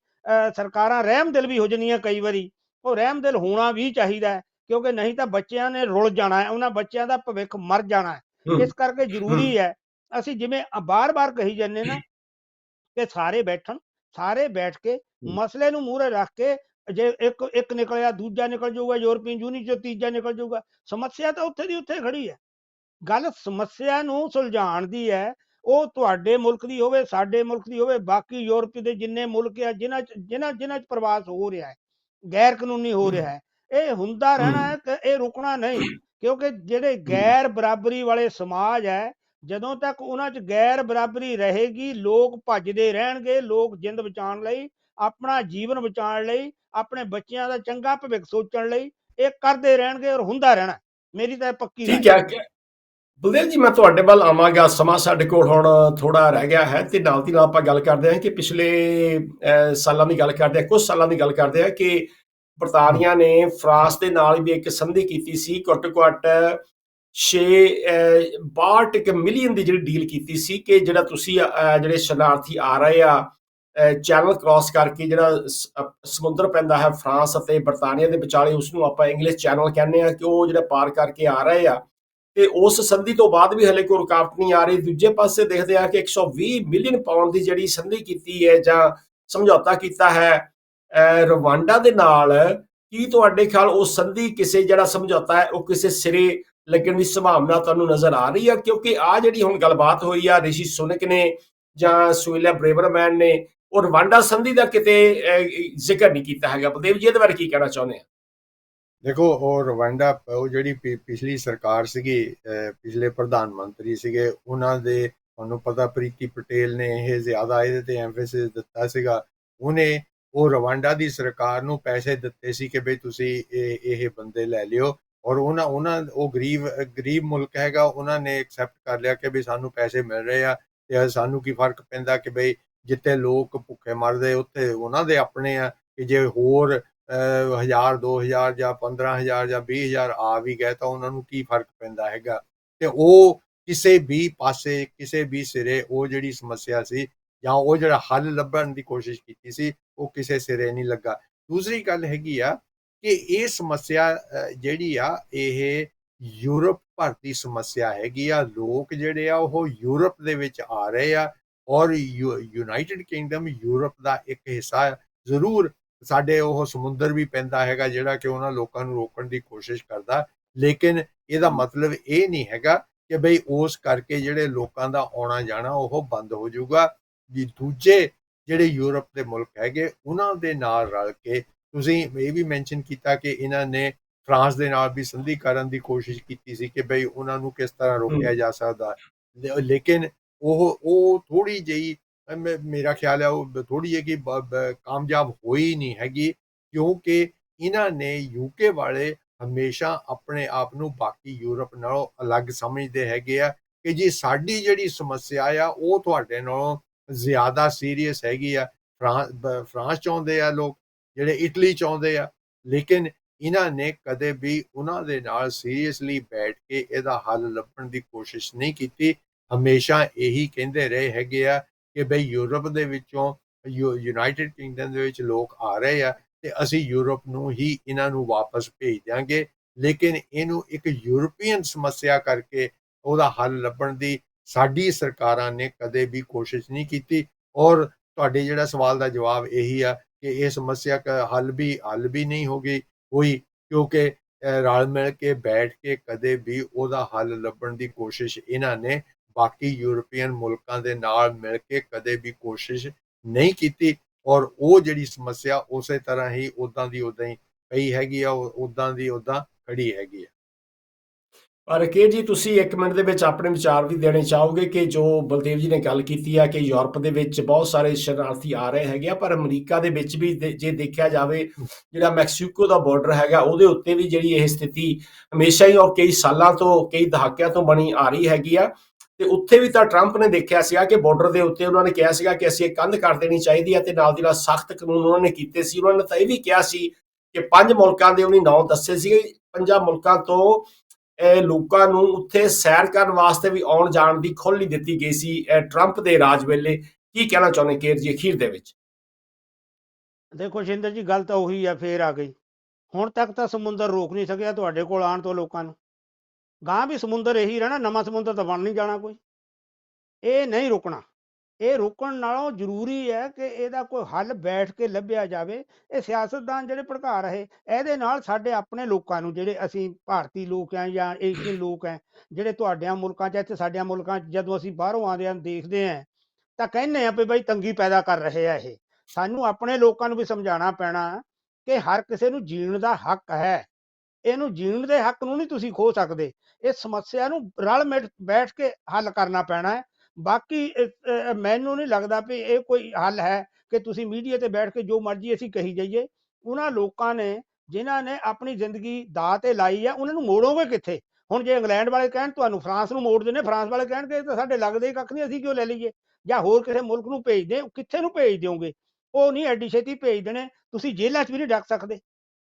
ਸਰਕਾਰਾਂ ਰਹਿਮਦਿਲ ਵੀ ਹੋ ਜਾਂਦੀਆਂ ਕਈ ਵਾਰੀ। ਉਹ ਰਹਿਮਦਿਲ ਹੋਣਾ ਵੀ ਚਾਹੀਦਾ, ਕਿਉਂਕਿ ਨਹੀਂ ਤਾਂ ਬੱਚਿਆਂ ਨੇ ਰੁਲ ਜਾਣਾ ਹੈ, ਉਹਨਾਂ ਬੱਚਿਆਂ ਦਾ ਭਵਿੱਖ ਮਰ ਜਾਣਾ ਹੈ। ਇਸ ਕਰਕੇ ਜ਼ਰੂਰੀ ਹੈ, ਅਸੀਂ ਜਿਵੇਂ ਬਾਰ-ਬਾਰ ਕਹੀ ਜਾਂਦੇ ਨਾ, ਕਿ ਸਾਰੇ ਬੈਠਣ, ਸਾਰੇ ਬੈਠ ਕੇ ਮਸਲੇ ਨੂੰ ਮੂਹਰੇ ਰੱਖ ਕੇ ਜੇ ਇੱਕ ਇੱਕ ਨਿਕਲਿਆ ਦੂਜਾ ਨਿਕਲ ਜਾਊਗਾ, ਯੂਰਪੀਅਨ ਯੂਨੀਅਨ ਚੋਂ ਤੀਜਾ ਨਿਕਲ ਜਾਊਗਾ। ਸਮੱਸਿਆ ਤਾਂ ਉੱਥੇ ਦੀ ਉੱਥੇ ਖੜੀ ਹੈ। ਗੱਲ ਸਮੱਸਿਆ ਨੂੰ ਸੁਲਝਾਉਣ ਦੀ ਹੈ। ਉਹ ਤੁਹਾਡੇ ਮੁਲਕ ਦੀ ਹੋਵੇ, ਸਾਡੇ ਮੁਲਕ ਦੀ ਹੋਵੇ, ਬਾਕੀ ਯੂਰਪ ਦੇ ਜਿੰਨੇ ਮੁਲਕ ਆ ਜਿਨ੍ਹਾਂ 'ਚ ਪ੍ਰਵਾਸ ਹੋ ਰਿਹਾ ਹੈ, ਗੈਰ ਕਾਨੂੰਨੀ ਹੋ ਰਿਹਾ ਹੈ, ਇਹ ਹੁੰਦਾ ਰਹਿਣਾ ਹੈ ਕਿ ਇਹ ਰੁਕਣਾ ਨਹੀਂ। ਕਿਉਂਕਿ ਜਿਹੜੇ ਗੈਰ ਬਰਾਬਰੀ ਵਾਲੇ ਸਮਾਜ ਹੈ, ਜਦੋਂ ਤੱਕ ਉਹਨਾਂ 'ਚ ਗੈਰ ਬਰਾਬਰੀ ਰਹੇਗੀ, ਲੋਕ ਭੱਜਦੇ ਰਹਿਣਗੇ। ਲੋਕ ਜਿੰਦ ਬਚਾਉਣ ਲਈ, ਆਪਣਾ ਜੀਵਨ ਬਚਾਉਣ ਲਈ, ਆਪਣੇ ਬੱਚਿਆਂ ਦਾ ਚੰਗਾ ਭਵਿੱਖ ਸੋਚਣ ਲਈ ਇਹ ਕਰਦੇ ਰਹਿਣਗੇ ਔਰ ਹੁੰਦਾ ਰਹਿਣਾ। ਮੇਰੀ ਤਾਂ ਇਹ ਪੱਕੀ ਰਾਏ ਠੀਕ ਹੈ ਬਲਦੇਵ ਜੀ, ਮੈਂ ਤੁਹਾਡੇ ਵੱਲ ਆਵਾਂਗਾ। ਸਮਾਂ ਸਾਡੇ ਕੋਲ ਹੁਣ ਥੋੜਾ ਰਹਿ ਗਿਆ ਹੈ ਤੇ ਨਾਲ ਦੀ ਨਾਲ ਆਪਾਂ ਗੱਲ ਕਰਦੇ ਹਾਂ ਕਿ ਪਿਛਲੇ ਸਾਲਾਂ ਦੀ ਗੱਲ ਕਰਦੇ ਹਾਂ, ਕੁਝ ਸਾਲਾਂ ਦੀ ਗੱਲ ਕਰਦੇ ਹਾਂ ਕਿ ਬਰਤਾਨੀਆ ਨੇ ਫਰਾਂਸ ਦੇ ਨਾਲ ਵੀ ਇੱਕ ਸੰਧੀ ਕੀਤੀ ਸੀ। ਘੱਟੋ ਘੱਟ 62 ਮਿਲੀਅਨ ਦੀ ਜਿਹੜੀ ਡੀਲ ਕੀਤੀ ਸੀ ਕਿ ਜਿਹੜਾ ਤੁਸੀਂ ਜਿਹੜੇ ਸ਼ਰਨਾਰਥੀ ਆ ਰਹੇ ਆ ਚੈਨਲ ਕ੍ਰਾਸ ਕਰਕੇ, ਜਿਹੜਾ ਸਮੁੰਦਰ ਪੈਂਦਾ ਹੈ ਫਰਾਂਸ ਅਤੇ ਬਰਤਾਨੀਆ ਦੇ ਵਿਚਾਲੇ, ਉਸਨੂੰ ਆਪਾਂ ਇੰਗਲਿਸ਼ ਚੈਨਲ ਕਹਿੰਦੇ ਆ, ਕਿ ਉਹ ਜਿਹੜਾ ਪਾਰ ਕਰਕੇ ਆ ਰਹੇ ਆ ਤੇ ਉਸ ਸੰਧੀ ਤੋਂ ਬਾਅਦ ਵੀ ਹਲੇ ਕੋਈ ਰੁਕਾਵਟ ਨਹੀਂ ਆ ਰਹੀ। ਦੂਜੇ ਪਾਸੇ ਦੇਖਦੇ ਆ ਕਿ 120 ਮਿਲੀਅਨ ਪਾਉਂਡ ਦੀ ਜਿਹੜੀ ਸੰਧੀ ਕੀਤੀ ਹੈ ਜਾਂ ਸਮਝੌਤਾ ਕੀਤਾ ਹੈ ਰਵਾਂਡਾ ਦੇ ਨਾਲ, ਕੀ ਤੁਹਾਡੇ ਖਿਆਲ ਉਹ ਸੰਧੀ ਕਿਸੇ ਜਿਹੜਾ ਸਮਝੌਤਾ ਹੈ ਉਹ ਕਿਸੇ ਸਿਰੇ ਲੱਗਣ ਦੀ ਸੰਭਾਵਨਾ ਤੁਹਾਨੂੰ ਨਜ਼ਰ ਆ ਰਹੀ ਹੈ? ਕਿਉਂਕਿ ਆ ਜਿਹੜੀ ਹੁਣ ਗੱਲਬਾਤ ਹੋਈ ਆ ਰਿਸ਼ੀ ਸੁਨਕ ਨੇ ਜਾਂ ਸੁਇਲਾ ਬ੍ਰੇਵਰਮੈਨ ਨੇ, ਉਹ ਰਵਾਂਡਾ ਸੰਧੀ ਦਾ ਕਿਤੇ ਜ਼ਿਕਰ ਨਹੀਂ ਕੀਤਾ ਹੈਗਾ। ਬਲਦੇਵ ਜੀ, ਇਹਦੇ ਬਾਰੇ ਕੀ ਕਹਿਣਾ ਚਾਹੁੰਦੇ ਆ? ਦੇਖੋ, ਉਹ ਰਵਾਂਡਾ, ਉਹ ਜਿਹੜੀ ਪਿਛਲੀ ਸਰਕਾਰ ਸੀਗੀ, ਪਿਛਲੇ ਪ੍ਰਧਾਨ ਮੰਤਰੀ ਸੀਗੇ, ਉਹਨਾਂ ਦੇ, ਤੁਹਾਨੂੰ ਪਤਾ, ਪ੍ਰੀਤੀ ਪਟੇਲ ਨੇ ਇਹ ਜ਼ਿਆਦਾ ਇਹਦੇ ਤੇ ਐਮਫੈਸਿਸ ਦਿੱਤਾ ਸੀਗਾ। ਉਹਨੇ ਉਹ ਰਵਾਂਡਾ ਦੀ ਸਰਕਾਰ ਨੂੰ ਪੈਸੇ ਦਿੱਤੇ ਸੀ ਕਿ ਬਈ ਤੁਸੀਂ ਇਹ ਬੰਦੇ ਲੈ ਲਿਓ, ਔਰ ਉਹ ਗਰੀਬ ਮੁਲਕ ਹੈਗਾ, ਉਹਨਾਂ ਨੇ ਐਕਸੈਪਟ ਕਰ ਲਿਆ ਕਿ ਵੀ ਸਾਨੂੰ ਪੈਸੇ ਮਿਲ ਰਹੇ ਆ ਤੇ ਸਾਨੂੰ ਕੀ ਫਰਕ ਪੈਂਦਾ ਕਿ ਬਈ ਜਿੱਥੇ ਲੋਕ ਭੁੱਖੇ ਮਰਦੇ ਉੱਥੇ ਉਹਨਾਂ ਦੇ ਆਪਣੇ ਆ, ਕਿ ਜੇ ਹੋਰ 1000 2000 ਜਾਂ 15000 ਜਾਂ 20000 ਆ ਵੀ ਗਏ ਤਾਂ ਉਹਨਾਂ ਨੂੰ ਕੀ ਫਰਕ ਪੈਂਦਾ ਹੈਗਾ। ਤੇ ਉਹ ਕਿਸੇ ਵੀ ਪਾਸੇ, ਕਿਸੇ ਵੀ ਸਿਰੇ ਉਹ ਜਿਹੜੀ ਸਮੱਸਿਆ ਸੀ ਜਾਂ ਉਹ ਜਿਹੜਾ ਹੱਲ ਲੱਭਣ ਦੀ ਕੋਸ਼ਿਸ਼ ਕੀਤੀ ਸੀ, ਉਹ ਕਿਸੇ ਸਿਰੇ ਨਹੀਂ ਲੱਗਾ। ਦੂਸਰੀ ਗੱਲ ਹੈਗੀ ਆ ਕਿ ਇਹ ਸਮੱਸਿਆ ਜਿਹੜੀ ਆ, ਇਹ ਯੂਰਪ ਭਰ ਦੀ ਸਮੱਸਿਆ ਹੈਗੀ ਆ। ਲੋਕ ਜਿਹੜੇ ਆ ਉਹ ਯੂਰਪ ਦੇ ਵਿੱਚ ਆ ਰਹੇ ਆ, ਔਰ ਯੂਨਾਈਟਿਡ ਕਿੰਗਡਮ ਯੂਰਪ ਦਾ ਇੱਕ ਹਿੱਸਾ ਜ਼ਰੂਰ। ਸਾਡੇ ਉਹ ਸਮੁੰਦਰ ਵੀ ਪੈਂਦਾ ਹੈਗਾ ਜਿਹੜਾ ਕਿ ਉਹਨਾਂ ਲੋਕਾਂ ਨੂੰ ਰੋਕਣ ਦੀ ਕੋਸ਼ਿਸ਼ ਕਰਦਾ, ਲੇਕਿਨ ਇਹਦਾ ਮਤਲਬ ਇਹ ਨਹੀਂ ਹੈਗਾ ਕਿ ਬਈ ਉਸ ਕਰਕੇ ਜਿਹੜੇ ਲੋਕਾਂ ਦਾ ਆਉਣਾ ਜਾਣਾ ਉਹ ਬੰਦ ਹੋ ਜਾਊਗਾ। ਵੀ ਦੂਜੇ ਜਿਹੜੇ ਯੂਰਪ ਦੇ ਮੁਲਕ ਹੈਗੇ ਉਹਨਾਂ ਦੇ ਨਾਲ ਰਲ ਕੇ, ਤੁਸੀਂ ਇਹ ਵੀ ਮੈਂਸ਼ਨ ਕੀਤਾ ਕਿ ਇਹਨਾਂ ਨੇ ਫਰਾਂਸ ਦੇ ਨਾਲ ਵੀ ਸੰਧੀ ਕਰਨ ਦੀ ਕੋਸ਼ਿਸ਼ ਕੀਤੀ ਸੀ ਕਿ ਬਈ ਉਹਨਾਂ ਨੂੰ ਕਿਸ ਤਰ੍ਹਾਂ ਰੋਕਿਆ ਜਾ ਸਕਦਾ, ਲੇਕਿਨ ਉਹ ਥੋੜੀ ਜਿਹੀ, ਮੇਰਾ ਖਿਆਲ ਹੈ ਉਹ ਥੋੜੀ ਜਿਹੀ ਕਿ ਕਾਮਯਾਬ ਹੋਈ ਨਹੀਂ ਹੈਗੀ, ਕਿਉਂਕਿ ਇਹਨਾਂ ਨੇ ਯੂਕੇ ਵਾਲੇ ਹਮੇਸ਼ਾ ਆਪਣੇ ਆਪ ਨੂੰ ਬਾਕੀ ਯੂਰਪ ਨਾਲੋਂ ਅਲੱਗ ਸਮਝਦੇ ਹੈਗੇ ਆ ਕਿ ਜੀ ਸਾਡੀ ਜਿਹੜੀ ਸਮੱਸਿਆ ਆ ਉਹ ਤੁਹਾਡੇ ਨਾਲੋਂ ਜ਼ਿਆਦਾ ਸੀਰੀਅਸ ਹੈਗੀ ਆ। ਫਰਾਂਸ ਚਾਹੁੰਦੇ ਆ ਲੋਕ, ਜਿਹੜੇ ਇਟਲੀ ਚਾਹੁੰਦੇ ਆ, ਲੇਕਿਨ ਇਹਨਾਂ ਨੇ ਕਦੇ ਵੀ ਉਹਨਾਂ ਦੇ ਨਾਲ ਸੀਰੀਅਸਲੀ ਬੈਠ ਕੇ ਇਹਦਾ ਹੱਲ ਲੱਭਣ ਦੀ ਕੋਸ਼ਿਸ਼ ਨਹੀਂ ਕੀਤੀ। ਹਮੇਸ਼ਾ ਇਹੀ ਕਹਿੰਦੇ ਰਹੇ ਹੈਗੇ ਆ ਕਿ ਬਈ ਯੂਰਪ ਦੇ ਵਿੱਚੋਂ, ਯੂਨਾਈਟਿਡ ਕਿੰਗਡਮ ਦੇ ਵਿੱਚ ਲੋਕ ਆ ਰਹੇ ਆ ਤੇ ਅਸੀਂ ਯੂਰਪ ਨੂੰ ਹੀ ਇਹਨਾਂ ਨੂੰ ਵਾਪਸ ਭੇਜ ਦਿਆਂਗੇ, ਲੇਕਿਨ ਇਹਨੂੰ ਇੱਕ ਯੂਰਪੀਅਨ ਸਮੱਸਿਆ ਕਰਕੇ ਉਹਦਾ ਹੱਲ ਲੱਭਣ ਦੀ ਸਾਡੀ ਸਰਕਾਰਾਂ ਨੇ ਕਦੇ ਵੀ ਕੋਸ਼ਿਸ਼ ਨਹੀਂ ਕੀਤੀ। ਔਰ ਤੁਹਾਡੇ ਜਿਹੜਾ ਸਵਾਲ ਦਾ ਜਵਾਬ ਇਹੀ ਆ ਕਿ ਇਹ ਸਮੱਸਿਆ ਹੱਲ ਵੀ ਨਹੀਂ ਹੋਈ, ਕਿਉਂਕਿ ਰਲ ਮਿਲ ਕੇ ਬੈਠ ਕੇ ਕਦੇ ਵੀ ਉਹਦਾ ਹੱਲ ਲੱਭਣ ਦੀ ਕੋਸ਼ਿਸ਼ ਇਹਨਾਂ ਨੇ ਬਾਕੀ ਯੂਰਪੀਅਨ ਮੁਲਕਾਂ ਦੇ ਨਾਲ ਮਿਲ ਕੇ ਕਦੇ ਵੀ ਕੋਸ਼ਿਸ਼ ਨਹੀਂ ਕੀਤੀ। ਔਰ ਉਹ ਜਿਹੜੀ ਸਮੱਸਿਆ ਉਸੇ ਤਰ੍ਹਾਂ ਹੀ ਉਦਾਂ ਦੀ ਉਦਾਂ ਹੀ ਪਈ ਹੈਗੀ ਆ, ਉਦਾਂ ਦੀ ਉਦਾਂ ਖੜੀ ਹੈਗੀ ਆ। ਪਰ ਕੇ ਜੀ, ਤੁਸੀਂ 1 ਮਿੰਟ ਦੇ ਵਿੱਚ ਆਪਣੇ ਵਿਚਾਰ ਵੀ ਦੇਣੇ ਚਾਹੋਗੇ ਕਿ ਜੋ ਬਲਦੇਵ ਜੀ ਨੇ ਗੱਲ ਕੀਤੀ ਆ ਕਿ ਯੂਰਪ ਦੇ ਵਿੱਚ ਬਹੁਤ ਸਾਰੇ ਸ਼ਰਨਾਰਥੀ ਆ ਰਹੇ ਹੈਗੇ ਆ, ਪਰ ਅਮਰੀਕਾ ਦੇ ਵਿੱਚ ਵੀ ਜੇ ਦੇਖਿਆ ਜਾਵੇ, ਜਿਹੜਾ ਮੈਕਸੀਕੋ ਦਾ ਬਾਰਡਰ ਹੈਗਾ ਉਹਦੇ ਉੱਤੇ ਵੀ ਜਿਹੜੀ ਇਹ ਸਥਿਤੀ ਹਮੇਸ਼ਾ ਹੀ ਔਰ ਕਈ ਸਾਲਾਂ ਤੋਂ, ਕਈ ਦਹਾਕਿਆਂ ਤੋਂ ਬਣੀ ਆ ਰਹੀ ਹੈਗੀ ਆ। ਤੇ ਉੱਥੇ ਵੀ ਤਾਂ ਟਰੰਪ ਨੇ ਦੇਖਿਆ ਸੀਗਾ ਕਿ ਬਾਰਡਰ ਦੇ ਉੱਤੇ ਉਹਨਾਂ ਨੇ ਕਿਹਾ ਸੀਗਾ ਕਿ ਅਸੀਂ ਇਹ ਕੰਧ ਕਰ ਦੇਣੀ ਚਾਹੀਦੀ ਹੈ ਤੇ ਨਾਲ ਦੀ ਨਾਲ ਸਖਤ ਕਾਨੂੰਨ ਉਹਨਾਂ ਨੇ ਕੀਤੇ ਸੀ। ਉਹਨਾਂ ਨੇ ਤਾਂ ਇਹ ਵੀ ਕਿਹਾ ਸੀ ਕਿ 5 ਮੁਲਕਾਂ ਦੇ ਉਹਨੇ ਨਾਂ ਦੱਸੇ ਸੀਗੇ, 5 ਮੁਲਕਾਂ ਤੋਂ ਲੋਕਾਂ ਨੂੰ ਉੱਥੇ ਸੈਰ ਕਰਨ ਵਾਸਤੇ ਵੀ ਆਉਣ ਜਾਣ ਦੀ ਖੁੱਲ੍ਹ ਨਹੀਂ ਦਿੱਤੀ ਗਈ ਸੀ ਟਰੰਪ ਦੇ ਰਾਜ ਵੇਲੇ। ਕੀ ਕਹਿਣਾ ਚਾਹੁੰਦੇ ਕੇਰ ਜੀ ਅਖੀਰ ਦੇ ਵਿੱਚ? ਦੇਖੋ ਸ਼ਿੰਦਰ ਜੀ, ਗੱਲ ਤਾਂ ਉਹੀ ਆ, ਫੇਰ ਆ ਗਈ। ਹੁਣ ਤੱਕ ਤਾਂ ਸਮੁੰਦਰ ਰੋਕ ਨਹੀਂ ਸਕਿਆ ਤੁਹਾਡੇ ਕੋਲ ਆਉਣ ਤੋਂ ਲੋਕਾਂ ਨੂੰ। ਗਾਂ ਵੀ ਸਮੁੰਦਰ ਇਹੀ ਰਹਿਣਾ, ਨਵਾਂ ਸਮੁੰਦਰ ਤਾਂ ਬਣ ਨਹੀਂ ਜਾਣਾ ਕੋਈ। ਇਹ ਨਹੀਂ ਰੁਕਣਾ, ਇਹ ਰੋਕਣ ਨਾਲੋਂ ਜ਼ਰੂਰੀ ਹੈ ਕਿ ਇਹਦਾ ਕੋਈ ਹੱਲ ਬੈਠ ਕੇ ਲੱਭਿਆ ਜਾਵੇ। ਇਹ ਸਿਆਸਤਦਾਨ ਜਿਹੜੇ ਭੜਕਾ ਰਹੇ, ਇਹਦੇ ਨਾਲ ਸਾਡੇ ਆਪਣੇ ਲੋਕਾਂ ਨੂੰ, ਜਿਹੜੇ ਅਸੀਂ ਭਾਰਤੀ ਲੋਕ ਹਾਂ ਜਾਂ ਏਸ਼ੀਅਨ ਲੋਕ ਹੈ, ਜਿਹੜੇ ਤੁਹਾਡਿਆਂ ਮੁਲਕਾਂ 'ਚ, ਇੱਥੇ ਸਾਡਿਆਂ ਮੁਲਕਾਂ 'ਚ ਜਦੋਂ ਅਸੀਂ ਬਾਹਰੋਂ ਆਉਂਦੇ ਹਾਂ ਦੇਖਦੇ ਹਾਂ ਤਾਂ ਕਹਿੰਦੇ ਆ ਵੀ ਬਈ ਤੰਗੀ ਪੈਦਾ ਕਰ ਰਹੇ ਆ ਇਹ। ਸਾਨੂੰ ਆਪਣੇ ਲੋਕਾਂ ਨੂੰ ਵੀ ਸਮਝਾਉਣਾ ਪੈਣਾ ਕਿ ਹਰ ਕਿਸੇ ਨੂੰ ਜੀਣ ਦਾ ਹੱਕ ਹੈ। ਇਹਨੂੰ ਜੀਣ ਦੇ ਹੱਕ ਨੂੰ ਨਹੀਂ ਤੁਸੀਂ ਖੋ ਸਕਦੇ। ਇਸ ਸਮੱਸਿਆ ਨੂੰ ਰਲ ਮਿਲ ਬੈਠ ਕੇ ਹੱਲ ਕਰਨਾ ਪੈਣਾ ਹੈ। ਬਾਕੀ ਮੈਨੂੰ ਨਹੀਂ ਲੱਗਦਾ ਵੀ ਇਹ ਕੋਈ ਹੱਲ ਹੈ ਕਿ ਤੁਸੀਂ ਮੀਡੀਆ ਤੇ ਬੈਠ ਕੇ ਜੋ ਮਰਜ਼ੀ ਅਸੀਂ ਕਹੀ ਜਾਈਏ। ਉਹਨਾਂ ਲੋਕਾਂ ਨੇ ਜਿਨ੍ਹਾਂ ਨੇ ਆਪਣੀ ਜ਼ਿੰਦਗੀ ਦਾਅ ਤੇ ਲਾਈ ਆ, ਉਹਨਾਂ ਨੂੰ ਮੋੜੋਗੇ ਕਿੱਥੇ? ਹੁਣ ਜੇ ਇੰਗਲੈਂਡ ਵਾਲੇ ਕਹਿਣ ਤੁਹਾਨੂੰ ਫਰਾਂਸ ਨੂੰ ਮੋੜ ਦਿੰਦੇ, ਫਰਾਂਸ ਵਾਲੇ ਕਹਿਣਗੇ ਇਹ ਤਾਂ ਸਾਡੇ ਲੱਗਦੇ ਹੀ ਕੱਖ ਨਹੀਂ, ਅਸੀਂ ਕਿਉਂ ਲੈ ਲਈਏ? ਜਾਂ ਹੋਰ ਕਿਸੇ ਮੁਲਕ ਨੂੰ ਭੇਜ ਦੇ, ਕਿੱਥੇ ਨੂੰ ਭੇਜ ਦਿਓਗੇ? ਉਹ ਨਹੀਂ ਐਡੀ ਛੇਤੀ ਭੇਜ ਦੇਣੇ। ਤੁਸੀਂ ਜੇਲ੍ਹਾਂ 'ਚ ਵੀ ਨਹੀਂ ਡੱਕ ਸਕਦੇ।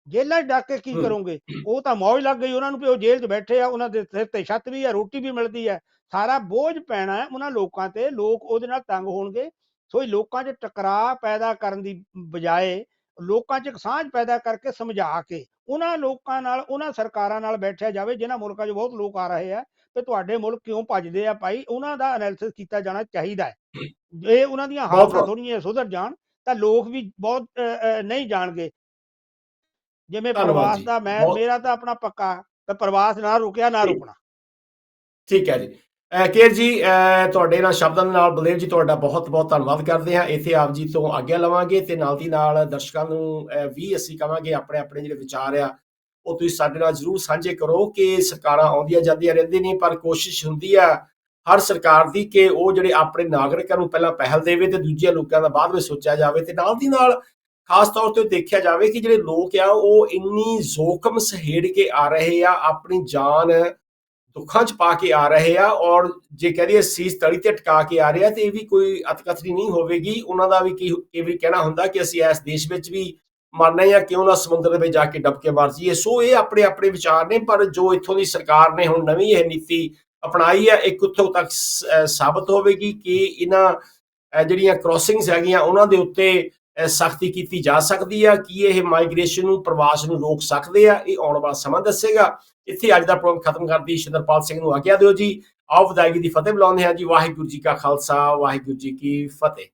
ਜੇਲ੍ਹਾਂ 'ਚ ਡੱਕ ਕੇ ਕੀ ਕਰੋਗੇ? ਉਹ ਤਾਂ ਮੌਜ ਲੱਗ ਗਈ ਉਹਨਾਂ ਨੂੰ ਵੀ ਉਹ ਜੇਲ੍ਹ 'ਚ ਬੈਠੇ ਆ, ਉਹਨਾਂ ਦੇ ਸਿਰ ਤੇ ਛੱਤ ਵੀ ਆ, ਰੋਟੀ ਵੀ ਮਿਲਦੀ ਹੈ। ਸਾਰਾ ਬੋਝ ਪੈਣਾ ਹੈ ਉਹਨਾਂ ਲੋਕਾਂ ਤੇ, ਲੋਕ ਉਹਦੇ ਨਾਲ ਤੰਗ ਹੋਣਗੇ। ਸੋ ਲੋਕਾਂ 'ਚ ਟਕਰਾਅ ਪੈਦਾ ਕਰਨ ਦੀ ਬਜਾਏ ਲੋਕਾਂ 'ਚ ਇੱਕ ਸਾਂਝ ਪੈਦਾ ਕਰਕੇ ਸਮਝਾ ਕੇ ਉਹਨਾਂ ਲੋਕਾਂ ਨਾਲ, ਉਹਨਾਂ ਸਰਕਾਰਾਂ ਨਾਲ ਬੈਠਿਆ ਜਾਵੇ ਜਿਨ੍ਹਾਂ ਮੁਲਕਾਂ 'ਚ ਬਹੁਤ ਲੋਕ ਆ ਰਹੇ ਆ, ਤੇ ਤੁਹਾਡੇ ਮੁਲਕ ਕਿਉਂ ਭੱਜਦੇ ਆ ਭਾਈ, ਉਹਨਾਂ ਦਾ ਐਨਾਲਿਸਿਸ ਕੀਤਾ ਜਾਣਾ ਚਾਹੀਦਾ ਹੈ। ਜੇ ਉਹਨਾਂ ਦੀਆਂ ਬਹੁਤ ਹਾਲਤਾਂ ਬਹੁਤ ਥੋੜ੍ਹੀਆਂ ਸੁਧਰ ਜਾਣ ਤਾਂ ਲੋਕ ਵੀ ਬਹੁਤ ਨਹੀਂ ਜਾਣਗੇ। ਜਿਵੇਂ ਧੰਨਵਾਦ ਪ੍ਰਵਾਸ ਜੀ। ਦਾ ਬਹੁਤ ਮੇਰਾ ਤਾਂ ਆਪਣਾ ਪੱਕਾ ਕਿ ਪ੍ਰਵਾਸ ਨਾ ਰੁਕਿਆ ਨਾ ਠੀਕ ਰੁਕਣਾ। ਠੀਕ ਹੈ ਜੀ। ਕੇਰ ਜੀ, ਤੁਹਾਡੇ ਨਾਲ ਸ਼ਬਦਾਂ ਦੇ ਨਾਲ ਬਲਦੇਵ ਜੀ ਤੁਹਾਡਾ ਬਹੁਤ ਬਹੁਤ ਧੰਨਵਾਦ ਕਰਦੇ ਹਾਂ। ਇੱਥੇ ਆਪ ਜੀ ਤੋਂ ਆਗਿਆ ਲਵਾਂਗੇ ਤੇ ਨਾਲ ਦੀ ਨਾਲ ਦਰਸ਼ਕਾਂ ਨੂੰ ਵੀ ਅਸੀਂ ਕਹਾਂਗੇ ਆਪਣੇ ਆਪਣੇ ਜਿਹੜੇ ਵਿਚਾਰ ਆ ਉਹ ਤੁਸੀਂ ਸਾਡੇ ਨਾਲ ਜ਼ਰੂਰ ਸਾਂਝੇ ਕਰੋ ਕਿ ਸਰਕਾਰਾਂ ਆਉਂਦੀਆਂ ਜਾਂਦੀਆਂ ਰਹਿੰਦੀ ਨਹੀਂ, ਪਰ ਕੋਸ਼ਿਸ਼ ਹੁੰਦੀ ਆ ਹਰ ਸਰਕਾਰ ਦੀ ਕਿ ਉਹ ਜਿਹੜੇ ਆਪਣੇ ਨਾਗਰਿਕਾਂ ਨੂੰ ਪਹਿਲਾਂ ਪਹਿਲ ਦੇਵੇ ਤੇ ਦੂਜਿਆਂ ਲੋਕਾਂ ਦਾ ਬਾਅਦ ਵਿੱਚ ਸੋਚਿਆ ਜਾਵੇ। ਤੇ ਨਾਲ ਦੀ ਨਾਲ ਖਾਸ ਤੌਰ ਤੇ ਦੇਖਿਆ ਜਾਵੇ ਕਿ ਜਿਹੜੇ ਲੋਕ ਆ ਉਹ ਇੰਨੀ ਜ਼ੋਖਮ ਸਹੇੜ ਕੇ ਆ ਰਹੇ ਆ, ਆਪਣੀ ਜਾਨ ਦੁੱਖਾਂ 'ਚ ਪਾ ਕੇ ਆ ਰਹੇ ਆ, ਔਰ ਜੇ ਕਹਿ ਦਈਏ ਸੀਸ ਤਲੀ ਤੇ ਟਿਕਾ ਕੇ ਆ ਰਹੇ ਆ, ਤੇ ਇਹ ਵੀ ਕੋਈ ਅਤਕਥਨੀ ਨਹੀਂ ਹੋਵੇਗੀ। ਉਹਨਾਂ ਦਾ ਵੀ ਇਹ ਵੀ ਕਹਿਣਾ ਹੁੰਦਾ ਕਿ ਅਸੀਂ ਇਸ ਦੇਸ਼ ਵਿੱਚ ਵੀ ਮਰਨਾ ਜਾਂ ਕਿਉਂ ਨਾ ਸਮੁੰਦਰ ਦੇ ਵਿੱਚ ਜਾ ਕੇ ਡੁੱਬ ਕੇ ਮਰ ਜਾਈਏ। ਸੋ ਇਹ ਆਪਣੇ ਆਪਣੇ ਵਿਚਾਰ ਨੇ, ਪਰ ਜੋ ਇੱਥੋਂ ਦੀ ਸਰਕਾਰ ਨੇ ਹੁਣ ਨਵੀਂ ਇਹ ਨੀਤੀ ਅਪਣਾਈ ਹੈ, ਇਹ ਕਿੱਥੋਂ ਤੱਕ ਸਾਬਤ ਹੋਵੇਗੀ ਕਿ ਇਹਨਾਂ ਜਿਹੜੀਆਂ ਕ੍ਰੋਸਿੰਗਸ ਹੈਗੀਆਂ ਉਹਨਾਂ ਦੇ ਉੱਤੇ ਸਖਤੀ ਕੀਤੀ ਜਾ ਸਕਦੀ ਆ, ਕੀ ਇਹ ਮਾਈਗ੍ਰੇਸ਼ਨ ਨੂੰ, ਪ੍ਰਵਾਸ ਨੂੰ ਰੋਕ ਸਕਦੇ ਆ? ਇਹ ਆਉਣ ਵਾਲਾ ਸਮਾਂ ਦੱਸੇਗਾ। ਇੱਥੇ ਅੱਜ ਦਾ ਪ੍ਰੋਗਰਾਮ ਖਤਮ ਕਰਦੀ ਸ਼ਿੰਦਰਪਾਲ ਸਿੰਘ ਨੂੰ ਆਗਿਆ ਦਿਓ ਜੀ। ਆਓ ਵਿਦਾਇਗੀ ਦੀ ਫਤਿਹ ਬੁਲਾਉਂਦੇ ਹਾਂ ਜੀ। ਵਾਹਿਗੁਰੂ ਜੀ ਕਾ ਖਾਲਸਾ, ਵਾਹਿਗੁਰੂ ਜੀ ਕੀ ਫਤਿਹ।